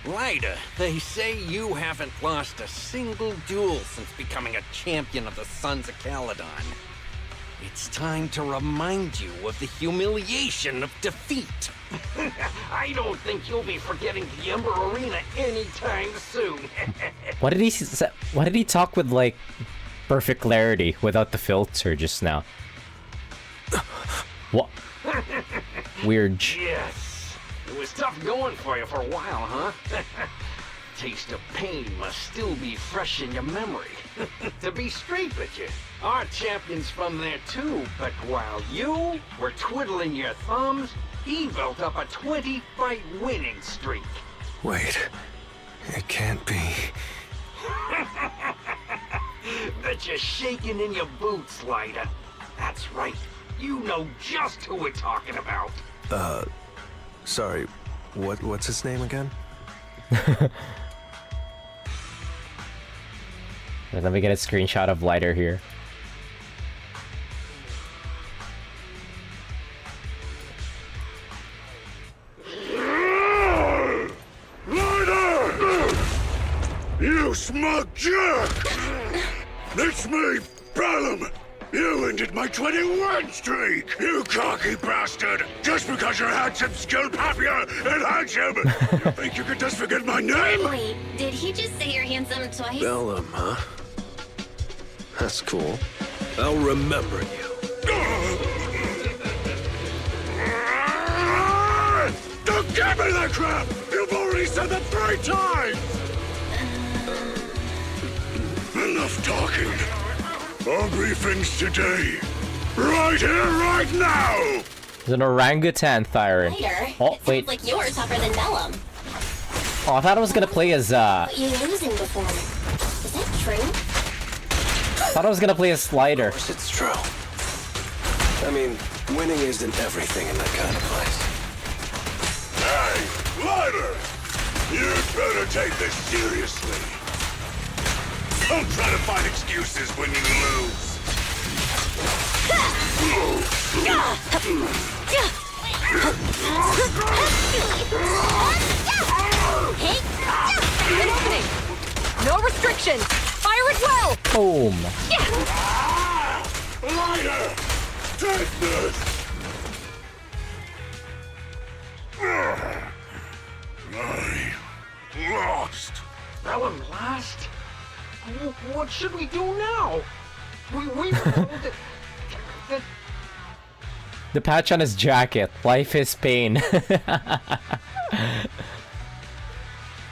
Lighter, they say you haven't lost a single duel since becoming a champion of the Sons of Calydon. It's time to remind you of the humiliation of defeat. I don't think you'll be forgetting the Ember Arena anytime soon. What did he talk with like perfect clarity without the filter just now? What? Weird. Yes. It was tough going for you for a while, huh? Taste of pain must still be fresh in your memory. To be straight with you, our champion's from there too, but while you were twiddling your thumbs, he built up a 20-fight winning streak. Wait. It can't be. Bet you're shaking in your boots, Lighter. That's right. You know just who we're talking about. Sorry. What's his name again? Let me get a screenshot of Lighter here. Lighter! You smug jerk! It's me, Bellum! You ended my 21 streak, you cocky bastard! Just because you're handsome, skilled, happier, and handsome! You think you could just forget my name? Wait, did he just say you're handsome twice? Bellum, huh? That's cool. I'll remember you. Don't give me that crap! You've already said that 3 times! Enough talking. Our briefings today. Right here, right now! There's an orangutan Thyron. Later. Oh, It wait. sounds like you're tougher than Bellum. Oh, I thought I was gonna play as, But you losing before. Is that true? Thought I was gonna play a slider. Of course it's true. I mean, winning isn't everything in that kind of place. Hey, Lighter! You'd better take this seriously. Don't try to find excuses when you lose. An opening! No restrictions! Fire it well! Boom! Lighter! Take this! I lost. Vellum lost? What should we do now? We were told that The patch on his jacket. Life is pain.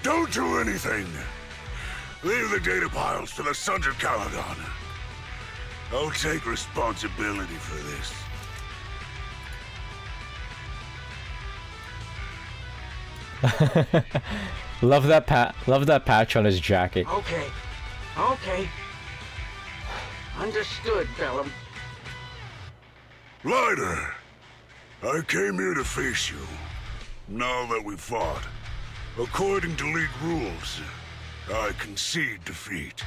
Don't do anything. Leave the data piles to the Sons of Calydon. I'll take responsibility for this. Love that patch on his jacket. Okay. Okay. Understood, Vellum. Lighter, I came here to face you. Now that we've fought, according to League rules, I concede defeat.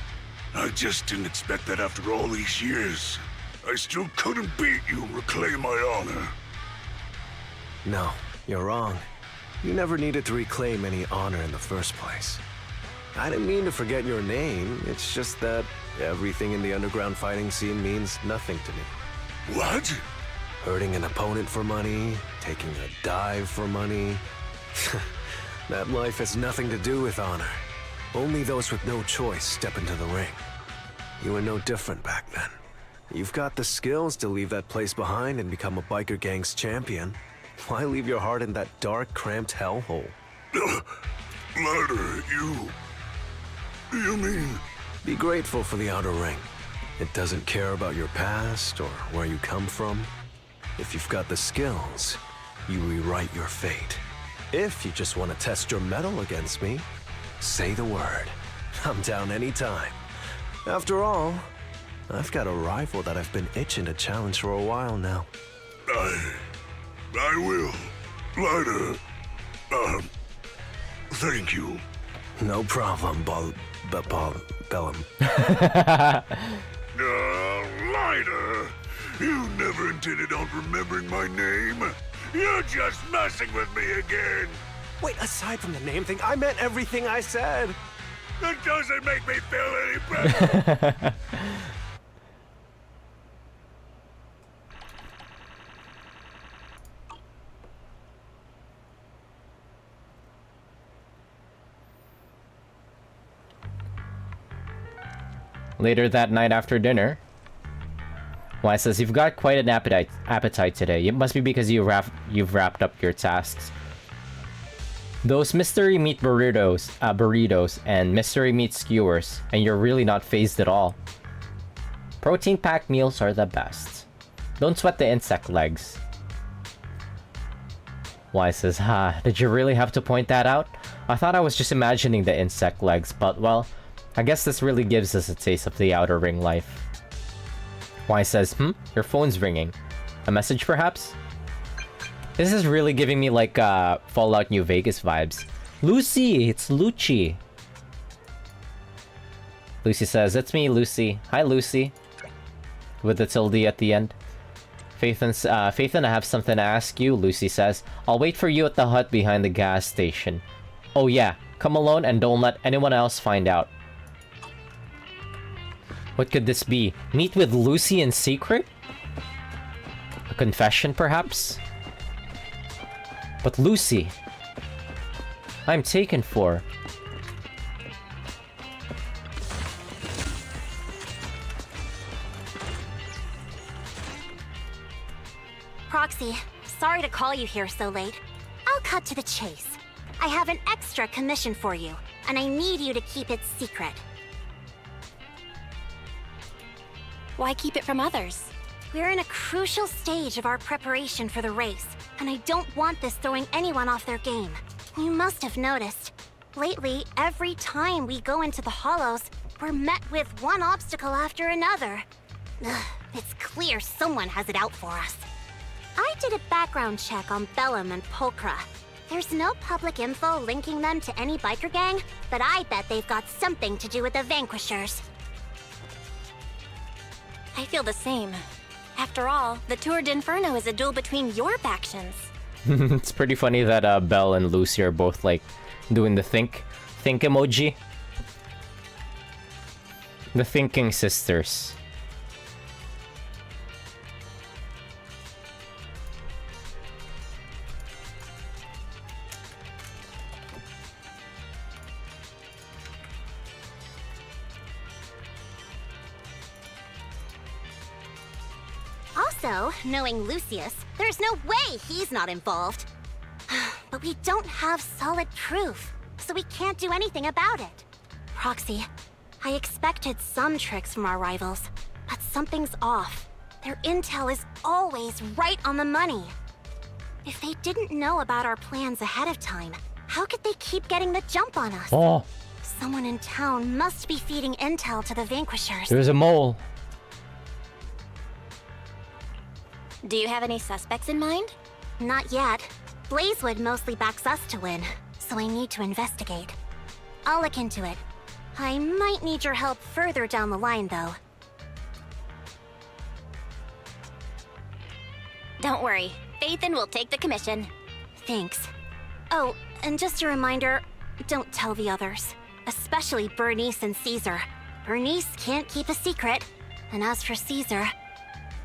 I just didn't expect that after all these years. I still couldn't beat you and reclaim my honor. No, you're wrong. You never needed to reclaim any honor in the first place. I didn't mean to forget your name. It's just that everything in the underground fighting scene means nothing to me. What? Hurting an opponent for money, taking a dive for money. That life has nothing to do with honor. Only those with no choice step into the ring. You were no different back then. You've got the skills to leave that place behind and become a biker gang's champion. Why leave your heart in that dark, cramped hellhole? Lighter, you mean... Be grateful for the outer ring. It doesn't care about your past or where you come from. If you've got the skills, you rewrite your fate. If you just want to test your mettle against me, say the word. I'm down anytime. After all, I've got a rival that I've been itching to challenge for a while now. I will. Lighter. Thank you. No problem, Bellum. Lighter! You never intended on remembering my name. You're just messing with me again. Wait, aside from the name thing, I meant everything I said. It doesn't make me feel any better. Later that night after dinner, Why says, you've got quite an appetite today. It must be because you've wrapped up your tasks. Those mystery meat burritos and mystery meat skewers, and you're really not phased at all. Protein-packed meals are the best. Don't sweat the insect legs. Why says, did you really have to point that out? I thought I was just imagining the insect legs, but well, I guess this really gives us a taste of the Outer Ring life. Why says, your phone's ringing. A message perhaps? This is really giving me like Fallout New Vegas vibes. Lucy! It's Lucci! Lucy says, it's me, Lucy. Hi, Lucy. With the tilde at the end. Faithan, I have something to ask you, Lucy says. I'll wait for you at the hut behind the gas station. Oh yeah, come alone and don't let anyone else find out. What could this be? Meet with Lucy in secret? A confession, perhaps? But Lucy... I'm taken for... Proxy, sorry to call you here so late. I'll cut to the chase. I have an extra commission for you, and I need you to keep it secret. Why keep it from others? We're in a crucial stage of our preparation for the race, and I don't want this throwing anyone off their game. You must have noticed. Lately, every time we go into the Hollows, we're met with one obstacle after another. Ugh, it's clear someone has it out for us. I did a background check on Bellum and Pulchra. There's no public info linking them to any biker gang, but I bet they've got something to do with the Vanquishers. I feel the same. After all, the Tour d'Inferno is a duel between your factions. It's pretty funny that Belle and Lucy are both like doing the think emoji. The thinking sisters. Also, knowing Lucius, there's no way he's not involved. But we don't have solid proof, so we can't do anything about it. Proxy, I expected some tricks from our rivals, but something's off. Their intel is always right on the money. If they didn't know about our plans ahead of time, how could they keep getting the jump on us? Oh, Someone in town must be feeding intel to the Vanquishers. there's a mole. Do you have any suspects in mind? Not yet. Blazewood mostly backs us to win, so I need to investigate. I'll look into it. I might need your help further down the line, though. Don't worry. Phaethon will take the commission. Thanks. Oh, and just a reminder, don't tell the others. Especially Bernice and Caesar. Bernice can't keep a secret. And as for Caesar...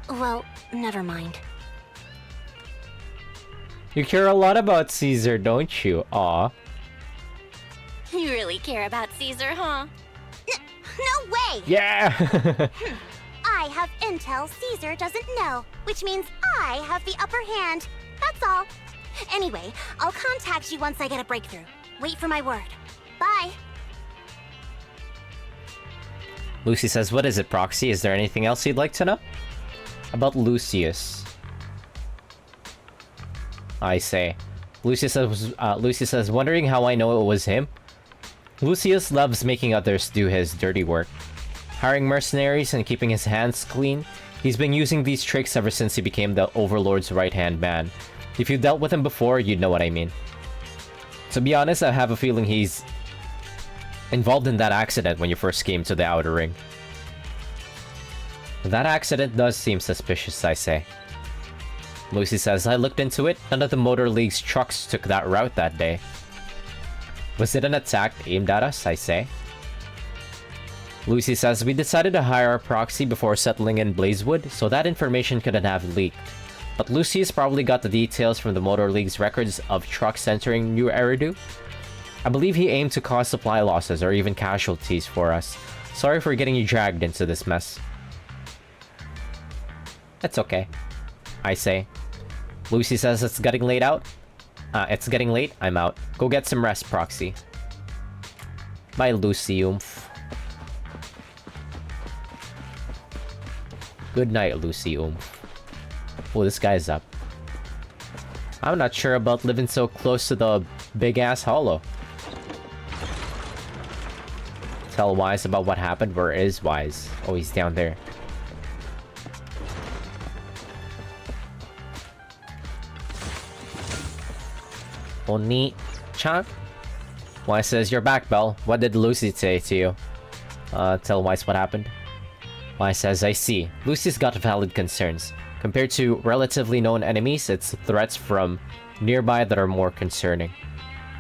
well, never mind. You care a lot about Caesar, don't you? Aw. You really care about Caesar, huh? No way! Yeah! I have intel Caesar doesn't know, which means I have the upper hand. That's all. Anyway, I'll contact you once I get a breakthrough. Wait for my word. Bye. Lucy says, what is it, Proxy? Is there anything else you'd like to know? About Lucius. I say. Lucy says, wondering how I know it was him? Lucius loves making others do his dirty work. Hiring mercenaries and keeping his hands clean. He's been using these tricks ever since he became the Overlord's right-hand man. If you dealt with him before, you'd know what I mean. To be honest, I have a feeling he's involved in that accident when you first came to the Outer Ring. That accident does seem suspicious, I say. Lucy says, I looked into it. None of the Motor League's trucks took that route that day. Was it an attack aimed at us, I say? Lucy says, we decided to hire a proxy before settling in Blazewood, so that information couldn't have leaked. But Lucy's probably got the details from the Motor League's records of trucks entering New Eridu. I believe he aimed to cause supply losses or even casualties for us. Sorry for getting you dragged into this mess. It's okay, I say. Lucy says it's getting late out. It's getting late, I'm out. Go get some rest, Proxy. Bye, Lucy Oomph. Good night, Lucy Oomph. Oh, this guy's up. I'm not sure about living so close to the big-ass hollow. Tell Wise about what happened. Where is Wise? Oh, he's down there. Oni-chan? Wise says, you're back, Belle. What did Lucy say to you? Tell Wise what happened. Wise says, I see. Lucy's got valid concerns. Compared to relatively known enemies, it's threats from nearby that are more concerning.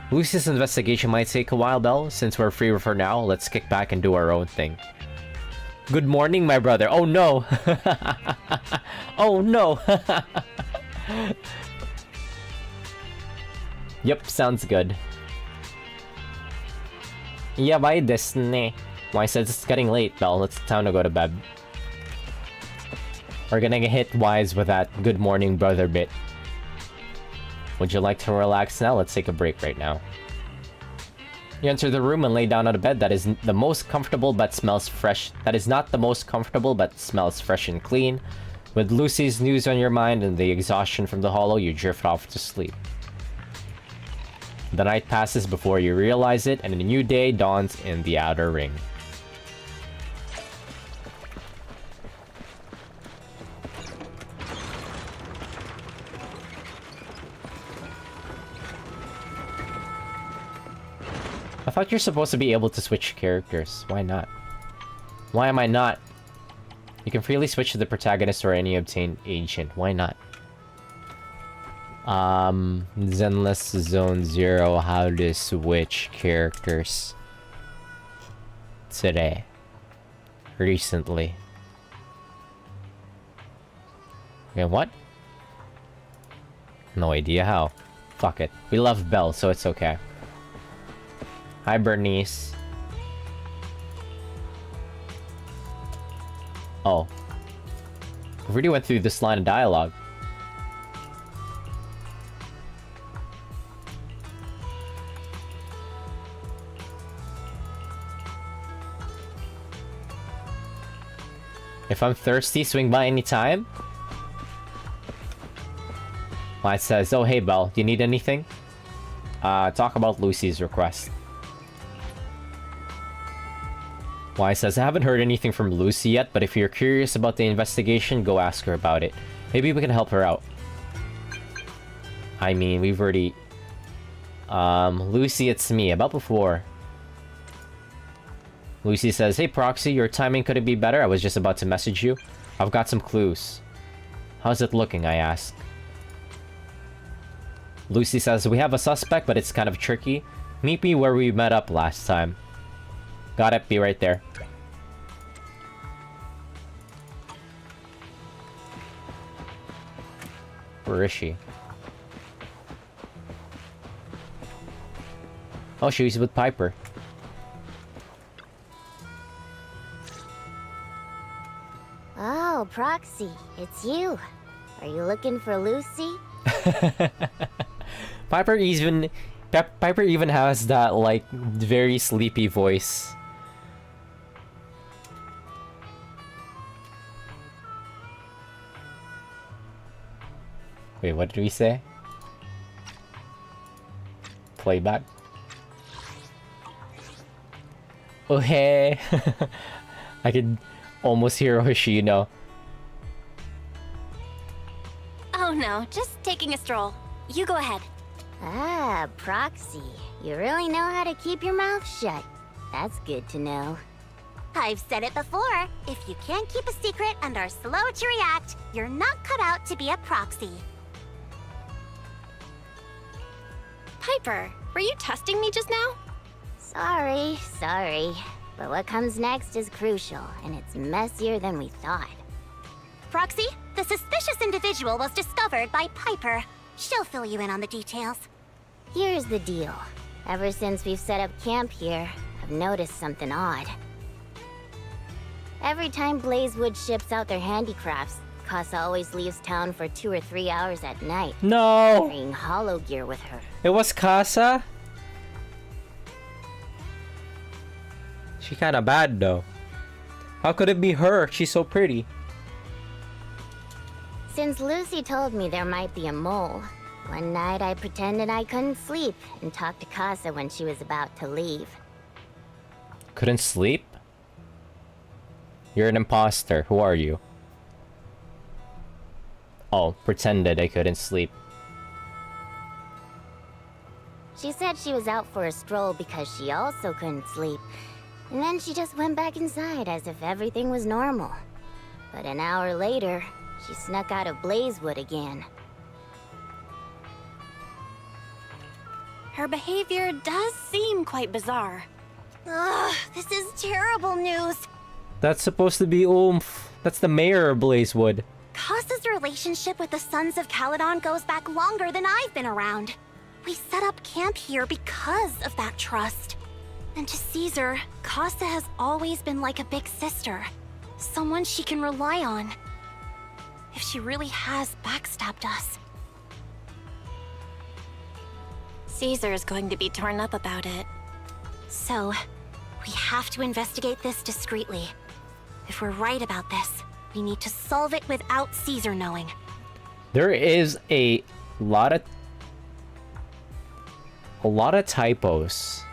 Lucy's investigation might take a while, Belle. Since we're free for now, let's kick back and do our own thing. Good morning, my brother. Oh no! Oh no! Yep, sounds good. Yeah, bye, Disney. Why says it's getting late, Belle. It's time to go to bed. We're gonna hit Wise with that good morning, brother bit. Would you like to relax now? Let's take a break right now. You enter the room and lay down on a bed that is the most comfortable but smells fresh. That is not the most comfortable but smells fresh and clean. With Lucy's news on your mind and the exhaustion from the hollow, you drift off to sleep. The night passes before you realize it, and a new day dawns in the Outer Ring. I thought you're supposed to be able to switch characters. Why not? Why am I not? You can freely switch to the protagonist or any obtained agent. Why not? Zenless Zone 0, how to switch characters. Today. Recently. Okay, what? No idea how. Fuck it. We love Belle, so it's okay. Hi, Bernice. Oh. We already went through this line of dialogue. If I'm thirsty, swing by anytime. It says, oh hey Belle, do you need anything? Talk about Lucy's request. Why says, I haven't heard anything from Lucy yet, but if you're curious about the investigation, go ask her about it. Maybe we can help her out. I mean, we've already... Lucy, it's me. About before. Lucy says, hey Proxy, your timing couldn't be better. I was just about to message you. I've got some clues. How's it looking, I ask. Lucy says, we have a suspect, but it's kind of tricky. Meet me where we met up last time. Got it, be right there. Where is she? Oh, she's with Piper. Oh, Proxy, it's you. Are you looking for Lucy? Piper even has that, like, very sleepy voice. Wait, what did we say? Playback? Oh, hey! I could almost hear Hoshino. Oh no, just taking a stroll. You go ahead. Ah, Proxy. You really know how to keep your mouth shut. That's good to know. I've said it before. If you can't keep a secret and are slow to react, you're not cut out to be a proxy. Piper, were you testing me just now? Sorry. But what comes next is crucial, and it's messier than we thought. Proxy, the suspicious individual was discovered by Piper. She'll fill you in on the details. Here's the deal. Ever since we've set up camp here, I've noticed something odd. Every time Blazewood ships out their handicrafts, Casa always leaves town for 2 or 3 hours at night. No! Carrying hollow gear with her. It was Casa? She kinda bad though. How could it be her? She's so pretty. Since Lucy told me there might be a mole, one night I pretended I couldn't sleep and talked to Casa when she was about to leave. Couldn't sleep? You're an imposter. Who are you? Oh, pretended I couldn't sleep. She said she was out for a stroll because she also couldn't sleep. And then she just went back inside as if everything was normal. But an hour later, she snuck out of Blazewood again. Her behavior does seem quite bizarre. Ugh, this is terrible news. That's supposed to be oomph. That's the mayor of Blazewood. Casa's relationship with the Sons of Calydon goes back longer than I've been around. We set up camp here because of that trust. And to Caesar, Casa has always been like a big sister. Someone she can rely on. If she really has backstabbed us. Caesar is going to be torn up about it. So, we have to investigate this discreetly. If we're right about this, we need to solve it without Caesar knowing. There is a lot of typos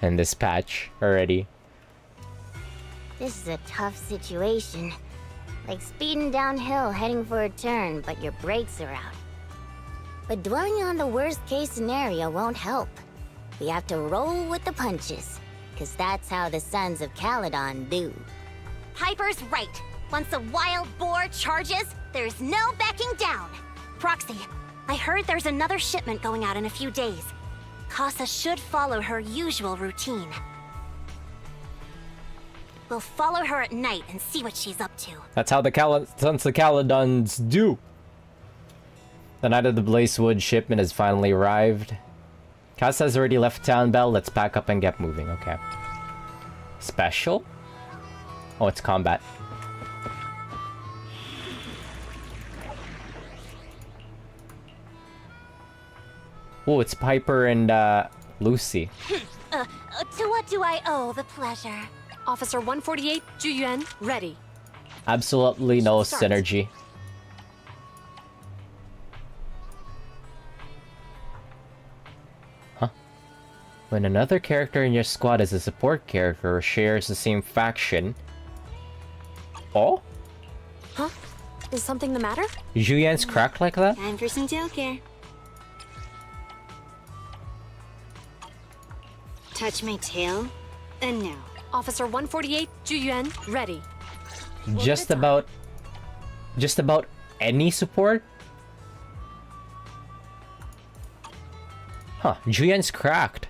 in this patch already. This is a tough situation. Like speeding downhill heading for a turn, but your brakes are out. But dwelling on the worst case scenario won't help. We have to roll with the punches, because that's how the Sons of Calydon do. Piper's right. Once a wild boar charges, there's no backing down. Proxy, I heard there's another shipment going out in a few days. Casa should follow her usual routine. We'll follow her at night and see what she's up to. That's how the Sons of Calydons do. The night of the Blazewood shipment has finally arrived. Casa has already left town, Belle. Let's pack up and get moving. Okay. Special? Oh, it's combat. Oh, it's Piper and Lucy. To what do I owe the pleasure? Officer 148, Juyuan, ready. Absolutely no Start. synergy. Huh? When another character in your squad is a support character or shares the same faction. Oh? Huh? Is something the matter? Julian's cracked like that? Time for some tailcare. Touch my tail, and no. Officer 148, Juyuan, ready. Just about any support? Huh, Julian's cracked.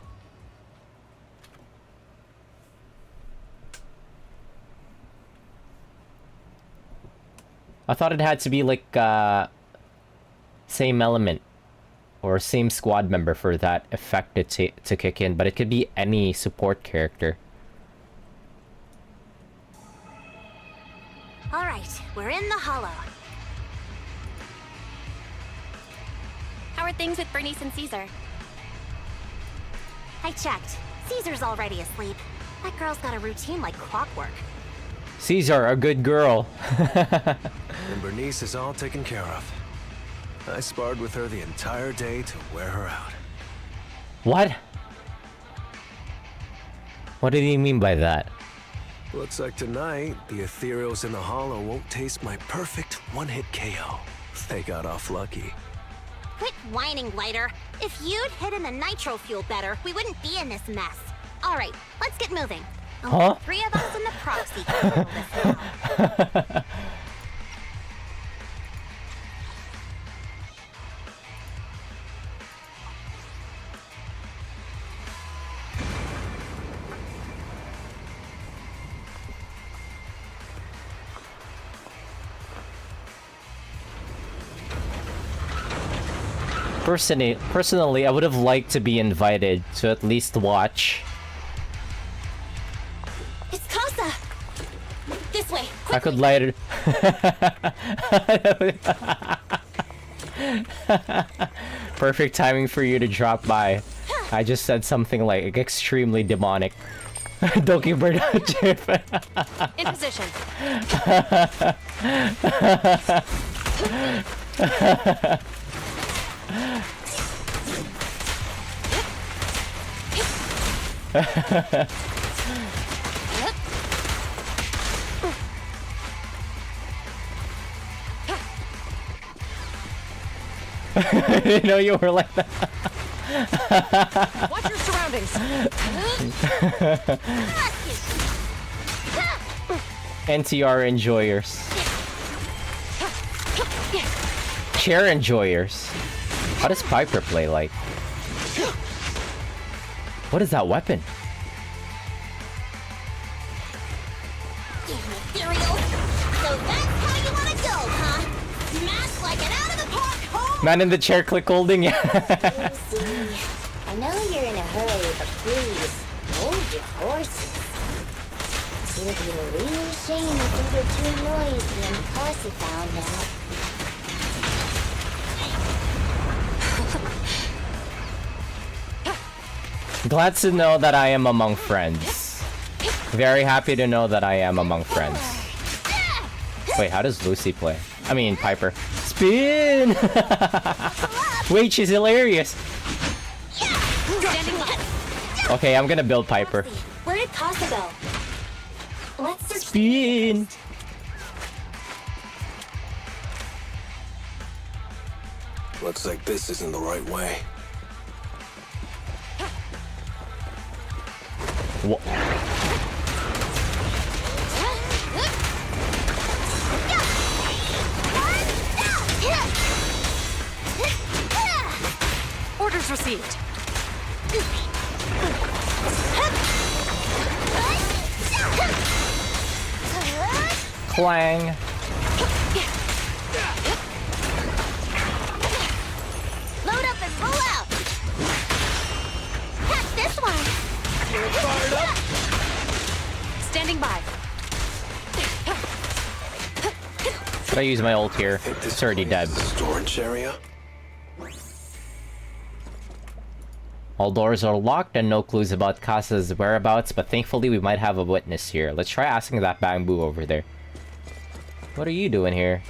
I thought it had to be like same element or same squad member for that effect to kick in, but it could be any support character. All right, we're in the hollow. How are things with Bernice and Caesar? I checked. Caesar's already asleep. That girl's got a routine like clockwork. Caesar, a good girl. And Bernice is all taken care of. I sparred with her the entire day to wear her out. What? What did he mean by that? Looks like tonight, the ethereals in the hollow won't taste my perfect one-hit KO. They got off lucky. Quit whining, Lighter. If you'd hidden the nitro fuel better, we wouldn't be in this mess. All right, let's get moving. Huh? Only 3 of us in the proxy can handle this now. Personally, I would have liked to be invited to at least watch. It's Casa! This way, I could light it. Perfect timing for you to drop by. I just said something like extremely demonic. Doki Bird. In position. I didn't know you were like that. Watch your surroundings. NTR enjoyers. Chair enjoyers. How does Piper play like? What is that weapon? Ethereal. So that's how you want to go, huh? Smash like an out of the park home. Man in the chair, click holding. Lucy, I know you're in a hurry, but please, hold your horses. It would be a real shame if we were too noisy and Posse found out. Glad to know that I am among friends. Very happy to know that I am among friends. Wait, how does Lucy play? I mean, Piper. Spin! Wait, she's hilarious. Okay, I'm gonna build Piper. Where did Casa go? Let's just Spin! Looks like this isn't the right way. Wha- Orders received. Clang. Load up and roll out. Catch this one. Fired up. Standing by. Should I use my ult here? It's already dead. Storage area? All doors are locked and no clues about Casa's whereabouts, but thankfully we might have a witness here. Let's try asking that bamboo over there. What are you doing here?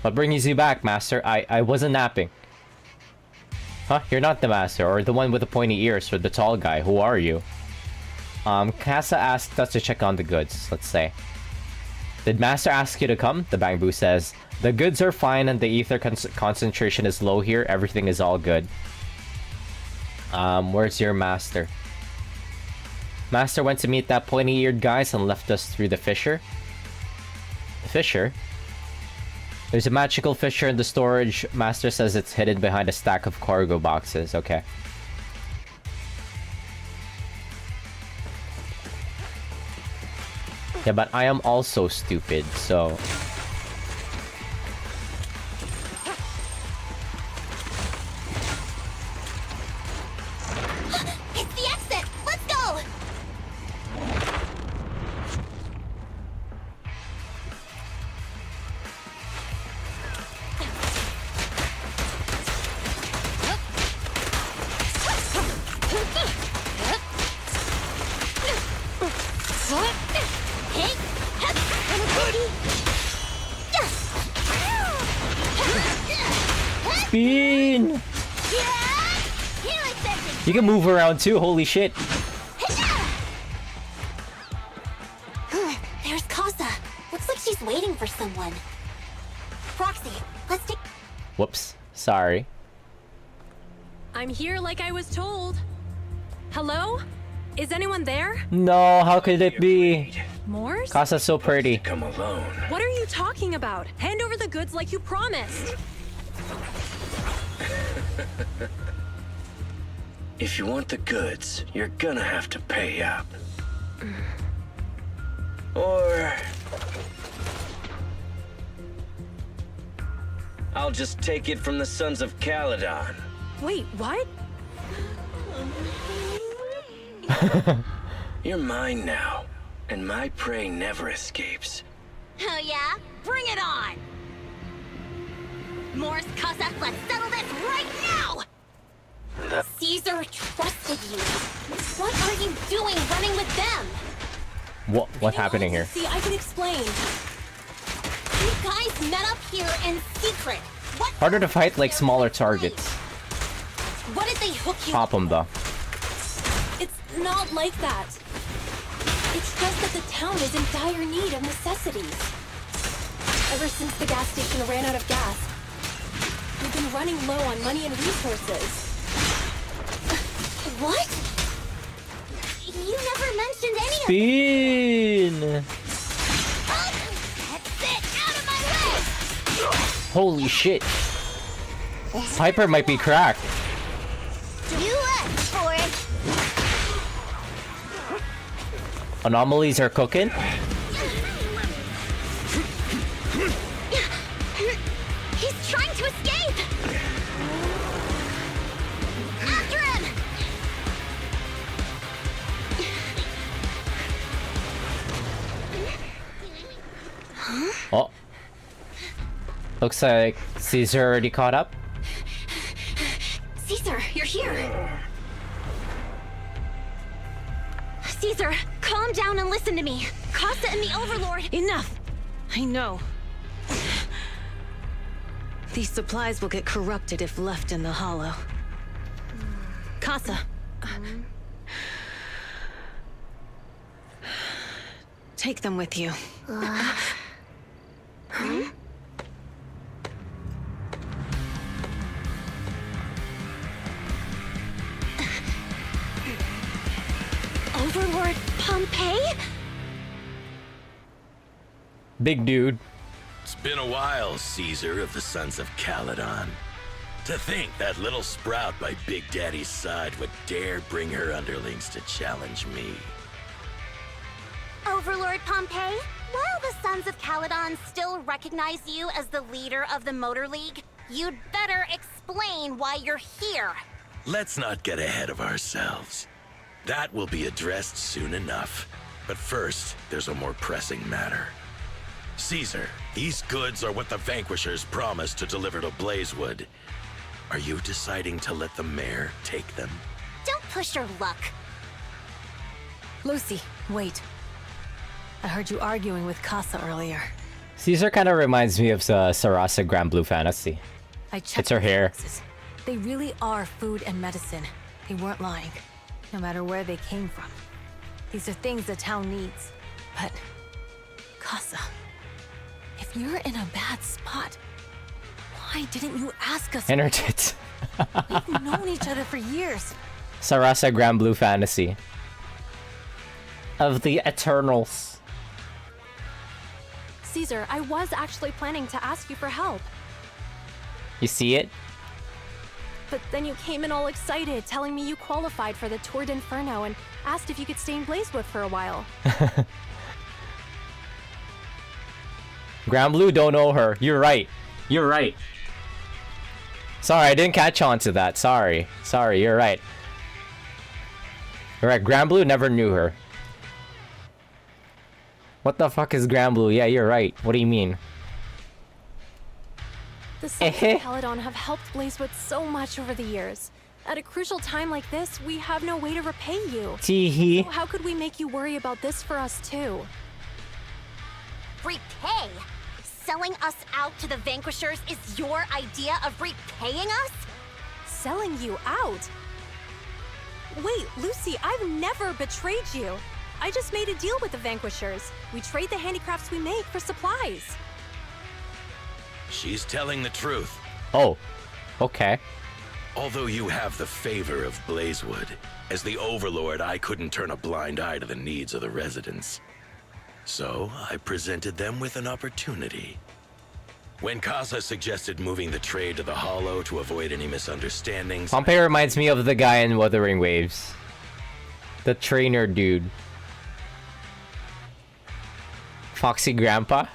What brings you back, Master? I wasn't napping. Huh? You're not the Master, or the one with the pointy ears, or the tall guy. Who are you? Casa asked us to check on the goods, let's say. Did Master ask you to come? The bamboo says. The goods are fine and the ether concentration is low here. Everything is all good. Where's your master? Master went to meet that pointy-eared guys and left us through the fissure. The fissure? There's a magical fissure in the storage. Master says it's hidden behind a stack of cargo boxes. Okay. Yeah, but I am also stupid, so... It's the exit. Let's go. Spin! You can move around too, holy shit. There's Casa. Looks like she's waiting for someone. Proxy, let's take... Whoops. Sorry. I'm here like I was told. Hello? Is anyone there? No, how could it be? Morse? Casa's so pretty. Come alone. What are you talking about? Hand over the goods like you promised. If you want the goods, you're gonna have to pay up. Or... I'll just take it from the Sons of Calydon. Wait, what? You're mine now, and my prey never escapes. Oh yeah? Bring it on! Morse, Casa, let's settle this right now! Caesar trusted you. What are you doing running with them? What's happening here? See, I can explain. You guys met up here in secret. What? Harder to fight like smaller targets. What did they hook you Pop them though. It's not like that. It's just that the town is in dire need of necessities. Ever since the gas station ran out of gas, we've been running low on money and resources. What? You never mentioned any of Spin! That's it! Out of my way! Holy shit. Piper might be cracked. You asked for it! Anomalies are cooking. He's trying to escape! After him! Oh. Looks like Caesar already caught up. Caesar, you're here! Caesar, calm down and listen to me. Casa and the Overlord... Enough! I know. These supplies will get corrupted if left in the hollow. Casa. Take them with you. Overlord Pompeii? Big dude. It's been a while, Caesar of the Sons of Calydon. To think that little sprout by Big Daddy's side would dare bring her underlings to challenge me. Overlord Pompeii, while the Sons of Calydon still recognize you as the leader of the Motor League, you'd better explain why you're here. Let's not get ahead of ourselves. That will be addressed soon enough. But first, there's a more pressing matter. Caesar, these goods are what the Vanquishers promised to deliver to Blazewood. Are you deciding to let the mayor take them? Don't push your luck. Lucy, wait. I heard you arguing with Casa earlier. Caesar kind of reminds me of Sarasa Grand Blue Fantasy. I checked It's her hair. boxes. They really are food and medicine. They weren't lying, no matter where they came from. These are things the town needs. But, Casa, if you're in a bad spot, why didn't you ask us? And her tits. We've known each other for years. Sarasa Grand Blue Fantasy. Of the Eternals. Caesar, I was actually planning to ask you for help. You see it? But then you came in all excited, telling me you qualified for the Tour d'Inferno and asked if you could stay in Blazewood for a while. Grand Blue don't know her. You're right. You're right. Sorry, I didn't catch on to that. Sorry. Sorry, you're right. You're right, Grand Blue never knew her. What the fuck is Grand Blue? Yeah, you're right. What do you mean? The Sons of Calydon have helped Blazewood so much over the years. At a crucial time like this, we have no way to repay you. Tee-hee. So how could we make you worry about this for us too? Repay? Selling us out to the Vanquishers is your idea of repaying us? Selling you out? Wait, Lucy, I've never betrayed you. I just made a deal with the Vanquishers. We trade the handicrafts we make for supplies. She's telling the truth. Oh, okay. Although you have the favor of Blazewood, as the Overlord, I couldn't turn a blind eye to the needs of the residents. So, I presented them with an opportunity. When Casa suggested moving the trade to the Hollow to avoid any misunderstandings... Pompeii reminds me of the guy in Wuthering Waves. The trainer dude. Foxy Grandpa?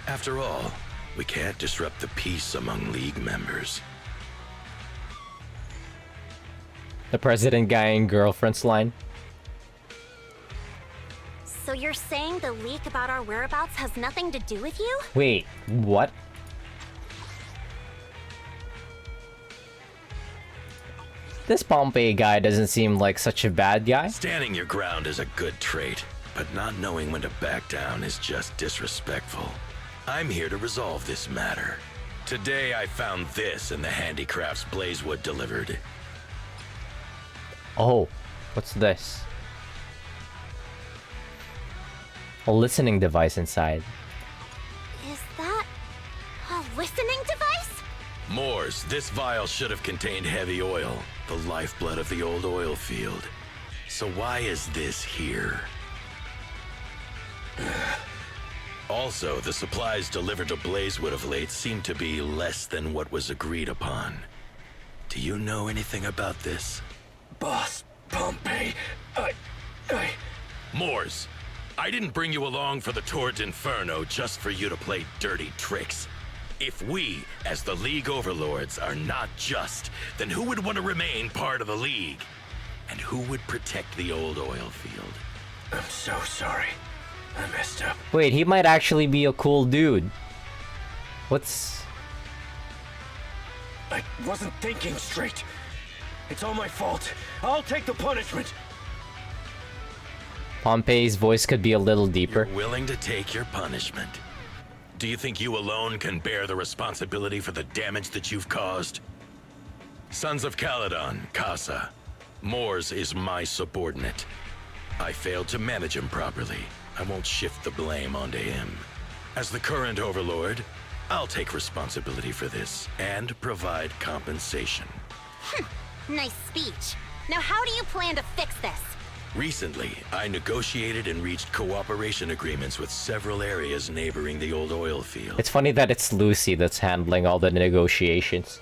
After all, we can't disrupt the peace among League members. The president guy and girlfriend's line. So you're saying the leak about our whereabouts has nothing to do with you? Wait, what? This Pompeii guy doesn't seem like such a bad guy. Standing your ground is a good trait, but not knowing when to back down is just disrespectful. I'm here to resolve this matter. Today I found this in the handicrafts Blazewood delivered. Oh, what's this? A listening device inside. Is that a listening device? Moors, this vial should have contained heavy oil, the lifeblood of the old oil field. So why is this here? Also, the supplies delivered to Blazewood of late seem to be less than what was agreed upon. Do you know anything about this? Boss, Pompeii, Moors, I didn't bring you along for the Tour d'Inferno just for you to play dirty tricks. If we, as the League Overlords, are not just, then who would want to remain part of the League? And who would protect the old oil field? I'm so sorry. I messed up. Wait, he might actually be a cool dude. What's... I wasn't thinking straight. It's all my fault. I'll take the punishment. Pompeii's voice could be a little deeper. You're willing to take your punishment. Do you think you alone can bear the responsibility for the damage that you've caused? Sons of Calydon, Casa. Moors is my subordinate. I failed to manage him properly. I won't shift the blame onto him. As the current Overlord, I'll take responsibility for this and provide compensation. Nice speech. Now how do you plan to fix this? Recently, I negotiated and reached cooperation agreements with several areas neighboring the old oil field. It's funny that it's Lucy that's handling all the negotiations.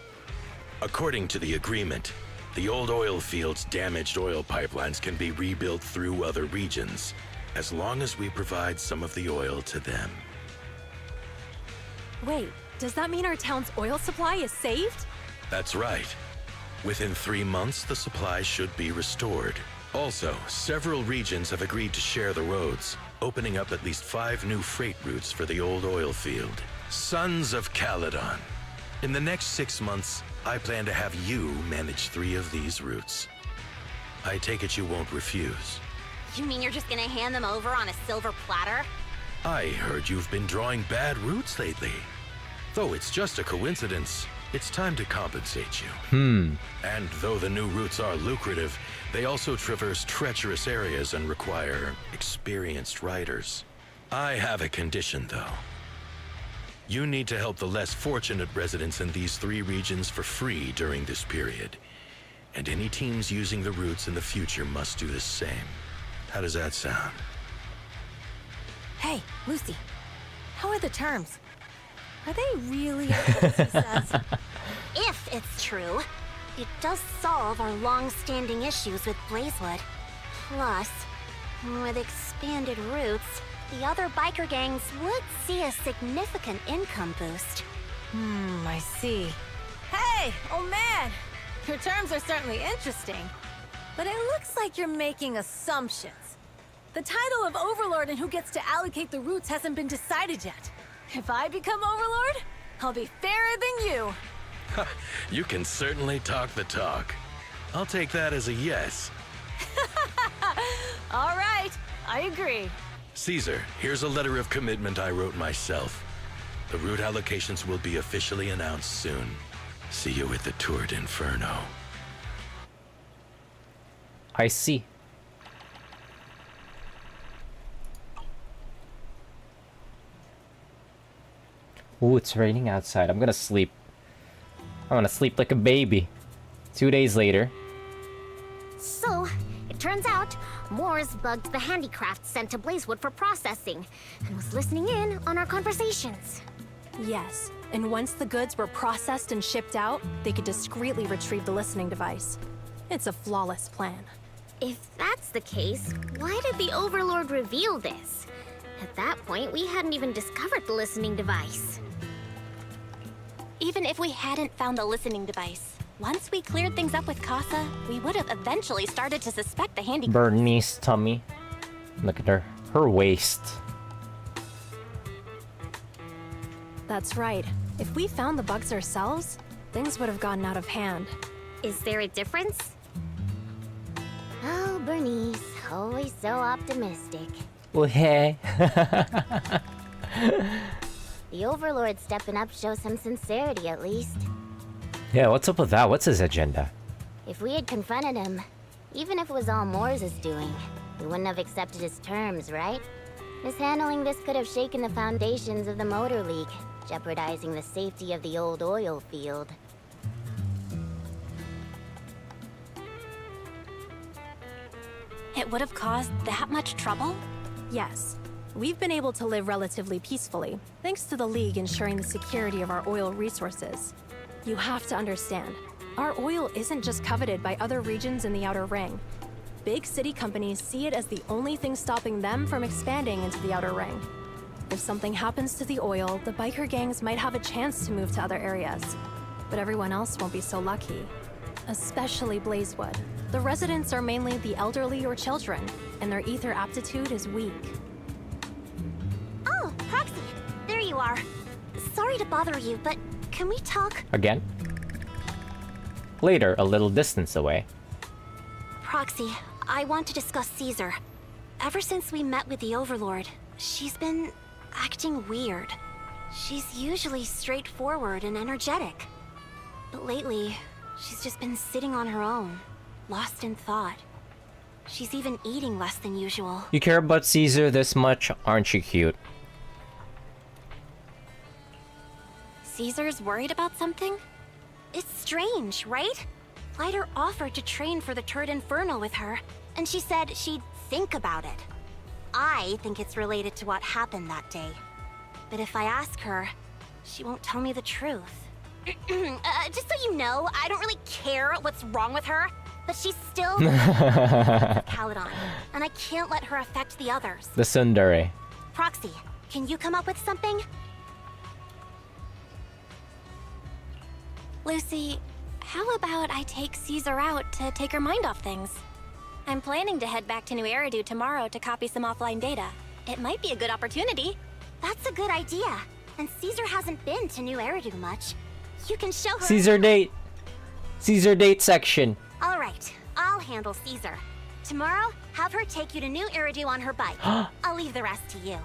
According to the agreement, the old oil field's damaged oil pipelines can be rebuilt through other regions, as long as we provide some of the oil to them. Wait, does that mean our town's oil supply is saved? That's right. Within 3 months, the supply should be restored. Also, several regions have agreed to share the roads, opening up at least 5 new freight routes for the old oil field. Sons of Calydon. In the next 6 months, I plan to have you manage 3 of these routes. I take it you won't refuse. You mean you're just gonna hand them over on a silver platter? I heard you've been drawing bad routes lately. Though it's just a coincidence, it's time to compensate you. And though the new routes are lucrative, they also traverse treacherous areas and require experienced riders. I have a condition, though. You need to help the less fortunate residents in these 3 regions for free during this period. And any teams using the routes in the future must do the same. How does that sound? Hey, Lucy. How are the terms? Are they really as good as he says? If it's true, it does solve our long-standing issues with Blazewood. Plus, with expanded routes, the other biker gangs would see a significant income boost. I see. Hey, old man! Your terms are certainly interesting, but it looks like you're making assumptions. The title of Overlord and who gets to allocate the routes hasn't been decided yet. If I become Overlord, I'll be fairer than you. You can certainly talk the talk. I'll take that as a yes. All right, I agree. Caesar, here's a letter of commitment I wrote myself. The route allocations will be officially announced soon. See you at the Tour d'Inferno. I see. Ooh, it's raining outside. I'm gonna sleep. I'm gonna sleep like a baby. 2 days later. So, it turns out, Moores bugged the handicraft sent to Blazewood for processing, and was listening in on our conversations. Yes, and once the goods were processed and shipped out, they could discreetly retrieve the listening device. It's a flawless plan. If that's the case, why did the Overlord reveal this? At that point, we hadn't even discovered the listening device. Even if we hadn't found the listening device, once we cleared things up with Casa, we would have eventually started to suspect the handicraft. Bernice tummy. Look at her. Her waist. That's right. If we found the bugs ourselves, things would have gotten out of hand. Is there a difference? Oh, Bernice, always so optimistic. Well, hey. The Overlord stepping up shows some sincerity, at least. Yeah, what's up with that? What's his agenda? If we had confronted him, even if it was all Moores' doing, we wouldn't have accepted his terms, right? Mishandling this could have shaken the foundations of the Motor League, jeopardizing the safety of the old oil field. It would have caused that much trouble? Yes. We've been able to live relatively peacefully, thanks to the League ensuring the security of our oil resources. You have to understand, our oil isn't just coveted by other regions in the Outer Ring. Big city companies see it as the only thing stopping them from expanding into the Outer Ring. If something happens to the oil, the biker gangs might have a chance to move to other areas. But everyone else won't be so lucky. Especially Blazewood. The residents are mainly the elderly or children, and their ether aptitude is weak. Oh, Proxy, there you are. Sorry to bother you, but can we talk? Again? Later, a little distance away. Proxy, I want to discuss Caesar. Ever since we met with the Overlord, she's been acting weird. She's usually straightforward and energetic. But lately, she's just been sitting on her own, lost in thought. She's even eating less than usual. You care about Caesar this much? Aren't you cute? Caesar's worried about something? It's strange, right? Lighter offered to train for the Turd Inferno with her, and she said she'd think about it. I think it's related to what happened that day. But if I ask her, she won't tell me the truth. Just so you know, I don't really care what's wrong with her, but she's still Calydon, and I can't let her affect the others. The Sundari. Proxy, can you come up with something? Lucy, how about I take Caesar out to take her mind off things? I'm planning to head back to New Eridu tomorrow to copy some offline data. It might be a good opportunity. That's a good idea. And Caesar hasn't been to New Eridu much. You can show her. Caesar date. Caesar date section. All right, I'll handle Caesar. Tomorrow, have her take you to New Eridu on her bike. I'll leave the rest to you.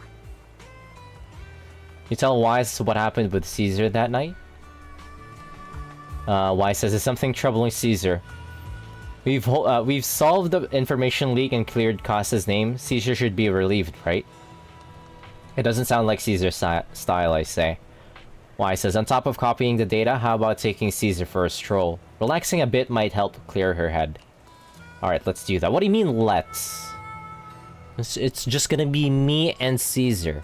You tell Wise what happened with Caesar that night? Wise says, "Is something troubling Caesar? We've solved the information leak and cleared Casa's name. Caesar should be relieved, right?" It doesn't sound like Caesar's style, I say. Wise says, "On top of copying the data, how about taking Caesar for a stroll? Relaxing a bit might help clear her head." Alright, let's do that. What do you mean, let's? It's just gonna be me and Caesar.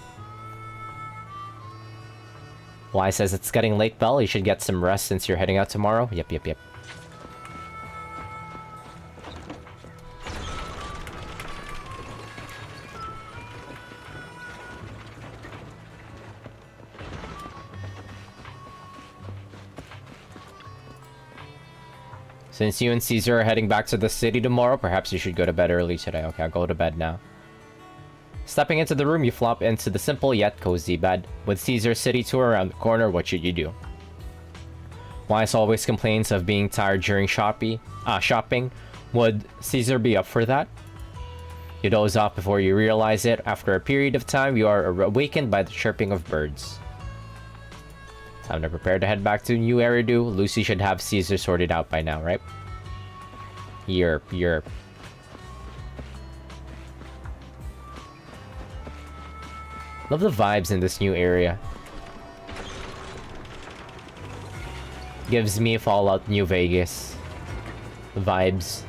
Wise says, "It's getting late, Belle. You should get some rest since you're heading out tomorrow." Yep. Since you and Caesar are heading back to the city tomorrow, perhaps you should go to bed early today. Okay, I'll go to bed now. Stepping into the room, you flop into the simple yet cozy bed. With Caesar's city tour around the corner, what should you do? Wise always complains of being tired during shopping. Would Caesar be up for that? You doze off before you realize it. After a period of time, you are awakened by the chirping of birds. Time to prepare to head back to New Eridu. Lucy should have Caesar sorted out by now, right? Yerp. Love the vibes in this new area. Gives me Fallout New Vegas vibes.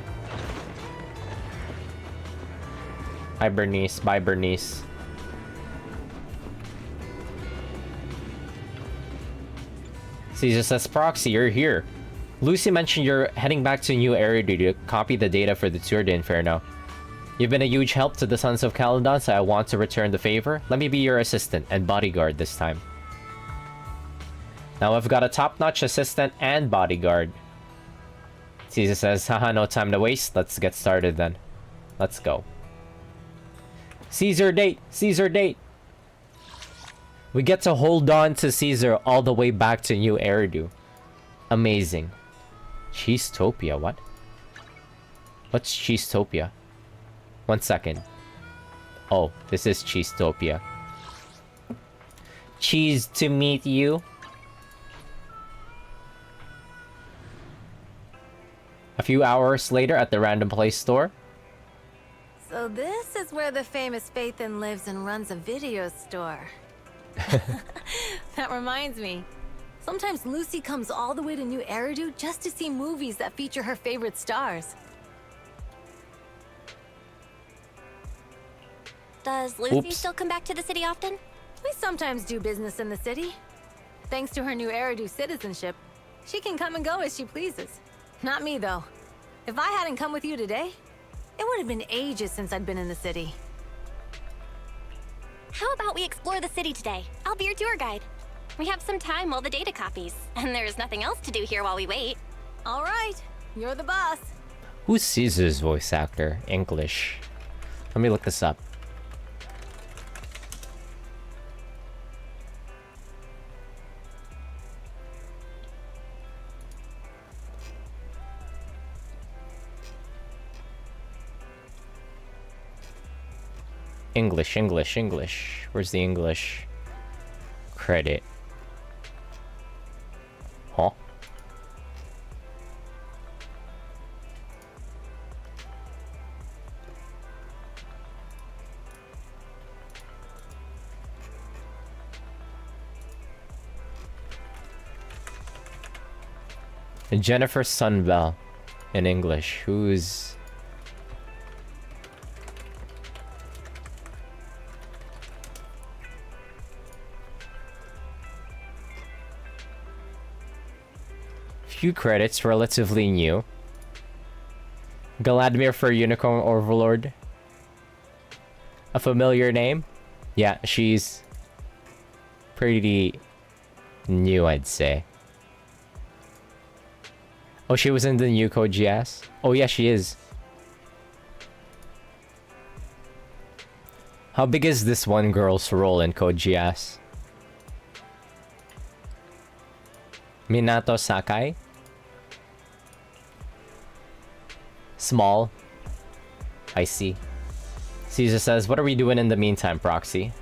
Hi Bernice, bye Bernice. Caesar says, "Proxy, you're here. Lucy mentioned you're heading back to New Eridu to copy the data for the Tour de Inferno. You've been a huge help to the Sons of Calydon, so I want to return the favor. Let me be your assistant and bodyguard this time." Now I've got a top-notch assistant and bodyguard. Caesar says, "Haha, no time to waste. Let's get started then. Let's go." Caesar date! Caesar date! We get to hold on to Caesar all the way back to New Eridu. Amazing. Cheesetopia, what? What's Cheesetopia? 1 second. Oh, this is Cheesetopia. Cheese to meet you. A few hours later at the Random Place store. So this is where the famous Phaethon lives and runs a video store. That reminds me. Sometimes Lucy comes all the way to New Eridu just to see movies that feature her favorite stars. Does Lucy still come back to the city often? We sometimes do business in the city. Thanks to her New Eridu citizenship, she can come and go as she pleases. Not me, though. If I hadn't come with you today, it would have been ages since I'd been in the city. How about we explore the city today? I'll be your tour guide. We have some time while the data copies, and there's nothing else to do here while we wait. All right, you're the boss. Who's Caesar's voice actor? English. Let me look this up. English. Where's the English credit? Huh? Jennifer Sunbell. in English? Who's... Few credits, relatively new. Galadmir for Unicorn Overlord. A familiar name? Yeah, she's pretty new, I'd say. Oh, she was in the new Code Geass? Oh yeah, she is. How big is this one girl's role in Code Geass? Minato Sakai? Small. I see. Caesar says, what are we doing in the meantime, Proxy?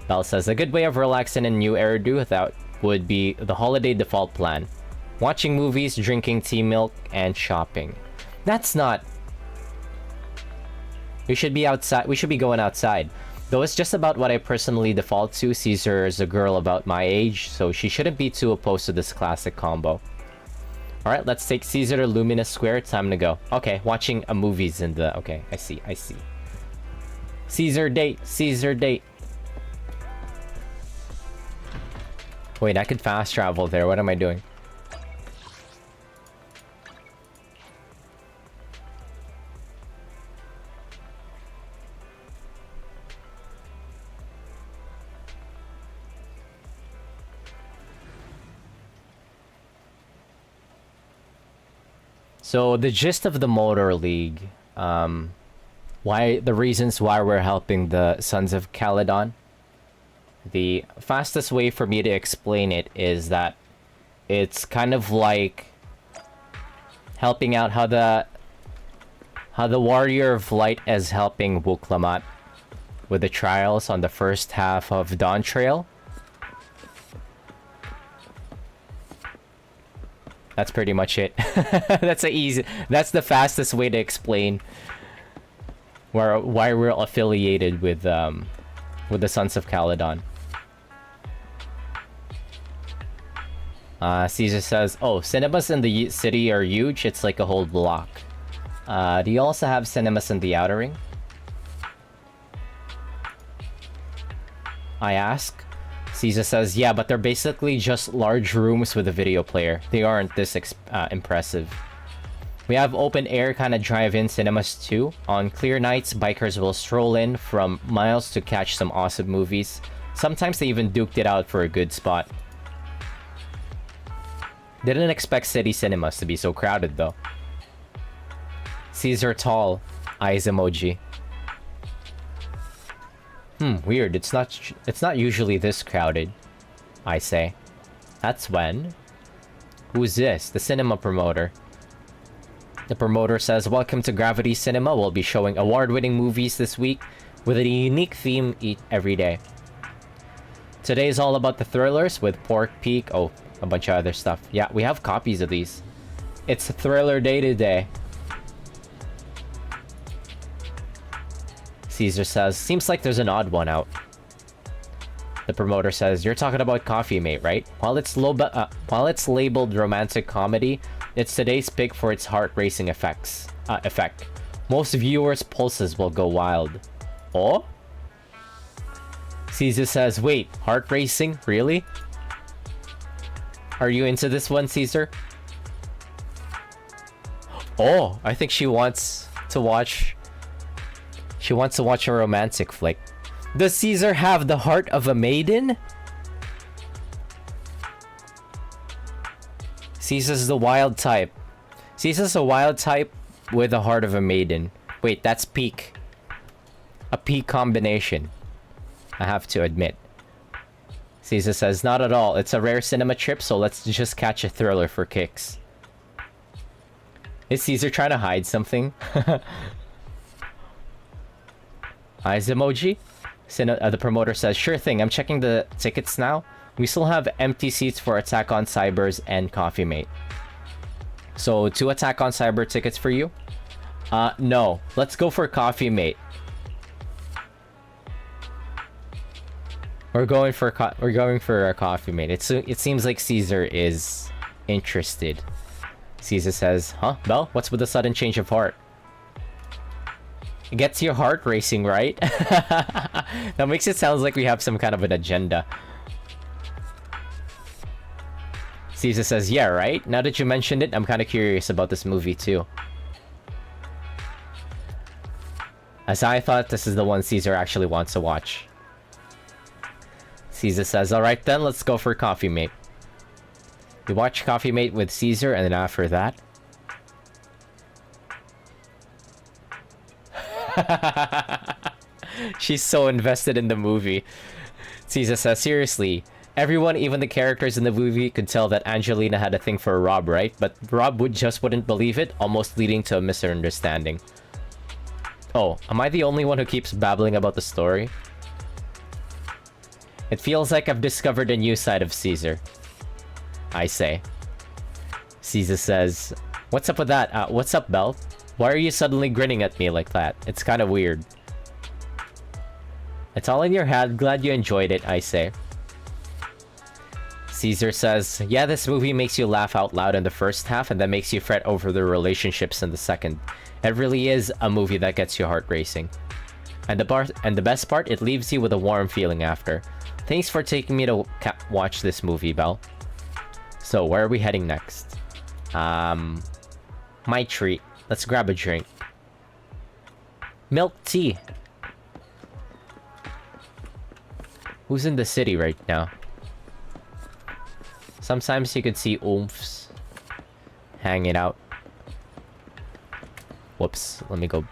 Bell says, a good way of relaxing in New Eridu without would be the holiday default plan. Watching movies, drinking tea milk, and shopping. That's not... We should be outside. We should be going outside. Though it's just about what I personally default to. Caesar is a girl about my age, so she shouldn't be too opposed to this classic combo. Alright, let's take Caesar to Luminous Square. Time to go. Okay, watching a movie's in the... Okay, I see, I see. Caesar date, Caesar date. Wait, I could fast travel there. What am I doing? So the gist of the Motor League, why the reasons why we're helping the Sons of Calydon. The fastest way for me to explain it is that it's kind of like helping out how the Warrior of Light is helping Wuklamat with the trials on the first half of Dawn Trail. That's pretty much it. That's the fastest way to explain why we're affiliated with the Sons of Calydon. Caesar says, oh, cinemas in the city are huge. It's like a whole block. Do you also have cinemas in the Outer Ring? I ask. Caesar says, yeah, but they're basically just large rooms with a video player. They aren't this impressive. We have open-air kind of drive-in cinemas too. On clear nights, bikers will stroll in from miles to catch some awesome movies. Sometimes they even duked it out for a good spot. Didn't expect city cinemas to be so crowded though. Caesar tall, eyes emoji. Weird. It's not usually this crowded, I say. That's when. Who's this? The cinema promoter. The promoter says, welcome to Gravity Cinema. We'll be showing award-winning movies this week with a unique theme every day. Today is all about the thrillers with Pork Peak. Oh, a bunch of other stuff. Yeah, we have copies of these. It's a thriller day today. Caesar says, seems like there's an odd one out. The promoter says, you're talking about Coffee Mate, right? While it's labeled romantic comedy, it's today's pick for its heart-racing effect. Most viewers' pulses will go wild. Oh? Caesar says, wait, heart-racing? Really? Are you into this one, Caesar? Oh, I think she wants to watch... She wants to watch a romantic flick. Does Caesar have the heart of a maiden? Caesar's the wild type. Caesar's a wild type with the heart of a maiden. Wait, that's peak. A peak combination. I have to admit. Caesar says, not at all. It's a rare cinema trip, so let's just catch a thriller for kicks. Is Caesar trying to hide something? Eyes emoji? The promoter says, sure thing, I'm checking the tickets now. We still have empty seats for Attack on Cybers and Coffee Mate. So, 2 Attack on Cyber tickets for you? No. Let's go for Coffee Mate. We're going for a Coffee Mate. It seems like Caesar is interested. Caesar says, huh, Belle? What's with the sudden change of heart? It gets your heart racing, right? That makes it sound like we have some kind of an agenda. Caesar says, yeah, right? Now that you mentioned it, I'm kind of curious about this movie too. As I thought this is the one Caesar actually wants to watch. Caesar says, alright then, let's go for Coffee Mate. We watch Coffee Mate with Caesar, and then after that... She's so invested in the movie. Caesar says, seriously, everyone, even the characters in the movie, could tell that Angelina had a thing for Rob, right? But Rob wouldn't believe it, almost leading to a misunderstanding. Oh, am I the only one who keeps babbling about the story? It feels like I've discovered a new side of Caesar. I say. Caesar says, what's up with that? What's up, Belle? Why are you suddenly grinning at me like that? It's kind of weird. It's all in your head. Glad you enjoyed it, I say. Caesar says, yeah, this movie makes you laugh out loud in the first half and then makes you fret over the relationships in the second. It really is a movie that gets your heart racing. And the best part, it leaves you with a warm feeling after. Thanks for taking me to watch this movie, Belle. So, where are we heading next? My treat. Let's grab a drink. Milk tea. Who's in the city right now? Sometimes you could see oomphs hanging out. Whoops, let me go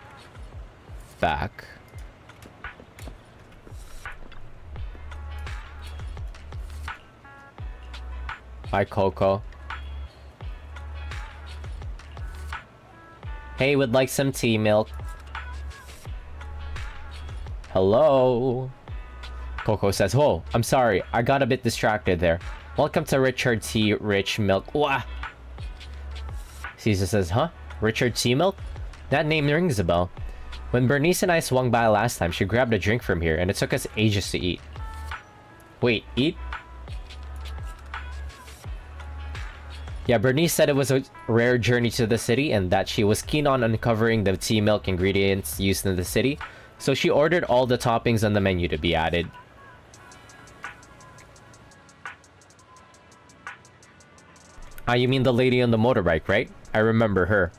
back. Hi, Coco. Hey, would like some tea, milk. Hello? Coco says, oh, I'm sorry, I got a bit distracted there. Welcome to Richard T. Rich Milk. Wah! Caesar says, huh? Richard T. Milk? That name rings a bell. When Bernice and I swung by last time, she grabbed a drink from here, and it took us ages to eat. Wait, eat? Yeah, Bernice said it was a rare journey to the city, and that she was keen on uncovering the tea milk ingredients used in the city, so she ordered all the toppings on the menu to be added. Ah, you mean the lady on the motorbike, right? I remember her.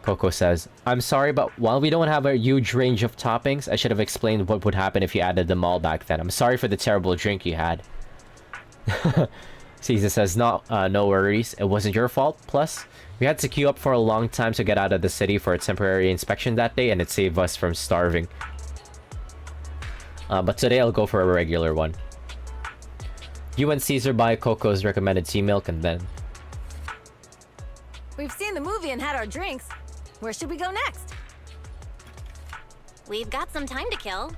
Coco says, I'm sorry, but while we don't have a huge range of toppings, I should have explained what would happen if you added them all back then. I'm sorry for the terrible drink you had. Caesar says, no worries. It wasn't your fault. Plus, we had to queue up for a long time to get out of the city for a temporary inspection that day, and it saved us from starving. But today I'll go for a regular one. You and Caesar buy Coco's recommended tea milk, and then... We've seen the movie and had our drinks. Where should we go next? We've got some time to kill.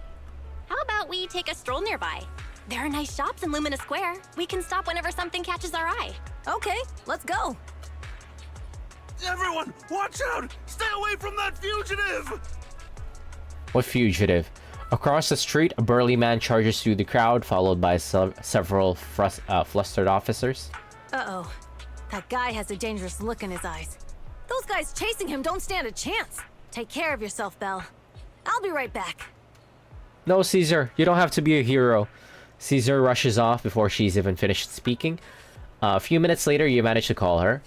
How about we take a stroll nearby? There are nice shops in Lumina Square. We can stop whenever something catches our eye. Okay, let's go. Everyone, watch out! Stay away from that fugitive! What fugitive? Across the street, a burly man charges through the crowd, followed by several flustered officers. Uh-oh. That guy has a dangerous look in his eyes. Those guys chasing him don't stand a chance. Take care of yourself, Belle. I'll be right back. No, Caesar, you don't have to be a hero. Caesar rushes off before she's even finished speaking. A few minutes later, you manage to call her.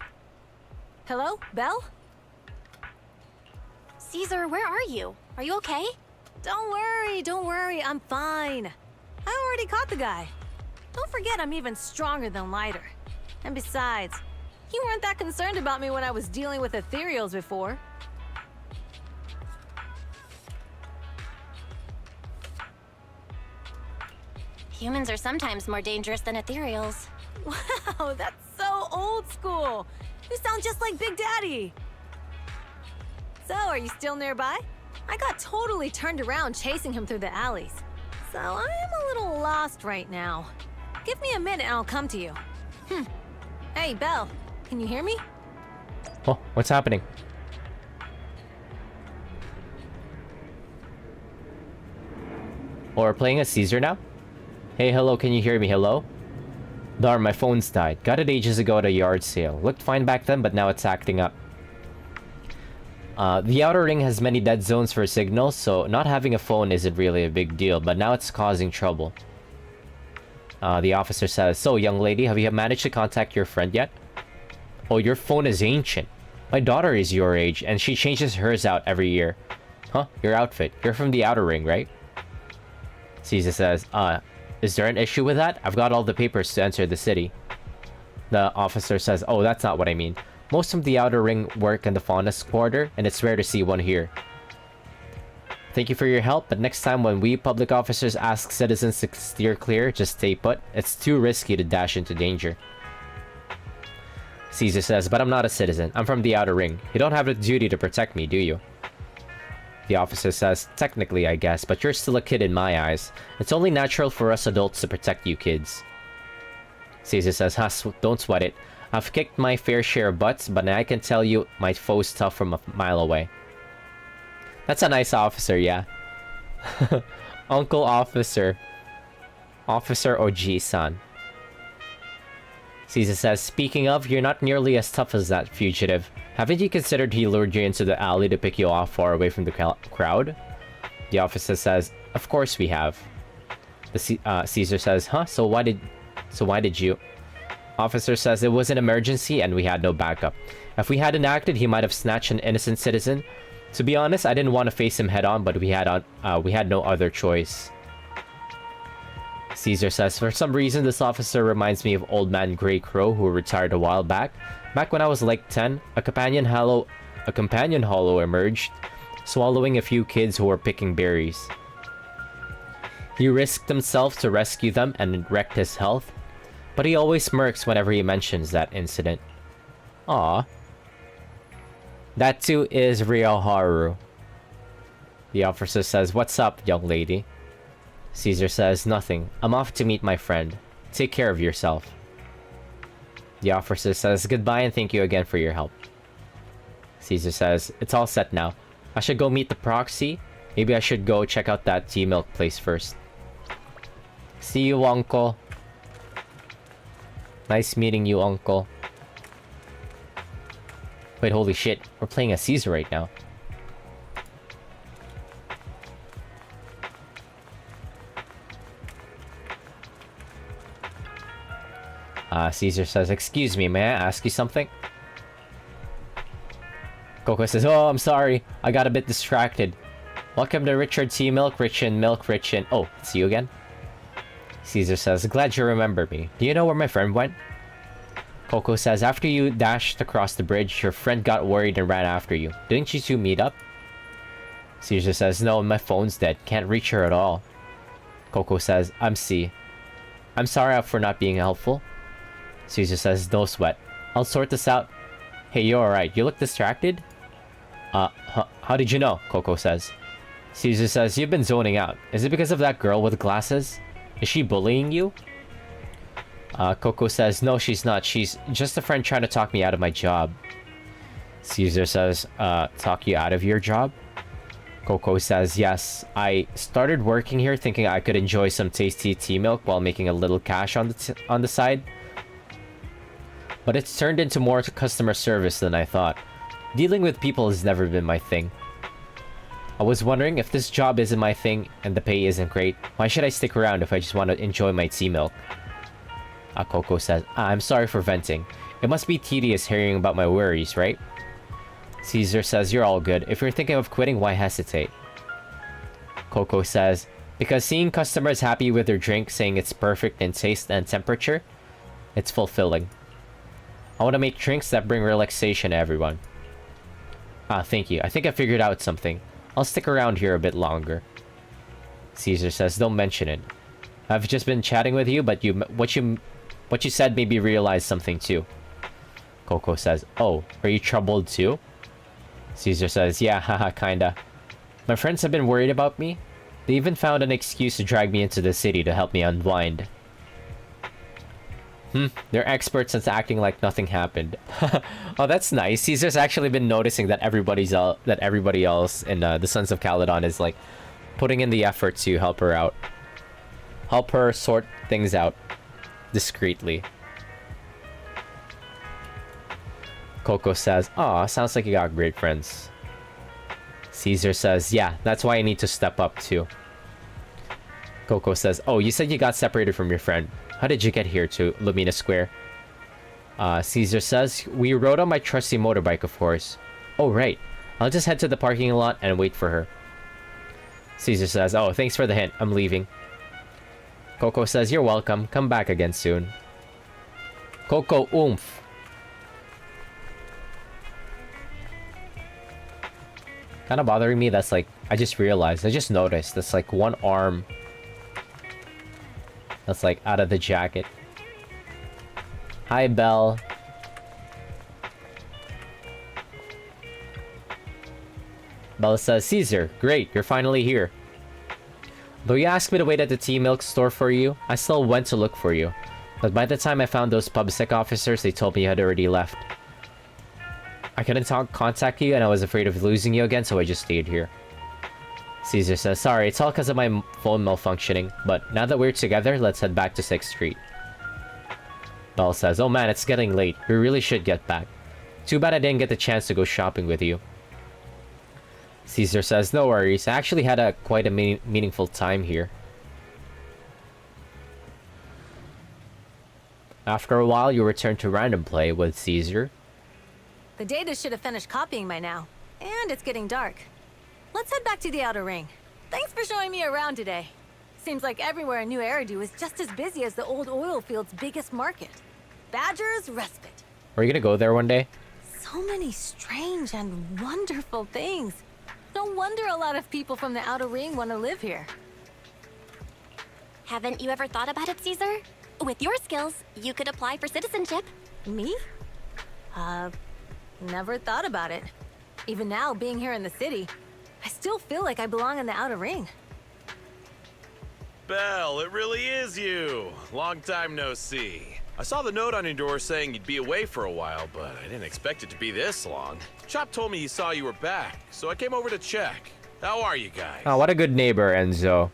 Hello, Belle? Caesar, where are you? Are you okay? Don't worry, I'm fine. I already caught the guy. Don't forget I'm even stronger than Lighter. And besides, you weren't that concerned about me when I was dealing with ethereals before. Humans are sometimes more dangerous than ethereals. Wow, that's so old school. You sound just like Big Daddy. So, are you still nearby? I got totally turned around chasing him through the alleys. So, I am a little lost right now. Give me a minute and I'll come to you. Hey, Belle, can you hear me? Oh, what's happening? Oh, we're playing as Caesar now? Hey, hello, can you hear me? Hello? Darn, my phone's died. Got it ages ago at a yard sale. Looked fine back then, but now it's acting up. The outer ring has many dead zones for signals, so not having a phone isn't really a big deal, but now it's causing trouble. The officer says, so, young lady, have you managed to contact your friend yet? Oh, your phone is ancient. My daughter is your age, and she changes hers out every year. Huh? Your outfit. You're from the outer ring, right? Caesar says, is there an issue with that? I've got all the papers to enter the city. The officer says, oh, that's not what I mean. Most of the outer ring work in the Faunus quarter, and it's rare to see one here. Thank you for your help, but next time when we public officers ask citizens to steer clear, just stay put. It's too risky to dash into danger. Caesar says, but I'm not a citizen. I'm from the outer ring. You don't have a duty to protect me, do you? The officer says, technically, I guess, but you're still a kid in my eyes. It's only natural for us adults to protect you kids. Caesar says, don't sweat it. I've kicked my fair share of butts, but I can tell you my foe's tough from a mile away. That's a nice officer, yeah. Uncle Officer. Officer Oji-san. Caesar says, speaking of, you're not nearly as tough as that fugitive. Haven't you considered he lured you into the alley to pick you off far away from the crowd? The officer says, of course we have. Caesar says, huh? So why did you? Officer says it was an emergency and we had no backup. If we hadn't acted, he might have snatched an innocent citizen. To be honest, I didn't want to face him head on, but we had no other choice. Caesar says, for some reason, this officer reminds me of Old Man Grey Crow, who retired a while back. Back when I was like 10, a companion hollow emerged, swallowing a few kids who were picking berries. He risked himself to rescue them and wrecked his health, but he always smirks whenever he mentions that incident. Aww. That too is Ryoharu. The officer says, what's up, young lady? Caesar says, nothing. I'm off to meet my friend. Take care of yourself. The officer says, goodbye and thank you again for your help. Caesar says, it's all set now. I should go meet the proxy. Maybe I should go check out that tea milk place first. See you, uncle. Nice meeting you, uncle. Wait, holy shit. We're playing as Caesar right now. Caesar says, excuse me, may I ask you something? Coco says, oh, I'm sorry. I got a bit distracted. Welcome to Richard T. Milk, rich in milk, rich in... Oh, it's you again? Caesar says, glad you remember me. Do you know where my friend went? Coco says, after you dashed across the bridge, your friend got worried and ran after you. Didn't you two meet up? Caesar says, no, my phone's dead. Can't reach her at all. Coco says, I'm sorry for not being helpful. Caesar says, no sweat. I'll sort this out. Hey, you're alright. You look distracted? How did you know? Coco says. Caesar says, you've been zoning out. Is it because of that girl with glasses? Is she bullying you? Coco says, no, she's not. She's just a friend trying to talk me out of my job. Caesar says, talk you out of your job? Coco says, yes. I started working here thinking I could enjoy some tasty tea milk while making a little cash on the side. But it's turned into more customer service than I thought. Dealing with people has never been my thing. I was wondering, if this job isn't my thing and the pay isn't great, why should I stick around if I just want to enjoy my tea milk? Coco says, I'm sorry for venting. It must be tedious hearing about my worries, right? Caesar says, you're all good. If you're thinking of quitting, why hesitate? Coco says, because seeing customers happy with their drink, saying it's perfect in taste and temperature, it's fulfilling. I want to make drinks that bring relaxation to everyone. Thank you. I think I figured out something. I'll stick around here a bit longer. Caesar says, don't mention it. I've just been chatting with you, but what you said made me realize something too. Coco says, oh, are you troubled too? Caesar says, yeah, haha, kinda. My friends have been worried about me. They even found an excuse to drag me into the city to help me unwind. They're experts at acting like nothing happened. Oh, that's nice. Caesar's actually been noticing that everybody else in the Sons of Calydon is like putting in the effort to help her out. Help her sort things out. discreetly. Coco says, "Aw, sounds like you got great friends." Caesar says, "Yeah, that's why I need to step up too." Coco says, "Oh, you said you got separated from your friend. How did you get here to Lumina Square?" Caesar says, "We rode on my trusty motorbike, of course." "Oh, right. I'll just head to the parking lot and wait for her." Caesar says, "Oh, thanks for the hint. I'm leaving." Coco says, "You're welcome. Come back again soon." Coco oomph. Kind of bothering me, that's like, I just noticed, that's like one arm that's like out of the jacket. Hi, Belle. Bella says, "Caesar, great, you're finally here. Though you asked me to wait at the tea milk store for you, I still went to look for you. But by the time I found those PubSec officers, they told me you had already left. I couldn't contact you and I was afraid of losing you again, so I just stayed here." Caesar says, "Sorry, it's all because of my phone malfunctioning, but now that we're together, let's head back to 6th Street. Belle says, "Oh man, it's getting late. We really should get back. Too bad I didn't get the chance to go shopping with you." Caesar says, "No worries. I actually had quite a meaningful time here." After a while, you return to random play with Caesar. The data should have finished copying by now. And it's getting dark. Let's head back to the Outer Ring. Thanks for showing me around today. Seems like everywhere in New Eridu is just as busy as the old oil field's biggest market. Badger's Respite. Are you gonna go there one day? So many strange and wonderful things. No wonder a lot of people from the Outer Ring want to live here. Haven't you ever thought about it, Caesar? With your skills, you could apply for citizenship. Me? Never thought about it. Even now, being here in the city, I still feel like I belong in the Outer Ring. Belle, it really is you. Long time no see. I saw the note on your door saying you'd be away for a while, but I didn't expect it to be this long. Chop told me he saw you were back, so I came over to check. How are you guys? Oh, what a good neighbor, Enzo.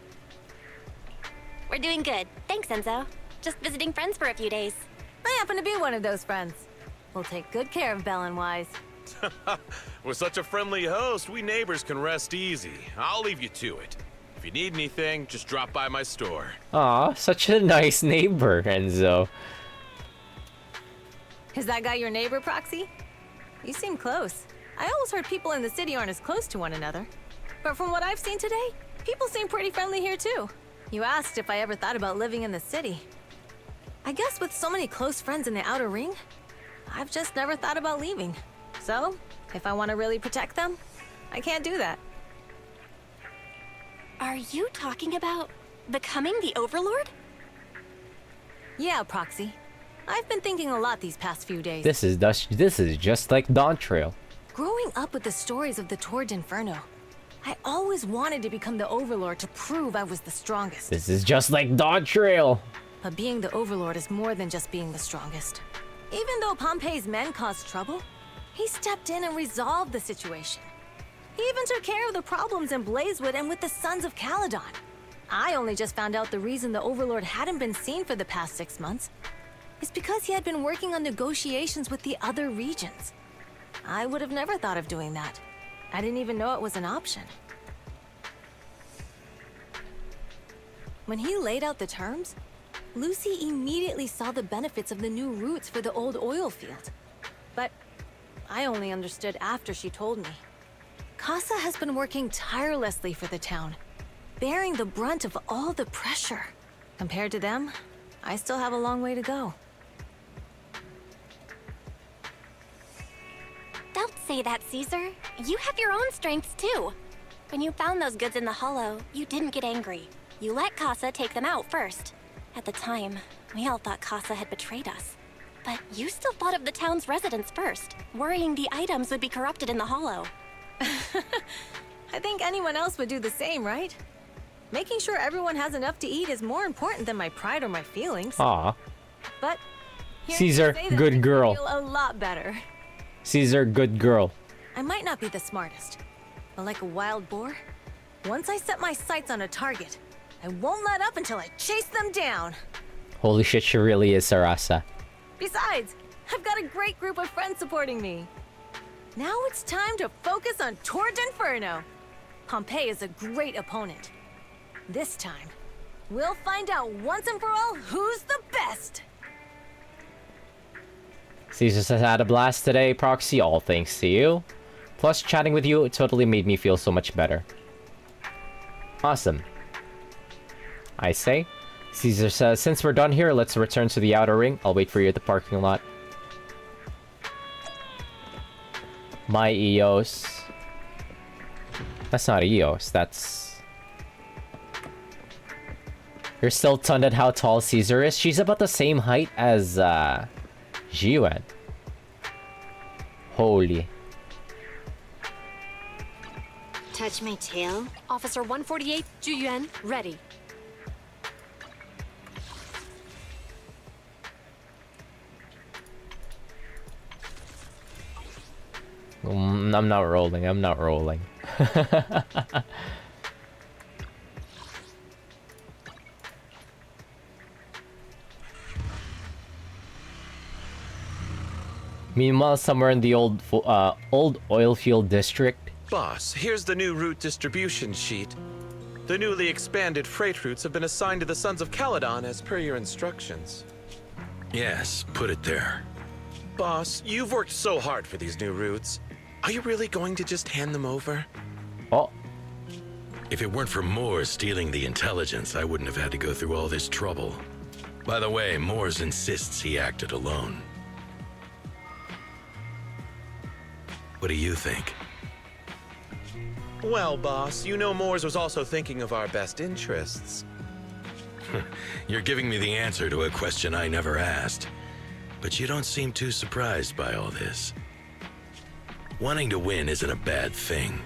We're doing good. Thanks, Enzo. Just visiting friends for a few days. I happen to be one of those friends. We'll take good care of Belle and Wise. With such a friendly host, we neighbors can rest easy. I'll leave you to it. If you need anything, just drop by my store. Aw, such a nice neighbor, Enzo. Is that guy your neighbor, Proxy? You seem close. I always heard people in the city aren't as close to one another. But from what I've seen today, people seem pretty friendly here too. You asked if I ever thought about living in the city. I guess with so many close friends in the Outer Ring, I've just never thought about leaving. So, if I want to really protect them, I can't do that. Are you talking about becoming the Overlord? Yeah, Proxy. I've been thinking a lot these past few days. This is just like Dawn Trail. Growing up with the stories of the Torrid Inferno, I always wanted to become the Overlord to prove I was the strongest. This is just like Dawn Trail. But being the Overlord is more than just being the strongest. Even though Pompey's men caused trouble, he stepped in and resolved the situation. He even took care of the problems in Blazewood and with the Sons of Calydon. I only just found out the reason the Overlord hadn't been seen for the past 6 months is because he had been working on negotiations with the other regions. I would have never thought of doing that. I didn't even know it was an option. When he laid out the terms, Lucy immediately saw the benefits of the new routes for the old oil field. But I only understood after she told me. Casa has been working tirelessly for the town, bearing the brunt of all the pressure. Compared to them, I still have a long way to go. Don't say that, Caesar. You have your own strengths too. When you found those goods in the hollow, you didn't get angry. You let Casa take them out first. At the time, we all thought Casa had betrayed us. But you still thought of the town's residents first, worrying the items would be corrupted in the hollow. I think anyone else would do the same, right? Making sure everyone has enough to eat is more important than my pride or my feelings. Aw. But Caesar, good girl. I feel a lot better. Caesar, good girl. I might not be the smartest, but like a wild boar, once I set my sights on a target, I won't let up until I chase them down. Holy shit, she really is Sarasa. Besides, I've got a great group of friends supporting me. Now it's time to focus on Tour d'Inferno. Pompeii is a great opponent. This time, we'll find out once and for all who's the best. Caesar says, I had a blast today, Proxy, all thanks to you. Plus, chatting with you totally made me feel so much better. Awesome. I say. Caesar says, since we're done here, let's return to the outer ring. I'll wait for you at the parking lot. My EOS. That's not EOS, that's... You're still stunned at how tall Caesar is? She's about the same height as, Jiwen. Holy. Touch my tail? Officer 148, Juyuan, ready. I'm not rolling, I'm not rolling. Meanwhile, somewhere in the old oil field district. Boss, here's the new route distribution sheet. The newly expanded freight routes have been assigned to the Sons of Calydon as per your instructions. Yes, put it there. Boss, you've worked so hard for these new routes. Are you really going to just hand them over? Oh. If it weren't for Moore stealing the intelligence, I wouldn't have had to go through all this trouble. By the way, Moores insists he acted alone. What do you think? Well, boss, you know Moores was also thinking of our best interests. You're giving me the answer to a question I never asked. But you don't seem too surprised by all this. Wanting to win isn't a bad thing.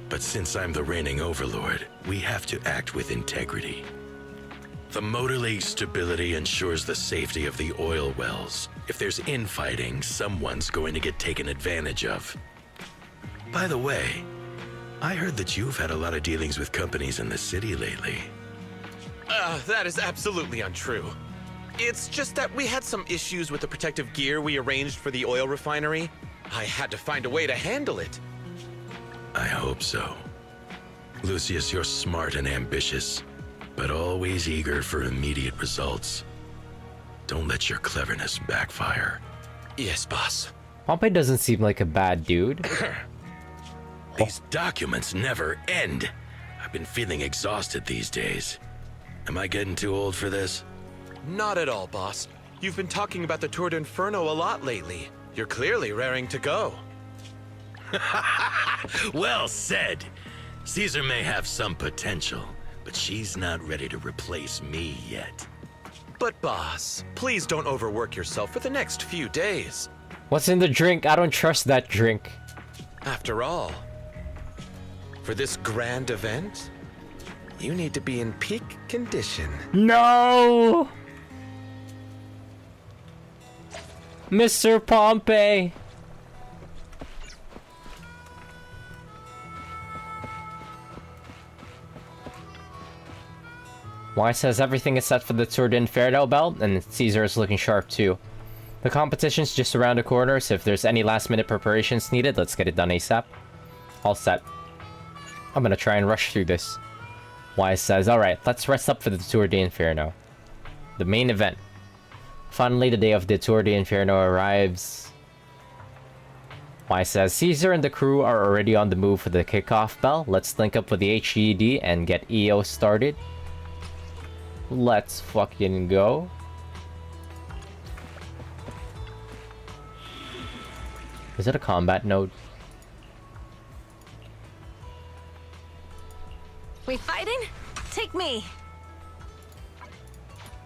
But since I'm the reigning overlord, we have to act with integrity. The Motor League's stability ensures the safety of the oil wells. If there's infighting, someone's going to get taken advantage of. By the way, I heard that you've had a lot of dealings with companies in the city lately. That is absolutely untrue. It's just that we had some issues with the protective gear we arranged for the oil refinery. I had to find a way to handle it. I hope so. Lucius, you're smart and ambitious, but always eager for immediate results. Don't let your cleverness backfire. Yes, boss. Pompey doesn't seem like a bad dude. These documents never end. I've been feeling exhausted these days. Am I getting too old for this? Not at all, boss. You've been talking about the Tour d'Inferno a lot lately. You're clearly raring to go. Well said. Caesar may have some potential, but she's not ready to replace me yet. But boss, please don't overwork yourself for the next few days. What's in the drink? I don't trust that drink. After all, for this grand event, you need to be in peak condition. No! Mr. Pompey! Y says everything is set for the Tour d'Inferno belt, and Caesar is looking sharp too. The competition's just around the corner, so if there's any last-minute preparations needed, let's get it done ASAP. All set. I'm gonna try and rush through this. Y says, alright, let's rest up for the Tour d'Inferno. The main event. Finally, the day of the Tour d'Inferno arrives. Y says, Caesar and the crew are already on the move for the kickoff bell. Let's link up with the HED and get EO started. Let's fucking go. Is it a combat node? We fighting? Take me.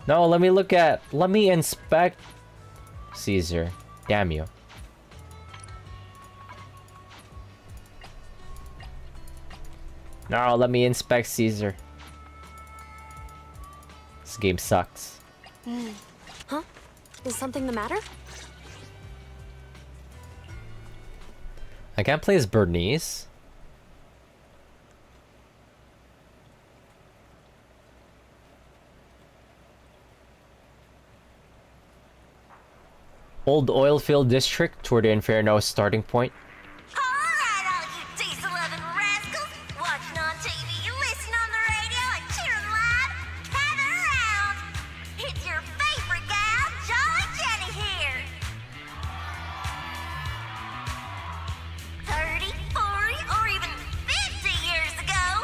No, let me inspect Caesar. Damn you. No, let me inspect Caesar. This game sucks. Huh? Is something the matter? I can't play as Bernice. Old oil field district toward the Inferno starting point. Alright, all you diesel-loving rascals, watching on TV, listening on the radio, and cheering live, gather around. It's your favorite gal, Jolly Jenny here. 30, 40, or even 50 years ago,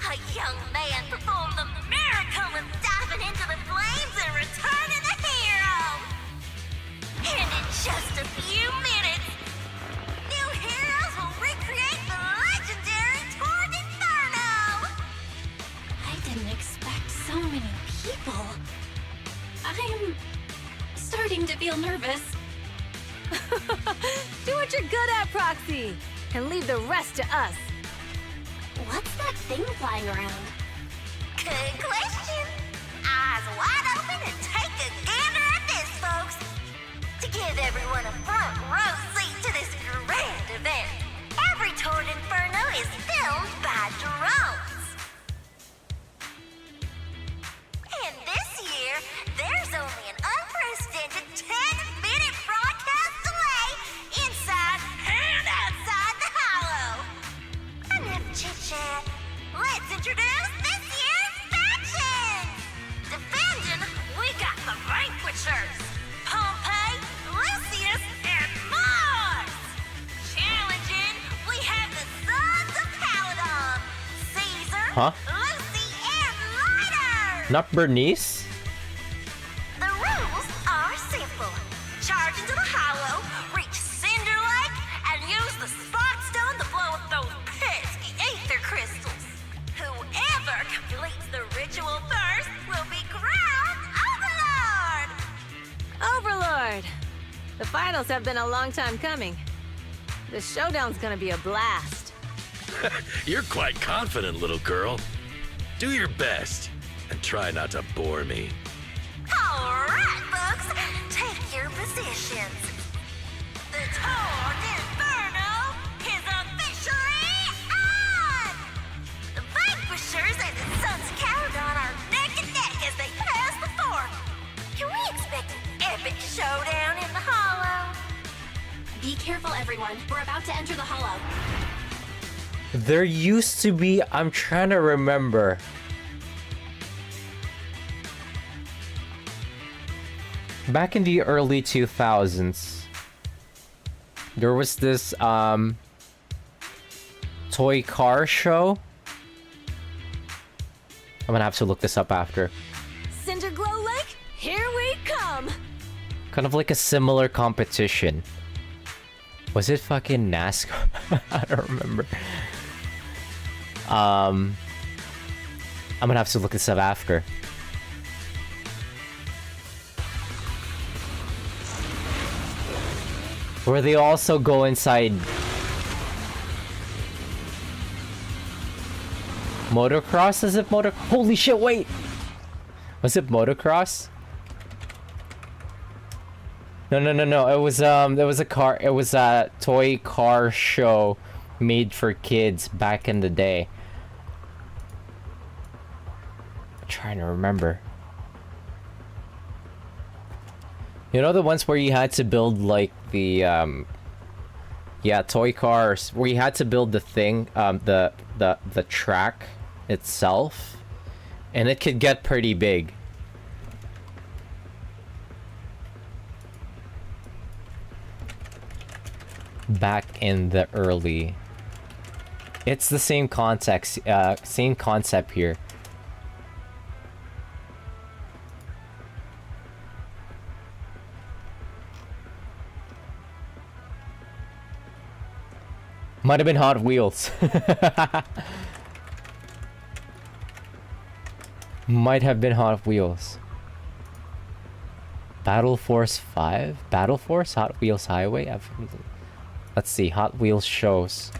a young man performed the miracle of diving into the flames and returning the hero. And in just a few minutes, new heroes will recreate the legendary Tord Inferno! I didn't expect so many people. I'm starting to feel nervous. Do what you're good at, Proxy, and leave the rest to us. What's that thing flying around? Good question. Eyes wide open and take a gander at this, folks. To give everyone a front row seat to this grand event, every Tord Inferno is filmed by drones. And this year, there's only an unprecedented 10-minute broadcast delay inside and outside the Hollow. Enough chit-chat. Let's introduce this year's faction! Defending, we got the Vanquishers. Pompeii, Lucius, and Mars! Challenging, we have the Sons of Calydon. Caesar, Huh? Lucy, and Lighter! Not Bernice? The rules are simple. Charge into the Hollow, reach Cinder Lake, and use the Spot Stone to blow up those pesky ether crystals. Whoever completes the ritual first will be crowned Overlord! Overlord! The finals have been a long time coming. The showdown's gonna be a blast. You're quite confident, little girl. Do your best, and try not to bore me. All right, folks, take your positions. The Tord Inferno is officially on! The Vanquishers and the Sons of Calydon are neck and neck as they pass the fort. Can we expect an epic showdown in the Hollow? Be careful, everyone. We're about to enter the Hollow. There used to be, I'm trying to remember. Back in the early 2000s, there was this toy car show. I'm gonna have to look this up after. Cinder Glow Lake, here we come! Kind of like a similar competition. Was it fucking NASCAR? I don't remember. I'm gonna have to look this up after. Where they also go inside motocross? Is it motor? Holy shit! Wait, was it motocross? No. It was a car. It was a toy car show made for kids back in the day. I'm trying to remember. You know the ones where you had to build like the toy cars where you had to build the thing, the track itself, and it could get pretty big. Back in the early, it's the same context, same concept here. Might have been Hot Wheels. Might have been Hot Wheels. Battle Force 5? Battle Force? Hot Wheels Highway? Let's see, Hot Wheels shows.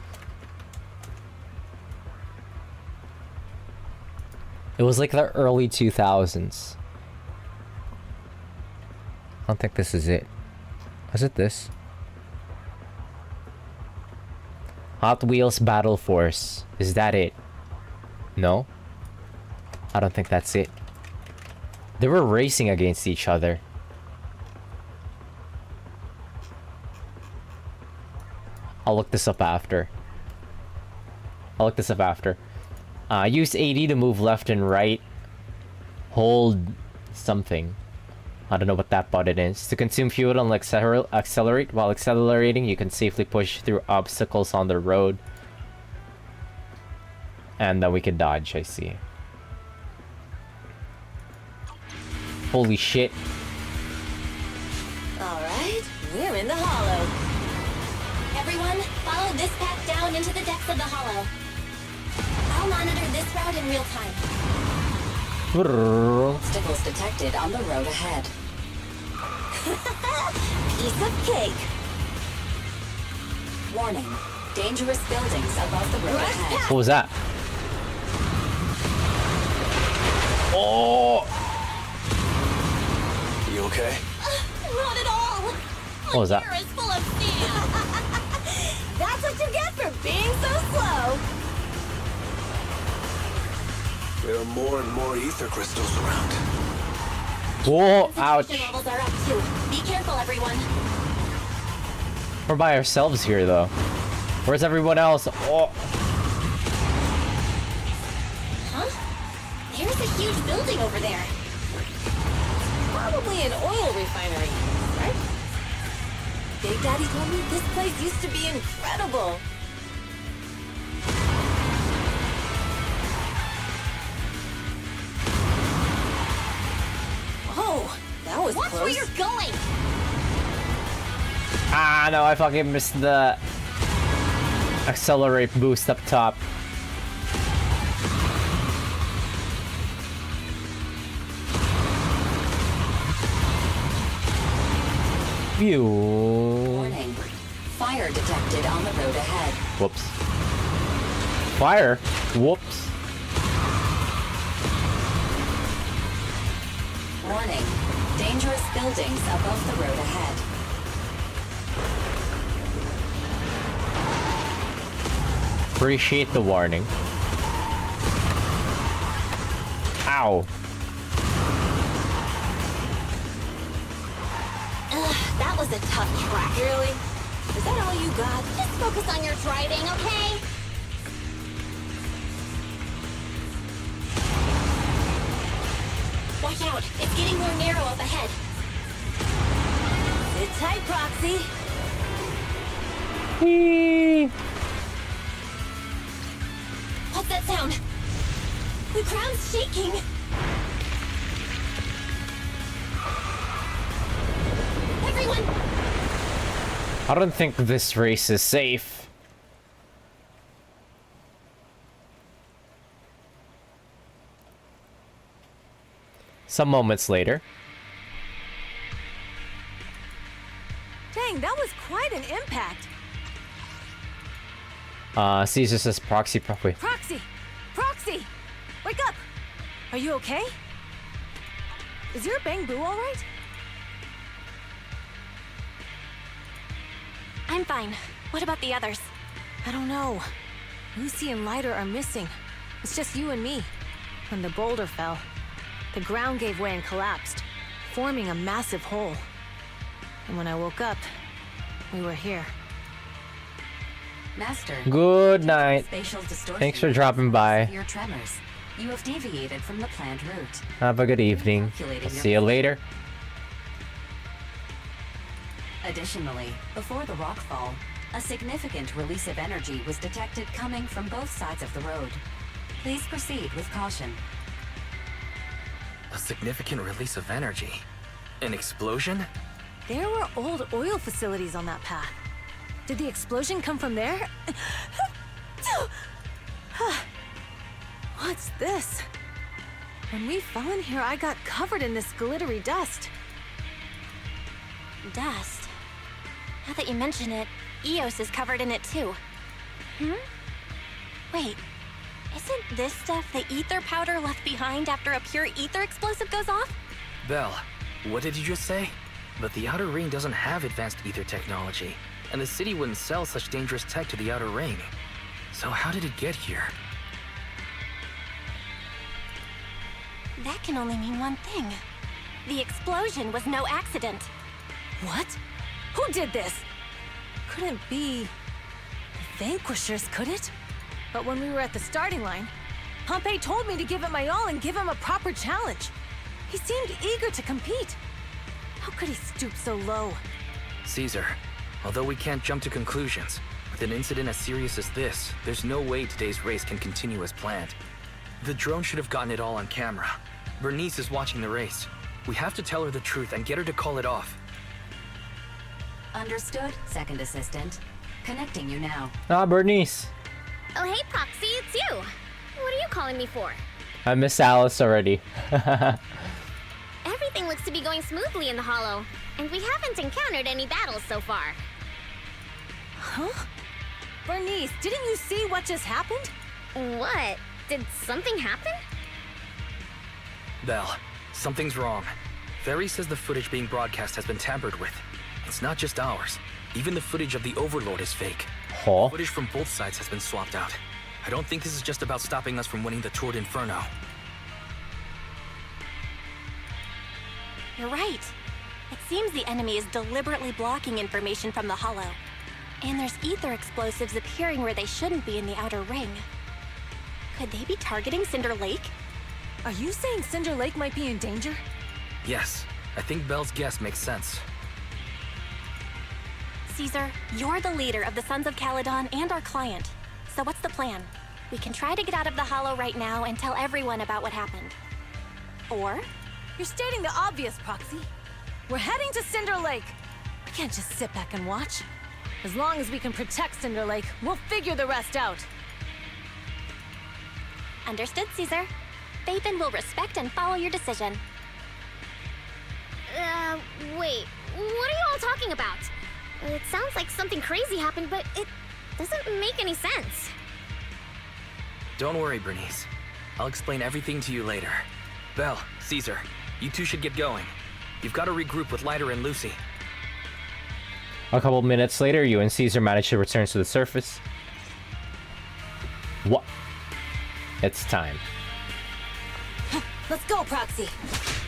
It was like the early 2000s. I don't think this is it. Was it this? Hot Wheels Battle Force. Is that it? No? I don't think that's it. They were racing against each other. I'll look this up after. Use 80 to move left and right. Hold something. I don't know what that button is. To consume fuel and accelerate. While accelerating, you can safely push through obstacles on the road. And then we can dodge, I see. Holy shit. Alright, we're in the hollow. Everyone, follow this path down into the depths of the hollow. I'll monitor this route in real time. Obstacles detected on the road ahead. Piece of cake. Warning. Dangerous buildings above the road ahead. What was that? Oh! You okay? Not at all. What was that? Hair is full of sand. That's what you get for being so slow. There are more and more ether crystals around. Whoa, ouch. Levels are up too. Be careful, everyone. We're by ourselves here, though. Where's everyone else? Oh. Huh? There's a huge building over there. Probably an oil refinery, right? Big Daddy told me this place used to be incredible. Oh, that was Watch close. where you're going! Ah, no, I fucking missed the accelerate boost up top. Phew. Warning. Fire detected on the road ahead. Whoops. Fire? Whoops. Warning. Dangerous buildings above the road ahead. Appreciate the warning. Ow. That was a tough track. Really? Is that all you got? Just focus on your driving, okay? Watch out! It's getting more narrow up ahead. Sit tight, Proxy. Whee! What's that sound? The ground's shaking. Everyone! I don't think this race is safe. Some moments later. Dang, that was quite an impact. Caesar says proxy properly. Proxy! Proxy! Wake up! Are you okay? Is your bang boo alright? I'm fine. What about the others? I don't know. Lucy and Lighter are missing. It's just you and me. When the boulder fell, the ground gave way and collapsed, forming a massive hole. And when I woke up, we were here. Master. Good night. Spatial distortion. Thanks for dropping by. Your tremors. You have deviated from the planned route. Have a good evening. I'll see you later. Additionally, before the rockfall, a significant release of energy was detected coming from both sides of the road. Please proceed with caution. A significant release of energy? An explosion? There were old oil facilities on that path. Did the explosion come from there? What's this? When we fell in here, I got covered in this glittery dust. Dust. Now that you mention it, Eos is covered in it too. Wait, isn't this stuff the ether powder left behind after a pure ether explosive goes off? Belle, what did you just say? But the Outer Ring doesn't have advanced ether technology, and the city wouldn't sell such dangerous tech to the Outer Ring. So how did it get here? That can only mean one thing. The explosion was no accident. What? Who did this? Couldn't be Vanquishers, could it? But when we were at the starting line, Pompey told me to give it my all and give him a proper challenge. He seemed eager to compete. How could he stoop so low? Caesar, although we can't jump to conclusions, with an incident as serious as this, there's no way today's race can continue as planned. The drone should have gotten it all on camera. Bernice is watching the race. We have to tell her the truth and get her to call it off. Understood, second assistant. Connecting you now. Ah, Bernice. Oh, hey, Proxy, it's you. What are you calling me for? I miss Alice already. Everything looks to be going smoothly in the Hollow, and we haven't encountered any battles so far. Huh? Bernice, didn't you see what just happened? What? Did something happen? Belle, something's wrong. Ferry says the footage being broadcast has been tampered with. It's not just ours. Even the footage of the Overlord is fake. Huh? Footage from both sides has been swapped out. I don't think this is just about stopping us from winning the Tour d'Inferno. You're right. It seems the enemy is deliberately blocking information from the Hollow. And there's ether explosives appearing where they shouldn't be in the outer ring. Could they be targeting Cinder Lake? Are you saying Cinder Lake might be in danger? Yes, I think Belle's guess makes sense. Caesar, you're the leader of the Sons of Calydon and our client. So what's the plan? We can try to get out of the Hollow right now and tell everyone about what happened. Or? You're stating the obvious, Proxy. We're heading to Cinder Lake. We can't just sit back and watch. As long as we can protect Cinder Lake, we'll figure the rest out. Understood, Caesar. Phaethon will respect and follow your decision. Wait. What are you all talking about? It sounds like something crazy happened, but it doesn't make any sense. Don't worry, Bernice. I'll explain everything to you later. Belle, Caesar, you two should get going. You've got to regroup with Leiter and Lucy. A couple minutes later, you and Caesar manage to return to the surface. What? It's time. Let's go, Proxy.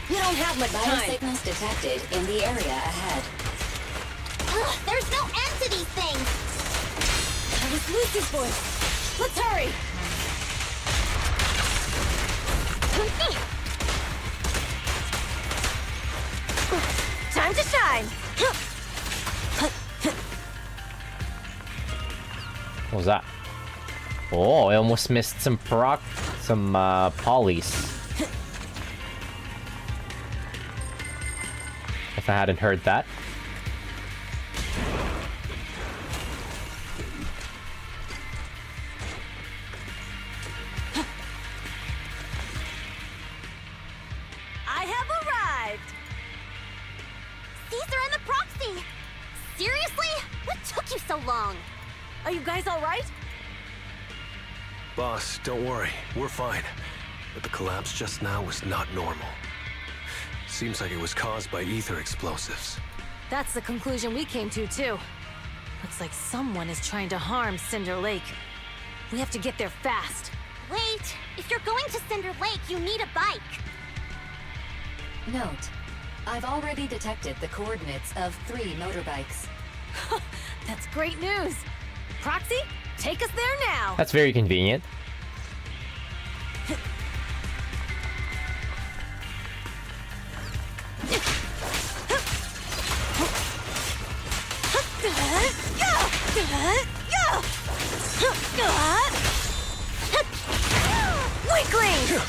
We don't have much time. Biosignals detected in the area ahead. Ugh, there's no end to these things! That was Lucy's voice. Let's hurry! Time to shine! What was that? Oh, I almost missed some polys. If I hadn't heard that. I have arrived! Caesar and the Proxy! Seriously? What took you so long? Are you guys all right? Boss, don't worry. We're fine. But the collapse just now was not normal. Seems like it was caused by ether explosives. That's the conclusion we came to, too. Looks like someone is trying to harm Cinder Lake. We have to get there fast. Wait, if you're going to Cinder Lake, you need a bike. Note, I've already detected the coordinates of 3 motorbikes. That's great news. Proxy, take us there now. That's very convenient. Weakling!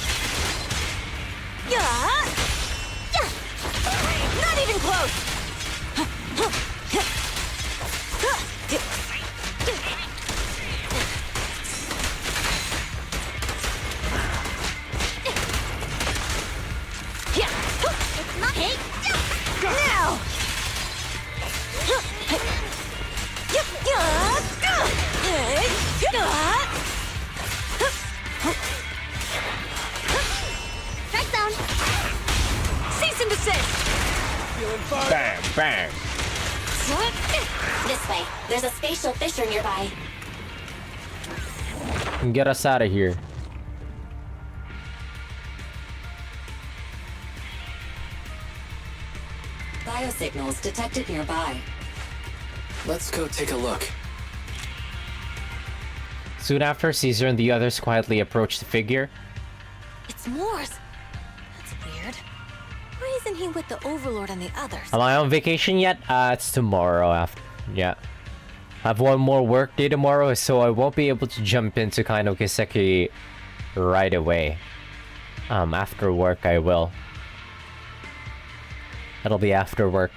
Not even close! It's not hey! Now! Strike zone! Cease and desist! Bang, bang. This way. There's a spatial fissure nearby. Get us out of here. Biosignals detected nearby. Let's go take a look. Soon after, Caesar and the others quietly approached the figure. It's Morse. That's weird. Why isn't he with the Overlord and the others? Am I on vacation yet? It's tomorrow after. Yeah. I have one more work day tomorrow, so I won't be able to jump into Kaino Kiseki right away. After work I will. It'll be after work.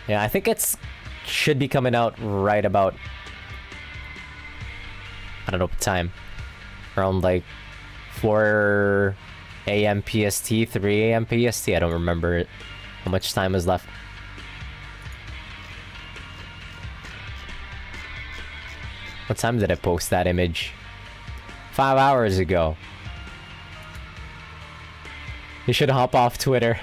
Yeah, I think it's should be coming out right about, I don't know what time. Around like 4 a.m. PST, 3 a.m. PST. I don't remember how much time is left. What time did I post that image? 5 hours ago. You should hop off Twitter.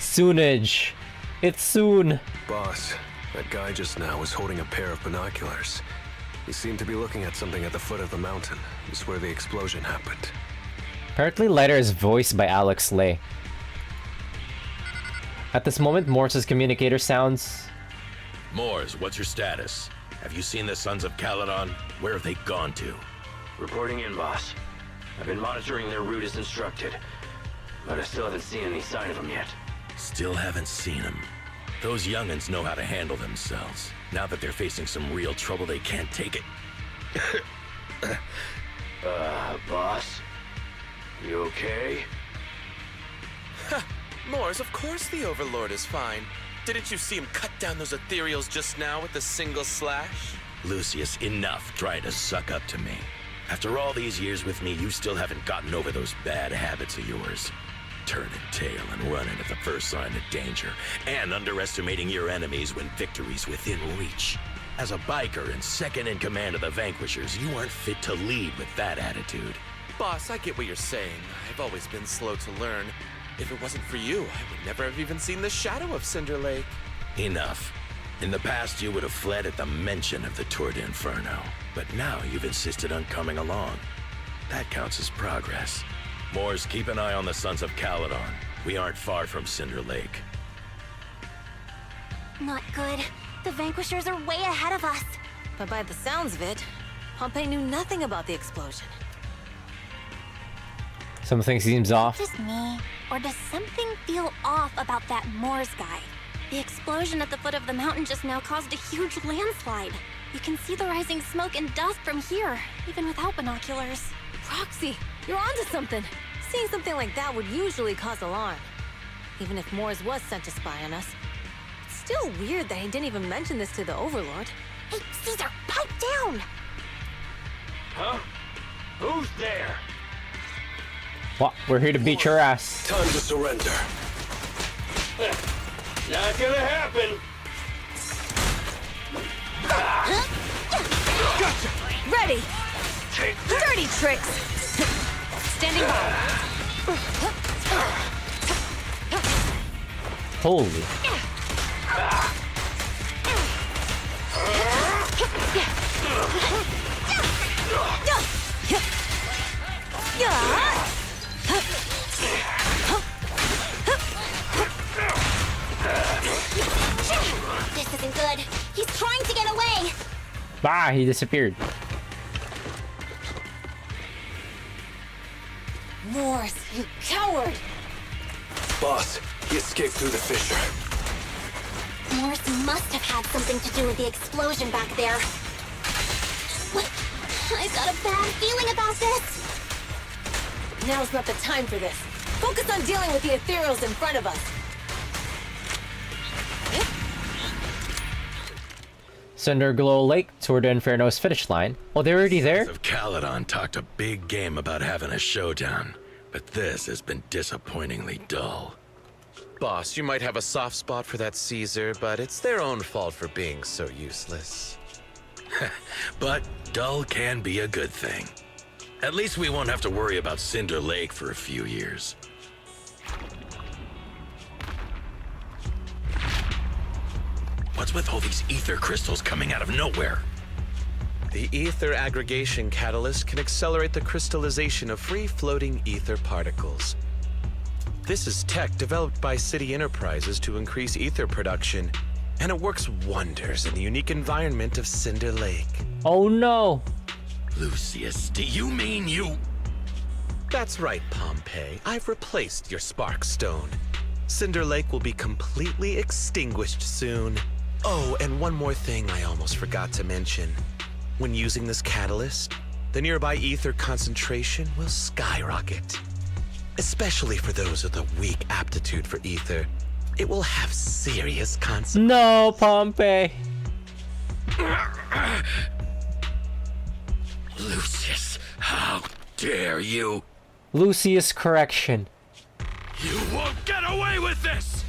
Soonage. It's soon. Boss, that guy just now was holding a pair of binoculars. He seemed to be looking at something at the foot of the mountain. It's where the explosion happened. Apparently Lighter is voiced by Alex Lay. At this moment, Morse's communicator sounds... Morse, what's your status? Have you seen the Sons of Calydon? Where have they gone to? Reporting in, boss. I've been monitoring their route as instructed, but I still haven't seen any sign of them yet. Still haven't seen them. Those young'uns know how to handle themselves. Now that they're facing some real trouble, they can't take it. Boss? You okay? Morse, of course the Overlord is fine. Didn't you see him cut down those ethereals just now with a single slash? Lucius, enough trying to suck up to me. After all these years with me, you still haven't gotten over those bad habits of yours. Turning tail and running at the first sign of danger, and underestimating your enemies when victory's within reach. As a biker and second in command of the Vanquishers, you aren't fit to lead with that attitude. Boss, I get what you're saying. I've always been slow to learn. If it wasn't for you, I would never have even seen the shadow of Cinder Lake. Enough. In the past, you would have fled at the mention of the Tour d'Inferno, but now you've insisted on coming along. That counts as progress. Morse, keep an eye on the Sons of Calydon. We aren't far from Cinder Lake. Not good. The Vanquishers are way ahead of us. But by the sounds of it, Pompey knew nothing about the explosion. Something seems off. Just me, or does something feel off about that Morse guy? The explosion at the foot of the mountain just now caused a huge landslide. You can see the rising smoke and dust from here, even without binoculars. Roxy, you're onto something. Seeing something like that would usually cause alarm. Even if Morse was sent to spy on us. It's still weird that he didn't even mention this to the Overlord. Hey, Caesar, pipe down! Huh? Who's there? What? We're here to beat your ass. Time to surrender. Not gonna happen. Gotcha! Ready! Dirty tricks! Standing by. Holy. This isn't good. He's trying to get away. Ah, he disappeared. Morse, you coward! Boss, he escaped through the fissure. Morse must have had something to do with the explosion back there. What? I've got a bad feeling about this. Now's not the time for this. Focus on dealing with the ethereals in front of us. Cinderglow Lake, Tour d'Inferno's finish line. Oh, they're already there? Sons of Calydon talked a big game about having a showdown, but this has been disappointingly dull. Boss, you might have a soft spot for that Caesar, but it's their own fault for being so useless. But dull can be a good thing. At least we won't have to worry about Cinder Lake for a few years. What's with all these ether crystals coming out of nowhere? The ether aggregation catalyst can accelerate the crystallization of free-floating ether particles. This is tech developed by City Enterprises to increase ether production and it works wonders in the unique environment of Cinder Lake. Oh no! Lucius, do you mean you... That's right, Pompey. I've replaced your spark stone. Cinder Lake will be completely extinguished soon. Oh, and one more thing I almost forgot to mention. When using this catalyst, the nearby ether concentration will skyrocket. Especially for those with a weak aptitude for ether, it will have serious consequences. No, Pompey! Lucius, how dare you? Lucius correction. You won't get away with this!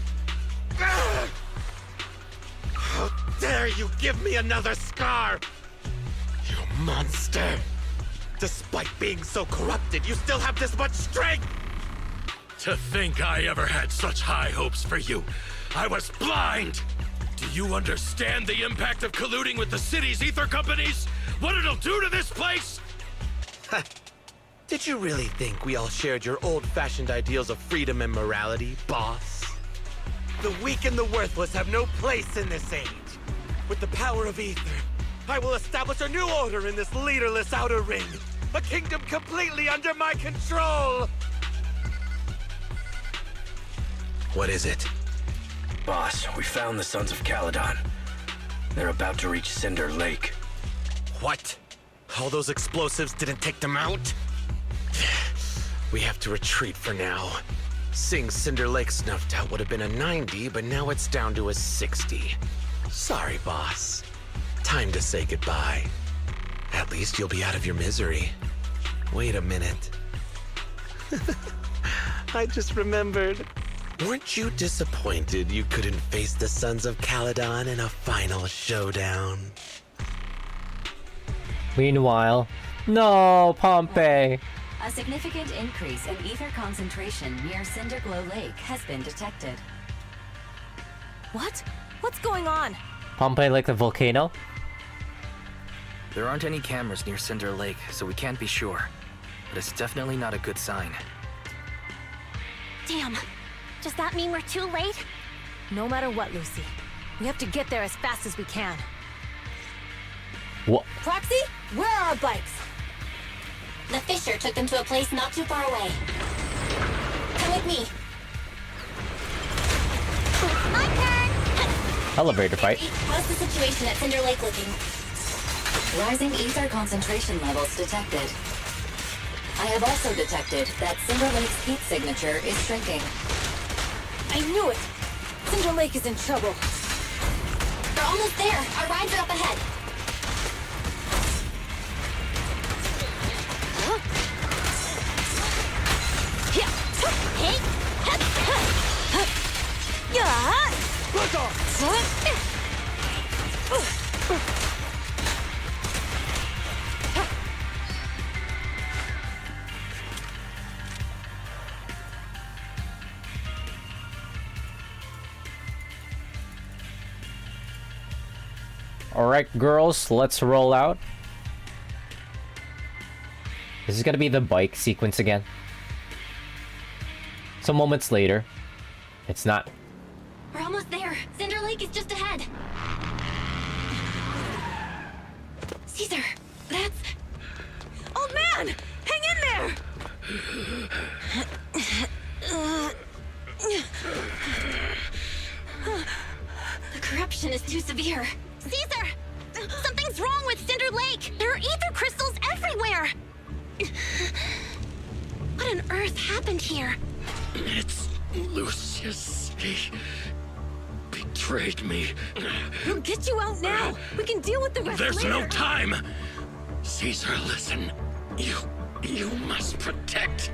How dare you give me another scar! You monster! Despite being so corrupted, you still have this much strength! To think I ever had such high hopes for you. I was blind! Do you understand the impact of colluding with the city's ether companies? What it'll do to this place? Did you really think we all shared your old-fashioned ideals of freedom and morality, boss? The weak and the worthless have no place in this age. With the power of ether, I will establish a new order in this leaderless outer ring. A kingdom completely under my control! What is it? Boss, we found the Sons of Calydon. They're about to reach Cinder Lake. What? All those explosives didn't take them out? We have to retreat for now. Seeing Cinder Lake snuffed out would have been a 90, but now it's down to a 60. Sorry, boss. Time to say goodbye. At least you'll be out of your misery. Wait a minute. I just remembered. Weren't you disappointed you couldn't face the Sons of Calydon in a final showdown? Meanwhile, no, Pompey! A significant increase in ether concentration near Cinderglow Lake has been detected. What? What's going on? Pompey like the volcano? There aren't any cameras near Cinder Lake, so we can't be sure. But it's definitely not a good sign. Damn. Does that mean we're too late? No matter what, Lucy. We have to get there as fast as we can. What? Proxy, where are our bikes? The Fisher took them to a place not too far away. Come with me. My turn! Elevator fight. How's the situation at Cinder Lake looking? Rising ether concentration levels detected. I have also detected that Cinder Lake's heat signature is shrinking. I knew it! Cinder Lake is in trouble. We're almost there. Our rides are up ahead. Alright, girls, let's roll out. This is gonna be the bike sequence again. Some moments later. It's not. We're almost there. Cinder Lake is just ahead. Caesar, that's... Old man! Hang in there! The corruption is too severe. Caesar! Something's wrong with Cinder Lake! There are ether crystals everywhere! What on earth happened here? It's Lucius. He betrayed me. We'll get you out now. We can deal with the rest There's later. no time. Caesar, listen. You must protect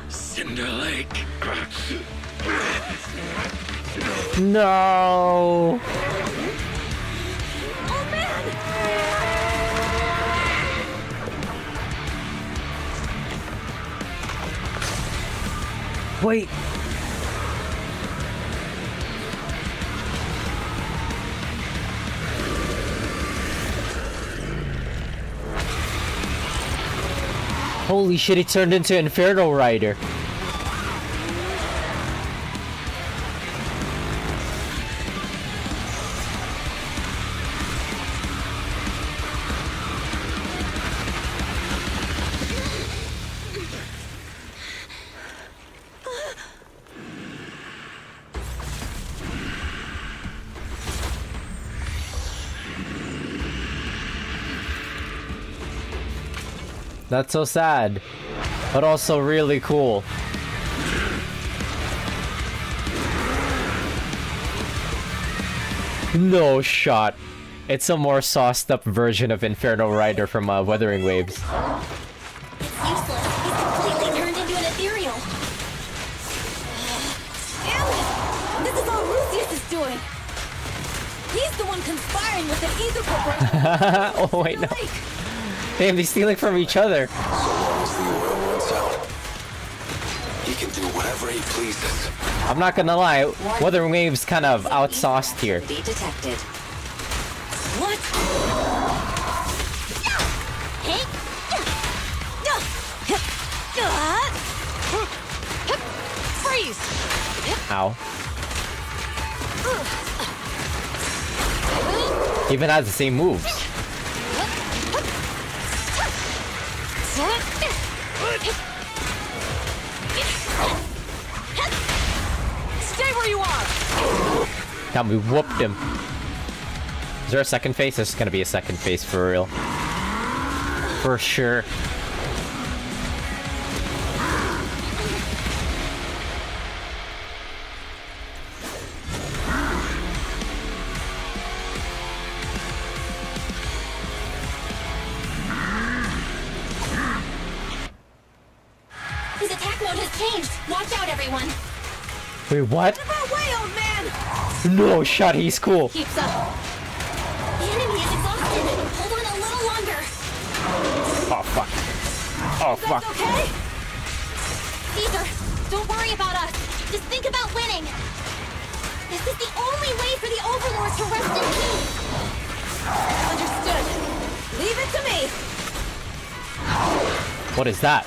Cinder Lake. No. Oh man! Wait. Holy shit, he turned into Inferno Rider. That's so sad, but also really cool. No shot. It's a more sauced up version of Inferno Rider from Wuthering Waves. It's useless. He's completely turned into an ethereal. Damn it! This is all Lucius is doing. He's the one conspiring with the Ether Corporation. Oh wait, no. Damn, they're stealing from each other. So long as the oil runs out, he can do whatever he pleases. I'm not gonna lie, Wuthering Waves kind of outsauced here. Detected. What? Hey! Freeze! Ow. Even has the same moves. Stay where you are! Damn, we whooped him. Is there a second phase? There's gonna be a second phase for real. For sure. His attack mode has changed. Watch out, everyone. Wait, what? Get out of my way, old man! No shot, he's cool. Keeps up. The enemy is exhausted. Hold on a little longer. Oh fuck. Oh fuck. Okay? Caesar, don't worry about us. Just think about winning. This is the only way for the Overlords to rest in peace. Understood. Leave it to me. What is that?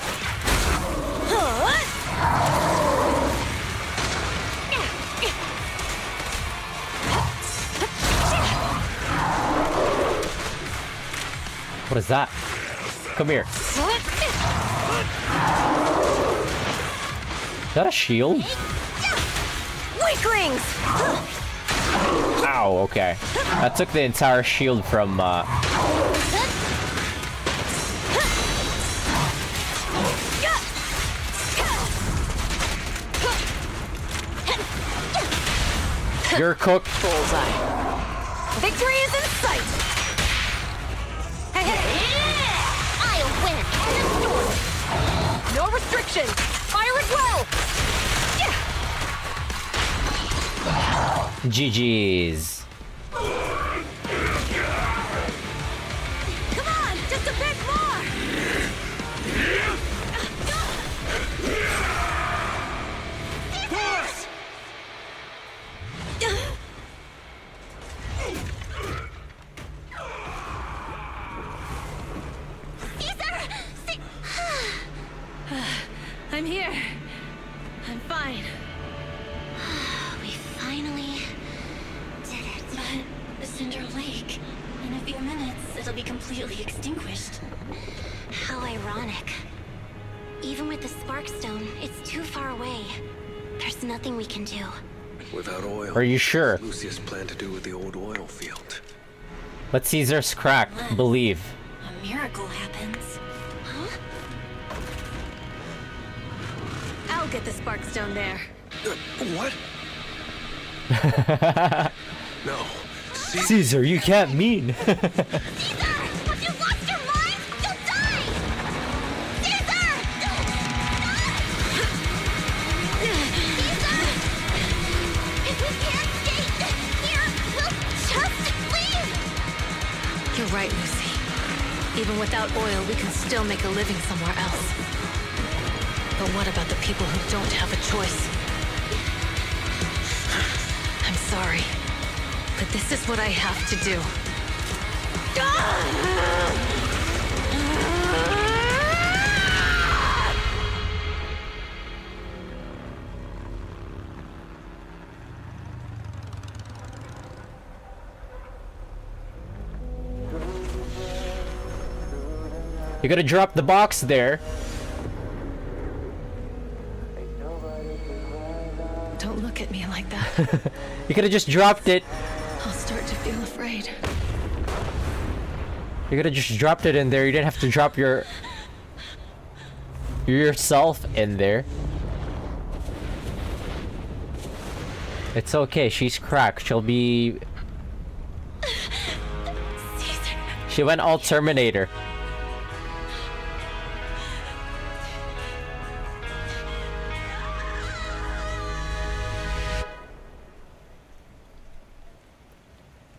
What is that? Come here. Is that a shield? Weaklings! Ow, okay. That took the entire shield from, You're cooked. Bullseye. Victory is in sight! Hey, hey! I'll win. No restrictions! Fire as well! GG's. Come on! Just a bit more! I'm here. I'm fine. We finally did it. But Cinder Lake, in a few minutes, it'll be completely extinguished. How ironic. Even with the Sparkstone, it's too far away. There's nothing we can do. Without oil. Are you sure? What does Lucius plan to do with the old oil field? Let Caesar's crack. Believe. A miracle happens. Huh? I'll get the Sparkstone there. What? No. Caesar, you can't mean. Caesar! Have you lost your mind? You'll die! Caesar! Caesar! If we can't stay here, we'll just leave! You're right, Lucy. Even without oil, we can still make a living somewhere else. But what about the people who don't have a choice? I'm sorry, but this is what I have to do. You gotta drop the box there. Don't look at me like that. You could have just dropped it. I'll start to feel afraid. You could have just dropped it in there. You didn't have to drop your You're yourself in there. It's okay, she's cracked. She'll be... She went all Terminator.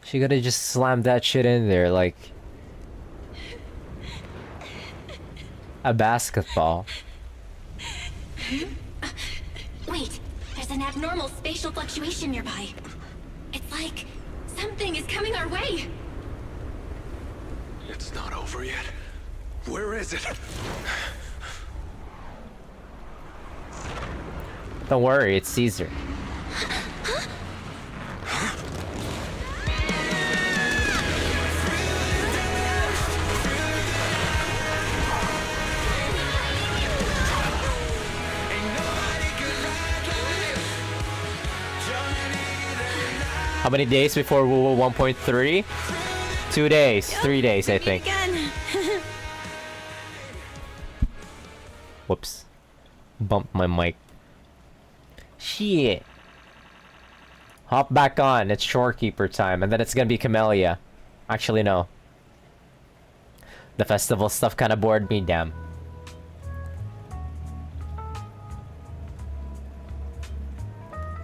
She could have just slammed that shit in there like a basketball. Wait, there's an abnormal spatial fluctuation nearby. It's like something is coming our way. It's not over yet. Where is it? Don't worry, it's Caesar. How many days before WoW 1.3? 2 days, 3 days, I think. Whoops. Bumped my mic. Shit. Hop back on, it's Shorekeeper time, and then it's gonna be Camellia. Actually, no. The festival stuff kinda bored me, damn.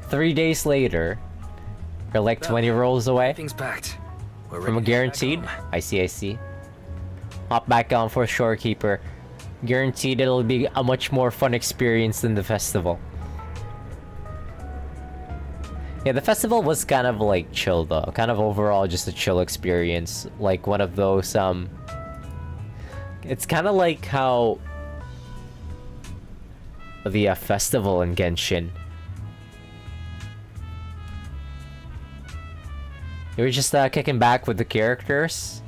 Three days later, you're like 20 rolls away Everything's packed. We're from a ready to head back guaranteed. home. I see. Hop back on for Shorekeeper. Guaranteed it'll be a much more fun experience than the festival. Yeah, the festival was kind of like chill though. Kind of overall just a chill experience. Like one of those, it's kind of like how the festival in Genshin. You were just kicking back with the characters.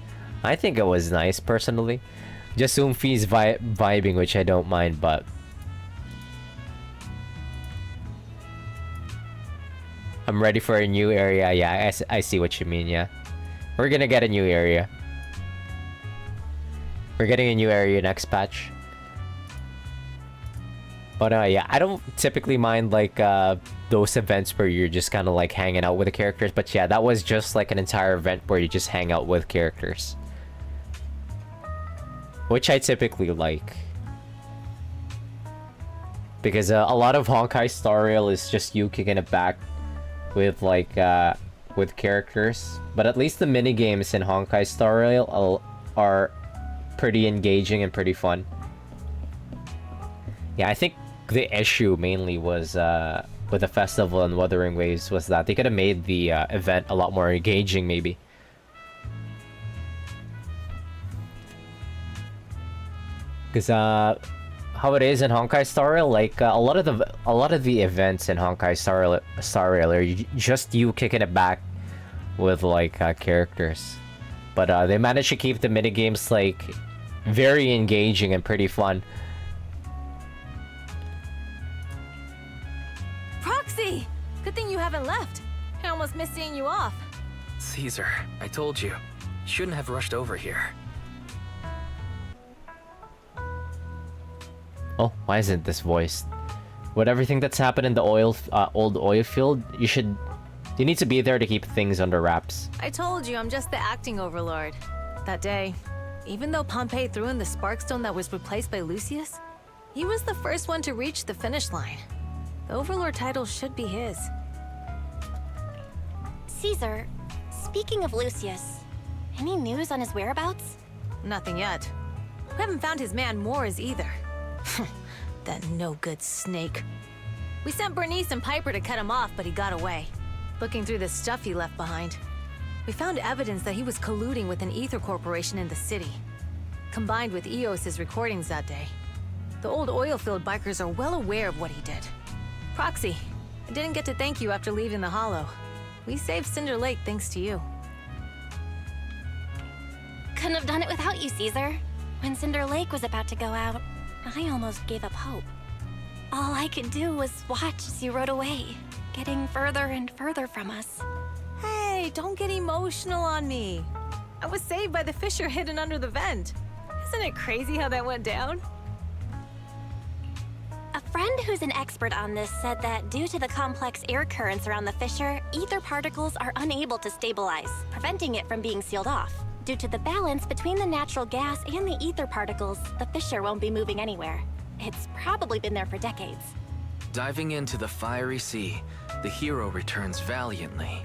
I think it was nice, personally. Just Umfi's vibing, which I don't mind, but... I'm ready for a new area. Yeah, I see what you mean, yeah. We're gonna get a new area. We're getting a new area next patch. But yeah, I don't typically mind like those events where you're just kind of like hanging out with the characters. But yeah, that was just like an entire event where you just hang out with characters. Which I typically like. Because a lot of Honkai Star Rail is just you kicking it back with like with characters. But at least the mini games in Honkai Star Rail are pretty engaging and pretty fun. Yeah, I think the issue mainly was with the festival and Wuthering Waves was that they could have made the event a lot more engaging, maybe. Because how it is in Honkai Star Rail, like a lot of the events in Honkai Star Rail are just you kicking it back with like characters, but they managed to keep the minigames like very engaging and pretty fun. Proxy! Good thing you haven't left. I almost missed seeing you off. Caesar, I told you. You shouldn't have rushed over here. Oh, why isn't this voiced? With everything that's happened in the old oil field, you need to be there to keep things under wraps. I told you I'm just the acting overlord. That day, even though Pompey threw in the Sparkstone that was replaced by Lucius, he was the first one to reach the finish line. The overlord title should be his. Caesar, speaking of Lucius, any news on his whereabouts? Nothing yet. We haven't found his man Moores either. That no-good snake. We sent Bernice and Piper to cut him off, but he got away. Looking through the stuff he left behind, we found evidence that he was colluding with an ether corporation in the city. Combined with Eos's recordings that day, the old oilfield bikers are well aware of what he did. Proxy, I didn't get to thank you after leaving the Hollow. We saved Cinder Lake thanks to you. Couldn't have done it without you, Caesar. When Cinder Lake was about to go out, I almost gave up hope. All I could do was watch as you rode away, getting further and further from us. Hey, don't get emotional on me. I was saved by the fissure hidden under the vent. Isn't it crazy how that went down? friend who's an expert on this said that due to the complex air currents around the fissure, ether particles are unable to stabilize, preventing it from being sealed off. Due to the balance between the natural gas and the ether particles, the fissure won't be moving anywhere. It's probably been there for decades. Diving into the fiery sea, the hero returns valiantly.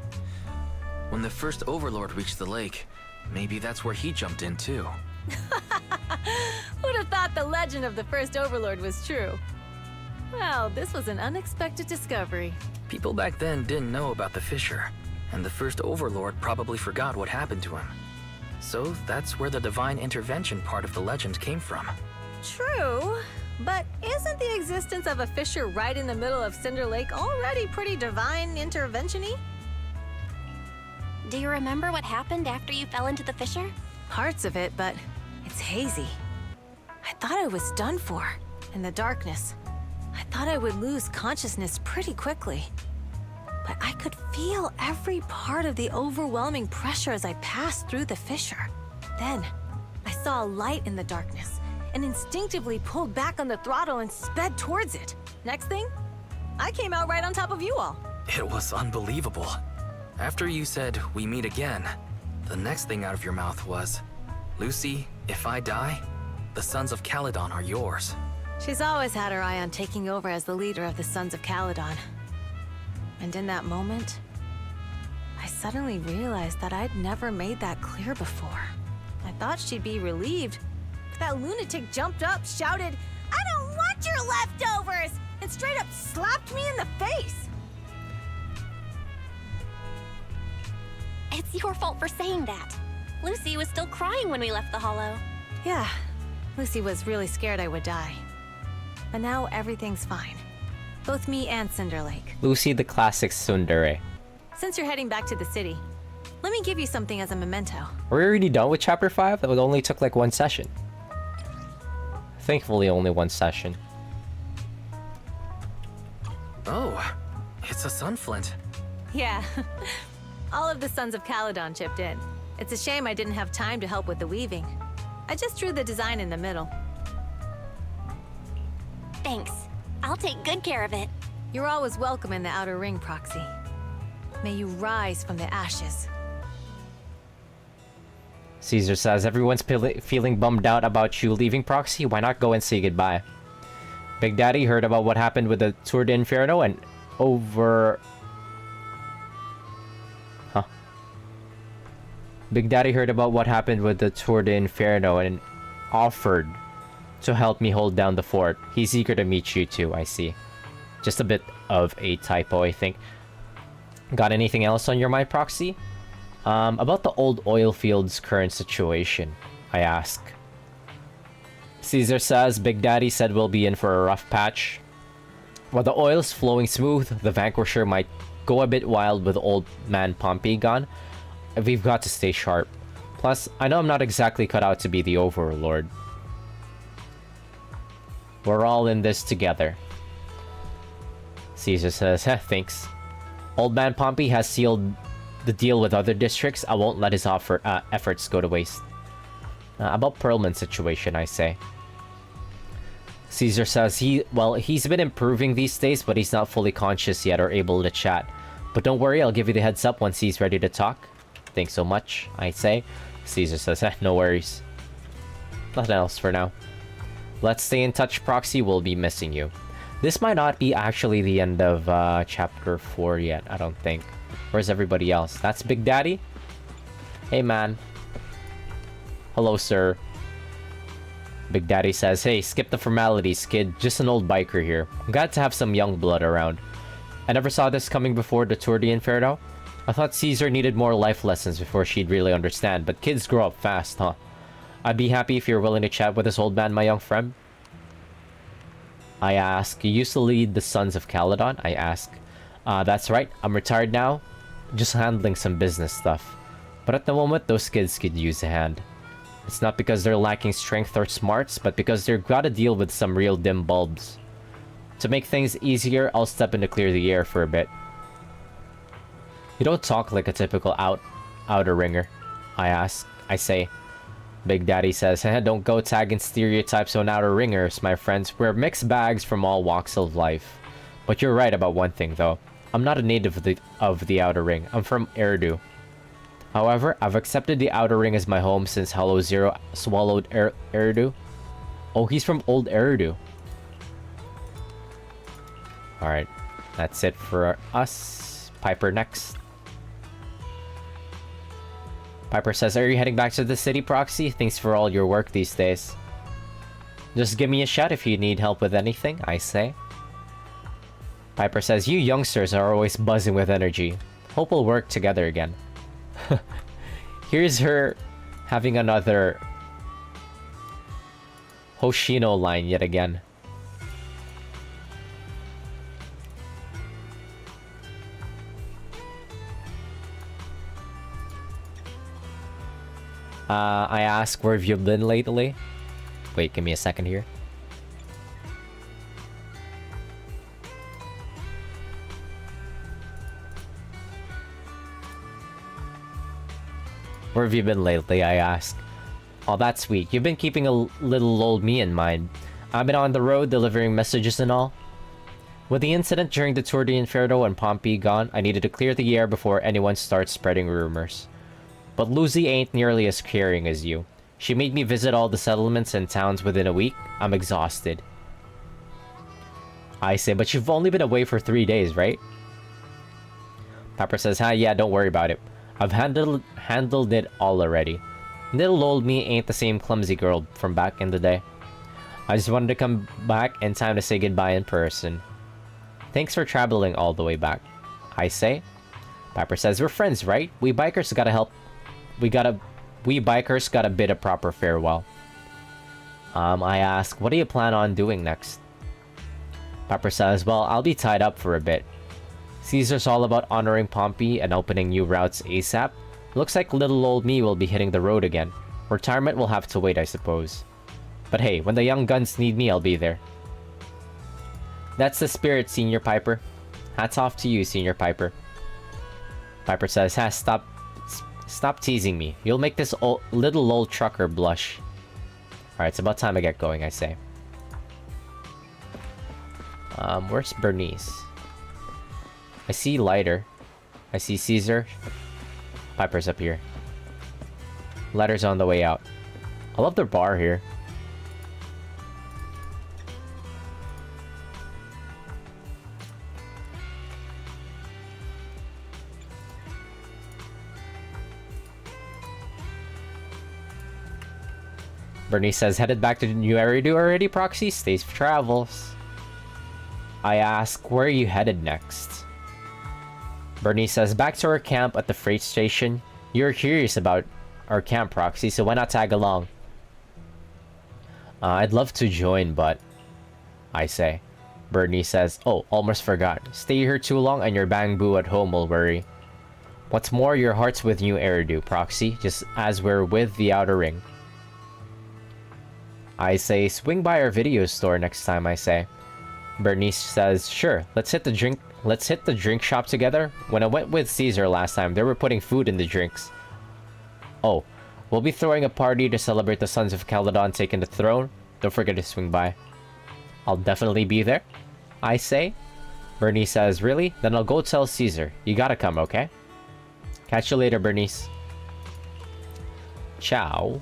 When the first Overlord reached the lake, maybe that's where he jumped in too. Who'd have thought the legend of the first Overlord was true? Well, this was an unexpected discovery. People back then didn't know about the fissure, and the first Overlord probably forgot what happened to him. So that's where the divine intervention part of the legend came from. True, but isn't the existence of a fissure right in the middle of Cinder Lake already pretty divine intervention-y? Do you remember what happened after you fell into the fissure? Parts of it, but it's hazy. I thought I was done for. In the darkness, I thought I would lose consciousness pretty quickly. But I could feel every part of the overwhelming pressure as I passed through the fissure. Then, I saw a light in the darkness and instinctively pulled back on the throttle and sped towards it. Next thing, I came out right on top of you all. It was unbelievable. After you said, "We meet again," the next thing out of your mouth was, "Lucy, if I die, the Sons of Calydon are yours." She's always had her eye on taking over as the leader of the Sons of Calydon. And in that moment, I suddenly realized that I'd never made that clear before. I thought she'd be relieved, but that lunatic jumped up, shouted, "I don't want your leftovers!" and straight up slapped me in the face. It's your fault for saying that. Lucy was still crying when we left the hollow. Yeah, Lucy was really scared I would die. But now everything's fine. Both me and Cinder Lake. Lucy the classic tsundere. Since you're heading back to the city, let me give you something as a memento. Are we already done with chapter 5? That only took like one session. Thankfully, only one session. Oh, it's a sunflint. Yeah, all of the Sons of Calydon chipped in. It's a shame I didn't have time to help with the weaving. I just drew the design in the middle. Thanks. I'll take good care of it. You're always welcome in the Outer Ring, Proxy. May you rise from the ashes. Caesar says, everyone's feeling bummed out about you leaving, Proxy. Why not go and say goodbye? Big Daddy heard about what happened with the Tour de Inferno and Big Daddy heard about what happened with the Tour de Inferno and offered to help me hold down the fort. He's eager to meet you too, I see. Just a bit of a typo, I think. Got anything else on your mind, Proxy? About the old oil field's current situation, I ask. Caesar says, Big Daddy said we'll be in for a rough patch. While the oil's flowing smooth, the Vanquisher might go a bit wild with old man Pompey gone. We've got to stay sharp. Plus, I know I'm not exactly cut out to be the Overlord. We're all in this together. Caesar says, thanks. Old man Pompey has sealed the deal with other districts. I won't let his efforts go to waste. About Perlman's situation, I say. Caesar says he's been improving these days, but he's not fully conscious yet or able to chat. But don't worry, I'll give you the heads up once he's ready to talk. Thanks so much, I say. Caesar says, no worries. Nothing else for now. Let's stay in touch, Proxy. We'll be missing you. This might not be actually the end of chapter 4 yet, I don't think. Where's everybody else? That's Big Daddy? Hey, man. Hello, sir. Big Daddy says, hey, skip the formalities, kid. Just an old biker here. I'm glad to have some young blood around. I never saw this coming before the Tour de Inferno. I thought Caesar needed more life lessons before she'd really understand, but kids grow up fast, huh? I'd be happy if you're willing to chat with this old man, my young friend. I ask, you used to lead the Sons of Calydon? I ask. That's right, I'm retired now. Just handling some business stuff. But at the moment, those kids could use a hand. It's not because they're lacking strength or smarts, but because they've got to deal with some real dim bulbs. To make things easier, I'll step in to clear the air for a bit. You don't talk like a typical outer ringer, I ask. I say, Big Daddy says, don't go tagging stereotypes on outer ringers, my friends. We're mixed bags from all walks of life. But you're right about one thing, though. I'm not a native of the Outer Ring. I'm from Eridu. However, I've accepted the Outer Ring as my home since Hollow Zero swallowed Eridu. Oh, he's from old Eridu. Alright, that's it for us. Piper next. Piper says, are you heading back to the city, Proxy? Thanks for all your work these days. Just give me a shout if you need help with anything, I say. Piper says, you youngsters are always buzzing with energy. Hope we'll work together again. Here's her having another Hoshino line yet again. I ask, where have you been lately? Wait, give me a second here. Where have you been lately, I ask. Oh, that's sweet. You've been keeping a little old me in mind. I've been on the road delivering messages and all. With the incident during the Tour de Inferno and Pompey gone, I needed to clear the air before anyone starts spreading rumors. But Lucy ain't nearly as caring as you. She made me visit all the settlements and towns within a week. I'm exhausted. I say, but you've only been away for 3 days, right? Pepper says, yeah, don't worry about it. I've handled it all already. Little old me ain't the same clumsy girl from back in the day. I just wanted to come back in time to say goodbye in person. Thanks for traveling all the way back. I say. Piper says, we're friends, right? We bikers gotta help. We bikers gotta bid a proper farewell. I ask, what do you plan on doing next? Piper says, well, I'll be tied up for a bit. Caesar's all about honoring Pompey and opening new routes ASAP. Looks like little old me will be hitting the road again. Retirement will have to wait, I suppose. But hey, when the young guns need me, I'll be there. That's the spirit, Senior Piper. Hats off to you, Senior Piper. Piper says, stop teasing me. You'll make this little old trucker blush. Alright, it's about time I get going, I say. Where's Bernice? I see Lighter. I see Caesar. Piper's up here. Lighter's on the way out. I love their bar here. Bernice says, headed back to New Eridu already, Proxy? Safe travels. I ask, where are you headed next? Bernice says, back to our camp at the freight station. You're curious about our camp, Proxy, so why not tag along? I'd love to join, but... I say. Bernice says, oh, almost forgot. Stay here too long and your bamboo at home will worry. What's more, your heart's with New Eridu, Proxy, just as we're with the Outer Ring. I say, swing by our video store next time, I say. Bernice says, sure, let's hit the drink shop together. When I went with Caesar last time, they were putting food in the drinks. Oh, we'll be throwing a party to celebrate the Sons of Calydon taking the throne. Don't forget to swing by. I'll definitely be there, I say. Bernice says, really? Then I'll go tell Caesar. You gotta come, okay? Catch you later, Bernice. Ciao.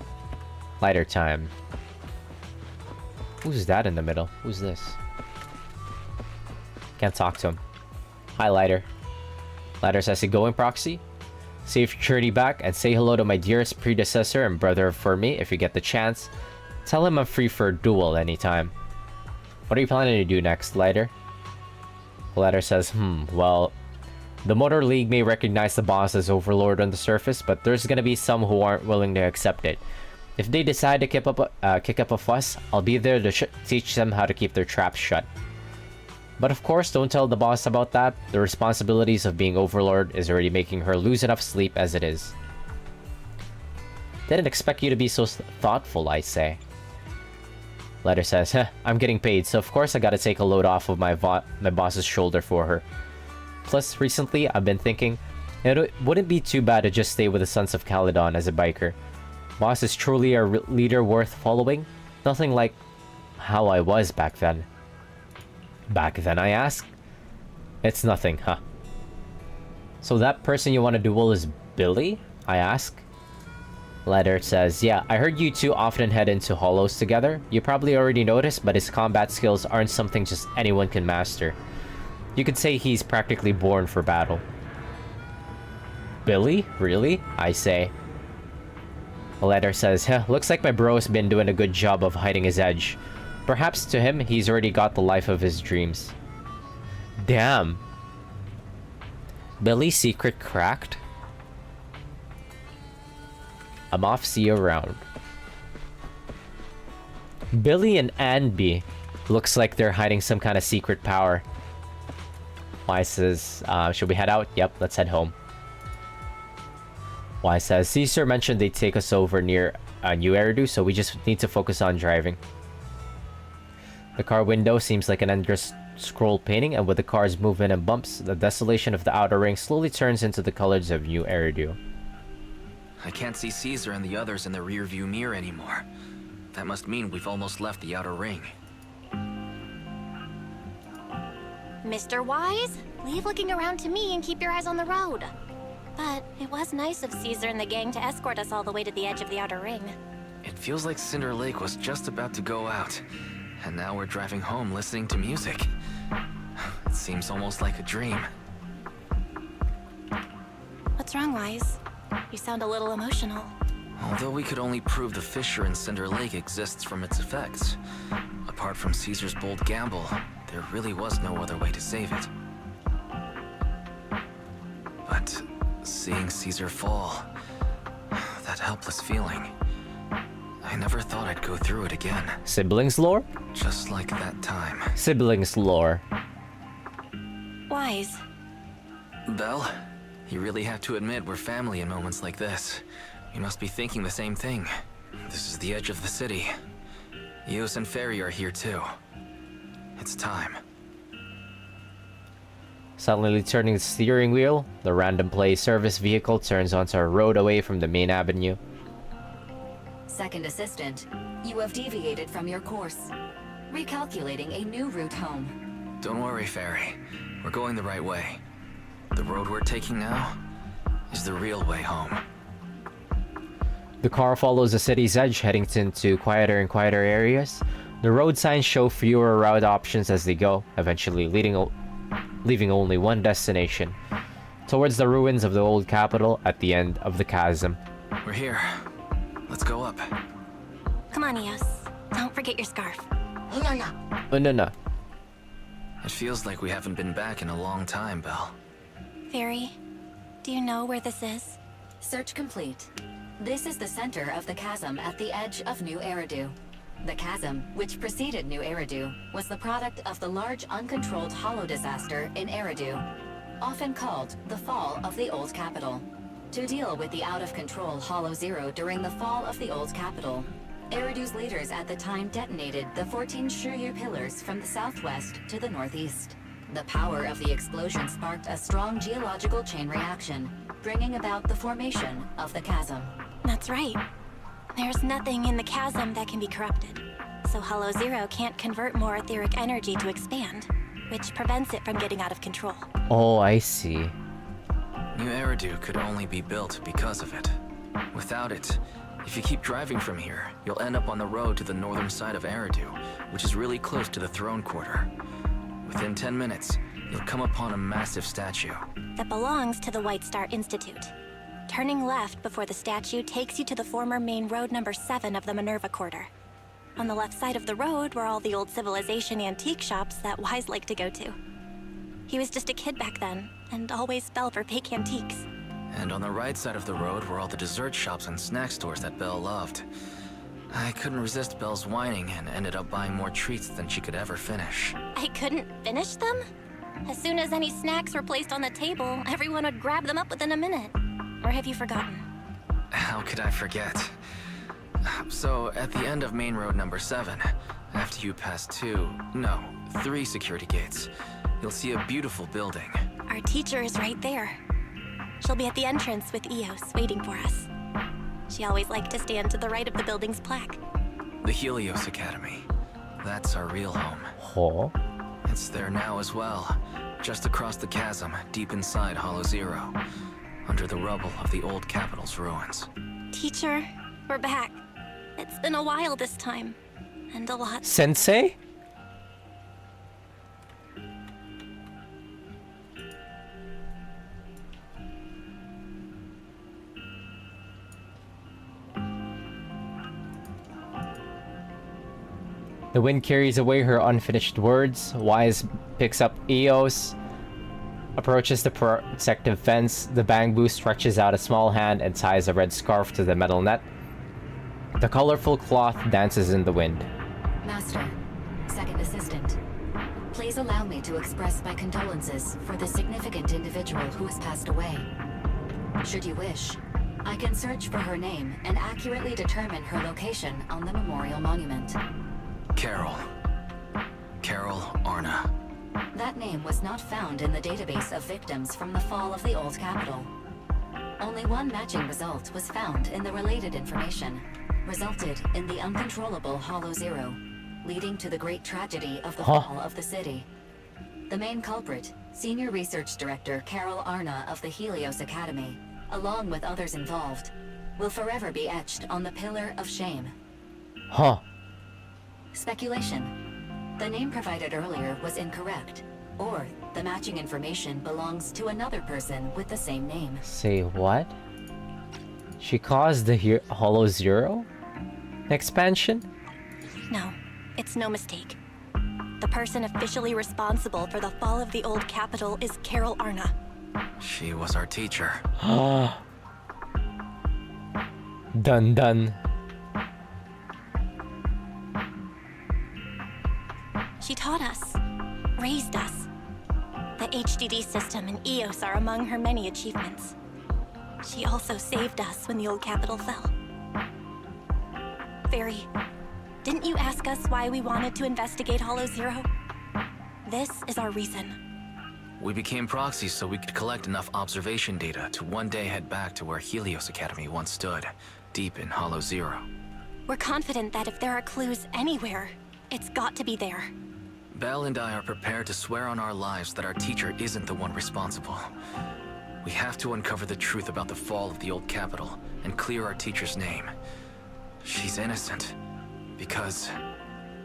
Lighter time. Who's that in the middle? Who's this? Can't talk to him. Hi, Lighter. Lighter says, you going, Proxy? Safe journey back and say hello to my dearest predecessor and brother for me if you get the chance. Tell him I'm free for a duel anytime. What are you planning to do next, Lighter? Lighter says, well, the Motor League may recognize the boss as overlord on the surface, but there's gonna be some who aren't willing to accept it. If they decide to kick up a fuss, I'll be there to teach them how to keep their traps shut. But of course, don't tell the boss about that. The responsibilities of being overlord is already making her lose enough sleep as it is. Didn't expect you to be so thoughtful, I say. Letter says, I'm getting paid, so of course I gotta take a load off of my boss's shoulder for her. Plus, recently, I've been thinking, it wouldn't be too bad to just stay with the Sons of Calydon as a biker. Boss is truly a leader worth following. Nothing like how I was back then. Back then, I ask? It's nothing, huh? So that person you want to duel is Billy? I ask. Letter says, yeah, I heard you two often head into hollows together. You probably already noticed, but his combat skills aren't something just anyone can master. You could say he's practically born for battle. Billy? Really? I say. Letter says, looks like my bro's been doing a good job of hiding his edge. Perhaps to him, he's already got the life of his dreams. Damn. Billy's secret cracked? I'm off, see you around. Billy and Anby looks like they're hiding some kind of secret power. Y says, should we head out? Yep, let's head home. Y says, Caesar mentioned they'd take us over near New Eridu, so we just need to focus on driving. The car window seems like an endless scroll painting, and with the car's movement and bumps, the desolation of the outer ring slowly turns into the colors of New Eridu. I can't see Caesar and the others in the rearview mirror anymore. That must mean we've almost left the outer ring. Mr. Wise, leave looking around to me and keep your eyes on the road. But it was nice of Caesar and the gang to escort us all the way to the edge of the outer ring. It feels like Cinder Lake was just about to go out, and now we're driving home listening to music. It seems almost like a dream. What's wrong, Wise? You sound a little emotional. Although we could only prove the fissure in Cinder Lake exists from its effects, apart from Caesar's bold gamble, there really was no other way to save it. But seeing Caesar fall, that helpless feeling, I never thought I'd go through it again. Siblings lore? Just like that time. Siblings lore. Wise. Belle, you really have to admit we're family in moments like this. You must be thinking the same thing. This is the edge of the city. Eos and Ferry are here too. It's time. Suddenly turning the steering wheel, the random play service vehicle turns onto a road away from the main avenue. Second assistant, you have deviated from your course. Recalculating a new route home. Don't worry, Ferry. We're going the right way. The road we're taking now is the real way home. The car follows the city's edge, heading into quieter and quieter areas. The road signs show fewer route options as they go, eventually leaving only one destination, towards the ruins of the old capital at the end of the chasm. We're here. Let's go up. Come on, Eos. Don't forget your scarf. No. It feels like we haven't been back in a long time, Belle. Fairy, do you know where this is? Search complete. This is the center of the chasm at the edge of New Eridu. The chasm, which preceded New Eridu, was the product of the large uncontrolled hollow disaster in Eridu, often called the fall of the old capital. To deal with the out-of-control Hollow Zero during the fall of the old capital, Eridu's leaders at the time detonated the 14 Shiryu pillars from the southwest to the northeast. The power of the explosion sparked a strong geological chain reaction, bringing about the formation of the chasm. That's right. There's nothing in the chasm that can be corrupted, so Hollow Zero can't convert more etheric energy to expand, which prevents it from getting out of control. Oh, I see. New Eridu could only be built because of it. Without it, if you keep driving from here, you'll end up on the road to the northern side of Eridu, which is really close to the throne quarter. Within 10 minutes, you'll come upon a massive statue. That belongs to the White Star Institute. Turning left before the statue takes you to the former main road number 7 of the Minerva Quarter. On the left side of the road were all the old civilization antique shops that Wise liked to go to. He was just a kid back then, and always fell for fake antiques. And on the right side of the road were all the dessert shops and snack stores that Belle loved. I couldn't resist Belle's whining and ended up buying more treats than she could ever finish. I couldn't finish them? As soon as any snacks were placed on the table, everyone would grab them up within a minute. Or have you forgotten? How could I forget? So, at the end of main road number 7, after you pass 3 security gates, you'll see a beautiful building. Our teacher is right there. She'll be at the entrance with Eos, waiting for us. She She always liked to stand to the right of the building's plaque. The Helios Academy. That's our real home. Oh. It's there now as well. Just across the chasm, deep inside Hollow Zero. Under the rubble of the old capital's ruins. Teacher, we're back. It's been a while this time. And a lot. Sensei? The wind carries away her unfinished words. Wise picks up Eos, approaches the protective fence. The bamboo stretches out a small hand and ties a red scarf to the metal net. The colorful cloth dances in the wind. Master, second assistant, please allow me to express my condolences for the significant individual who has passed away. Should you wish, I can search for her name and accurately determine her location on the memorial monument. Carol Arna. That name was not found in the database of victims from the fall of the old capital. Only one matching result was found in the related information, resulted in the uncontrollable Hollow Zero, leading to the great tragedy of the fall of the city. The main culprit, Senior Research Director Carol Arna of the Helios Academy, along with others involved, will forever be etched on the Pillar of Shame. Huh. Speculation. The name provided earlier was incorrect, or the matching information belongs to another person with the same name. Say what? She caused the Hollow Zero expansion? No, it's no mistake. The person officially responsible for the fall of the old capital is Carol Arna. She was our teacher. Dun dun. She taught us, raised us. The HDD system and EOS are among her many achievements. She also saved us when the old capital fell. Fairy, didn't you ask us why we wanted to investigate Hollow Zero? This is our reason. We became proxies so we could collect enough observation data to one day head back to where Helios Academy once stood, deep in Hollow Zero. We're confident that if there are clues anywhere, it's got to be there. Belle and I are prepared to swear on our lives that our teacher isn't the one responsible. We have to uncover the truth about the fall of the old capital and clear our teacher's name. She's innocent, because...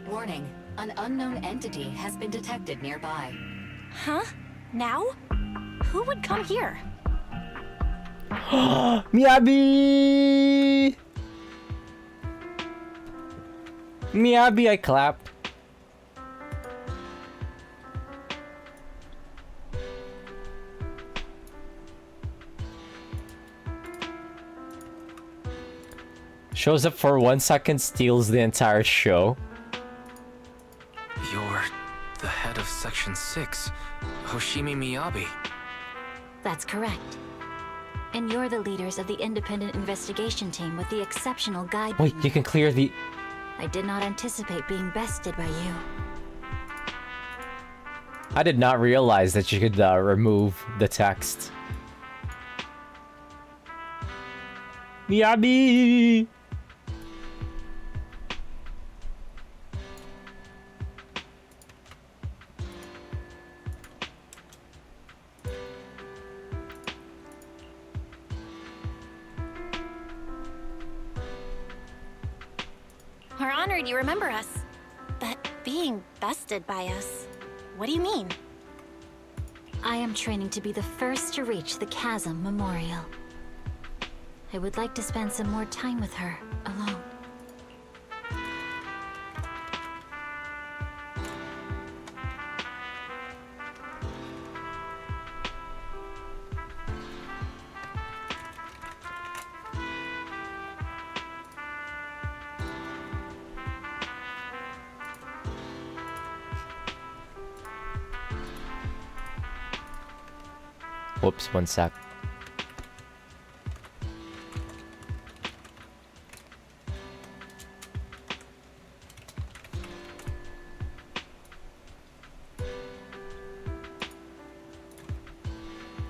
Warning, an unknown entity has been detected nearby. Huh? Now? Who would come here? Miyabi! Miyabi, I clapped. Shows up for 1 second, steals the entire show. You're the head of Section 6, Hoshimi Miyabi. That's correct. And you're the leaders of the independent investigation team with the exceptional guide. Wait, you can clear the... I did not anticipate being bested by you. I did not realize that you could remove the text. Miyabi! We're honored you remember us. But being bested by us, what do you mean? I am training to be the first to reach the Chasm Memorial. I would like to spend some more time with her, alone. Whoops, 1 sec.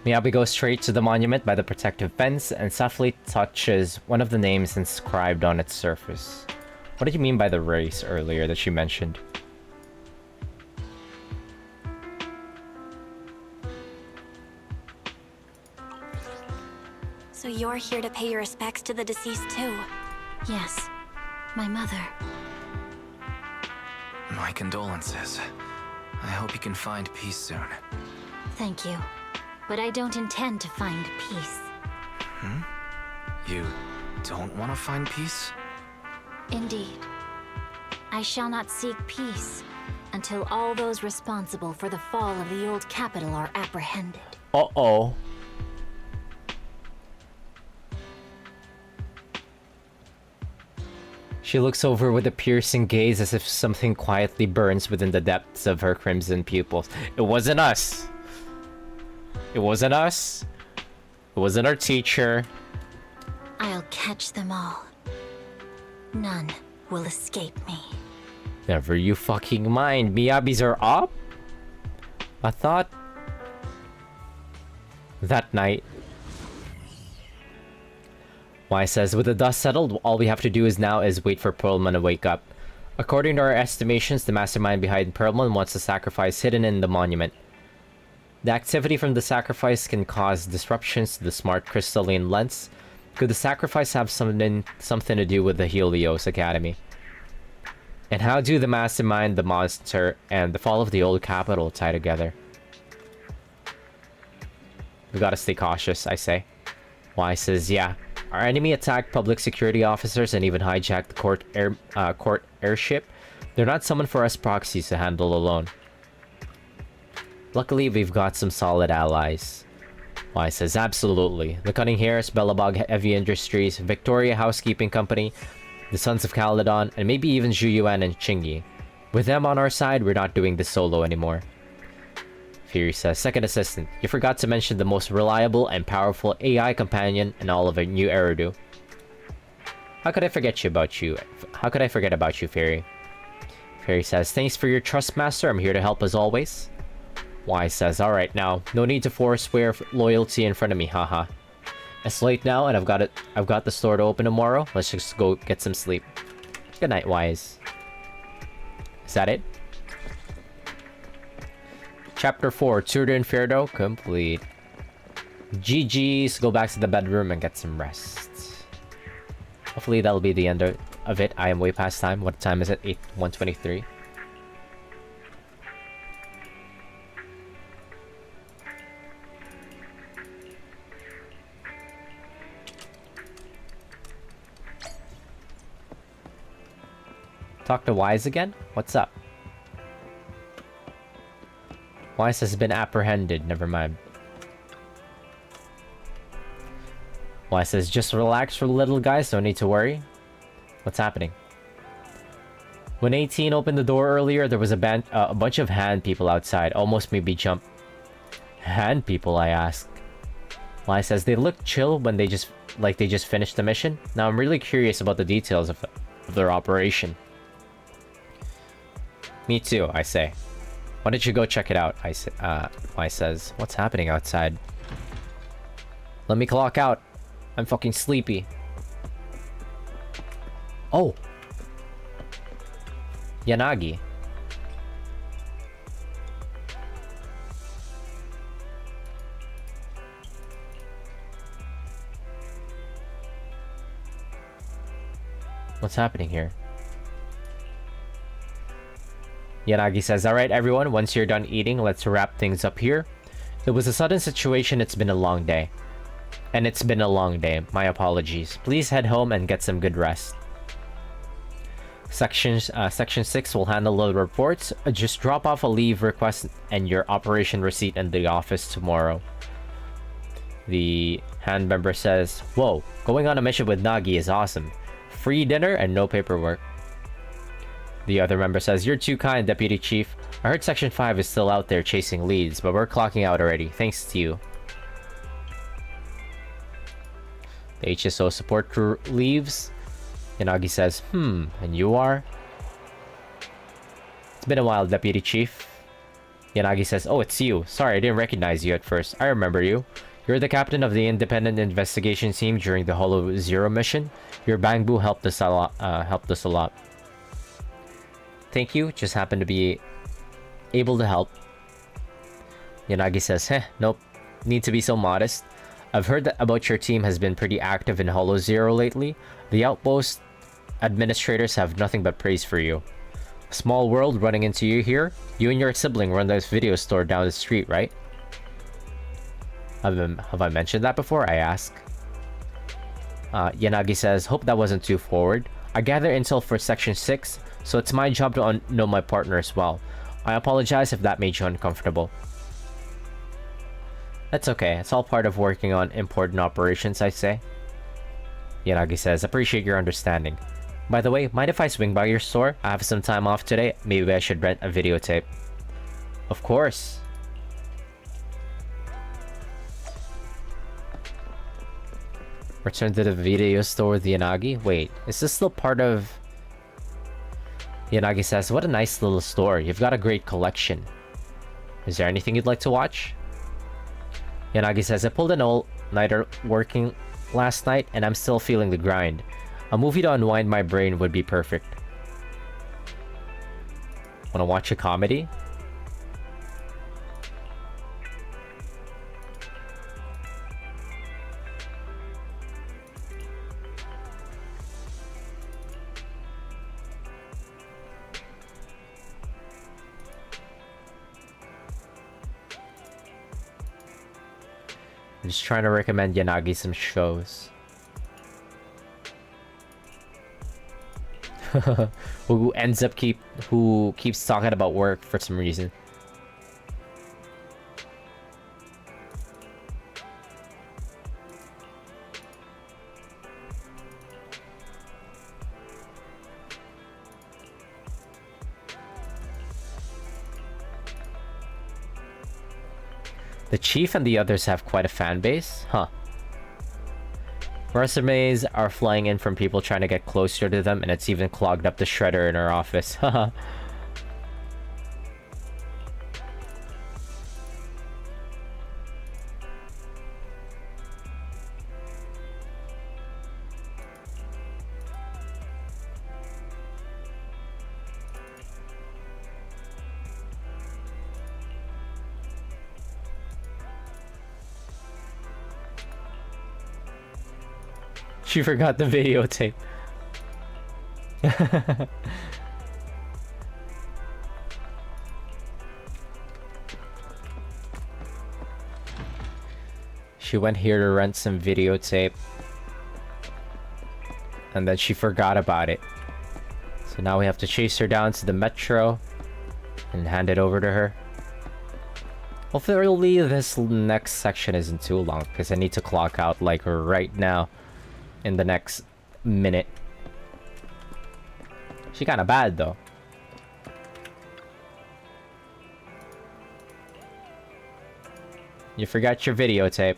Miyabi goes straight to the monument by the protective fence and softly touches one of the names inscribed on its surface. What did you mean by the race earlier that she mentioned? So you're here to pay your respects to the deceased too? Yes, my mother. My condolences. I hope you can find peace soon. Thank you. But I don't intend to find peace. Hmm? You don't want to find peace? Indeed. I shall not seek peace until all those responsible for the fall of the old capital are apprehended. Uh-oh. She looks over with a piercing gaze as if something quietly burns within the depths of her crimson pupils. It wasn't us. It wasn't us. It wasn't our teacher. I'll catch them all. None will escape me. Never you fucking mind. Miyabis are up? I thought... That night... Y says, with the dust settled, all we have to do now is wait for Pearlman to wake up. According to our estimations, the mastermind behind Pearlman wants the sacrifice hidden in the monument. The activity from the sacrifice can cause disruptions to the smart crystalline lens. Could the sacrifice have something to do with the Helios Academy? And how do the mastermind, the monster, and the fall of the old capital tie together? We gotta stay cautious, I say. Y says, yeah. Our enemy attacked public security officers and even hijacked the court airship. They're not summoned for us proxies to handle alone. Luckily, we've got some solid allies. Y says, absolutely. The Cunning Hares, Bellabog Heavy Industries, Victoria Housekeeping Company, the Sons of Calydon, and maybe even Zhu Yuan and Chingy. With them on our side, we're not doing this solo anymore. Fury says, second assistant, you forgot to mention the most reliable and powerful AI companion in all of New Eridu. How could I forget about you? How could I forget about you, Fury? Fury says, thanks for your trust, Master. I'm here to help as always. Y says, alright now, no need to forswear loyalty in front of me, haha. It's late now and I've got the store to open tomorrow. Let's just go get some sleep. Good night, Wise. Is that it? Chapter 4, Tour de Inferno complete. GG's, go back to the bedroom and get some rest. Hopefully that'll be the end of it. I am way past time. What time is it? 1:23. Talk to Wise again? What's up? Wise has been apprehended. Never mind. Wise says, just relax for the little guys. No need to worry. What's happening? When 18 opened the door earlier, there was a bunch of hand people outside. Almost made me jump. Hand people, I asked. Wise says, they looked chill when they just finished the mission. Now I'm really curious about the details of their operation. Me too, I say. Why don't you go check it out? Wise says, what's happening outside? Let me clock out. I'm fucking sleepy. Oh. Yanagi. What's happening here? Yanagi says, alright everyone, once you're done eating, let's wrap things up here. It was a sudden situation, it's been a long day. And it's been a long day, my apologies. Please head home and get some good rest. Section 6 will handle the reports. Just drop off a leave request and your operation receipt in the office tomorrow. The hand member says, whoa, going on a mission with Nagi is awesome. Free dinner and no paperwork. The other member says, you're too kind, Deputy Chief. I heard Section 5 is still out there chasing leads, but we're clocking out already, thanks to you. The HSO support crew leaves. Yanagi says, and you are? It's been a while, Deputy Chief. Yanagi says, "Oh, it's you. Sorry, I didn't recognize you at first. I remember you. You're the captain of the independent investigation team during the Hollow Zero mission. Your bamboo helped us a lot. Thank you. Just happened to be able to help." Yanagi says, nope. Need to be so modest. I've heard that about your team has been pretty active in Hollow Zero lately. The outpost administrators have nothing but praise for you. Small world running into you here. You and your sibling run this video store down the street, right? Have I mentioned that before? I ask. Yanagi says, hope that wasn't too forward. I gather intel for Section 6, so it's my job to know my partner as well. I apologize if that made you uncomfortable. That's okay. It's all part of working on important operations, I say. Yanagi says, appreciate your understanding. By the way, mind if I swing by your store? I have some time off today. Maybe I should rent a videotape. Of course. Return to the video store with Yanagi? Wait, is this still part of... Yanagi says, what a nice little store. You've got a great collection. Is there anything you'd like to watch? Yanagi says, I pulled an all-nighter working last night and I'm still feeling the grind. A movie to unwind my brain would be perfect. Wanna watch a comedy? I'm just trying to recommend Yanagi some shows. who keeps talking about work for some reason. The chief and the others have quite a fan base? Huh. Resumes are flying in from people trying to get closer to them, and it's even clogged up the shredder in our office. Haha. She forgot the videotape. She went here to rent some videotape. And then she forgot about it. So now we have to chase her down to the metro and hand it over to her. Hopefully this next section isn't too long, because I need to clock out like right now. In the next minute. She kinda bad though. You forgot your videotape.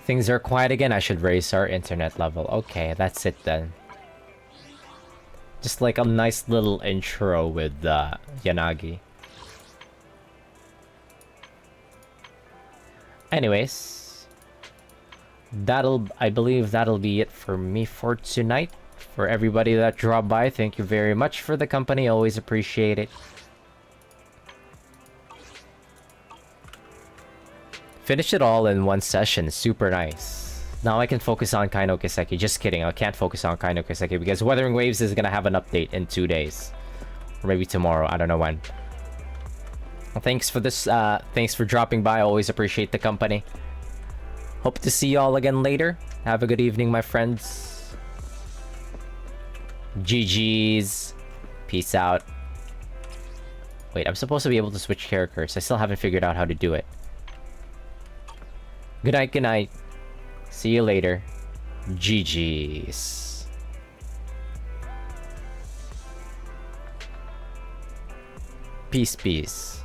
Things are quiet again. I should raise our internet level. Okay, that's it then. Just like a nice little intro with Yanagi. Anyways, I believe that'll be it for me for tonight. For everybody that dropped by, thank you very much for the company. Always appreciate it. Finished it all in one session. Super nice. Now I can focus on Kaino Kiseki. Just kidding. I can't focus on Kaino Kiseki because Wuthering Waves is gonna have an update in 2 days. Or maybe tomorrow. I don't know when. Well, thanks for this. Thanks for dropping by. Always appreciate the company. Hope to see you all again later. Have a good evening, my friends. GG's. Peace out. Wait, I'm supposed to be able to switch characters. I still haven't figured out how to do it. Good night, good night. See you later. GG's. Peace, peace.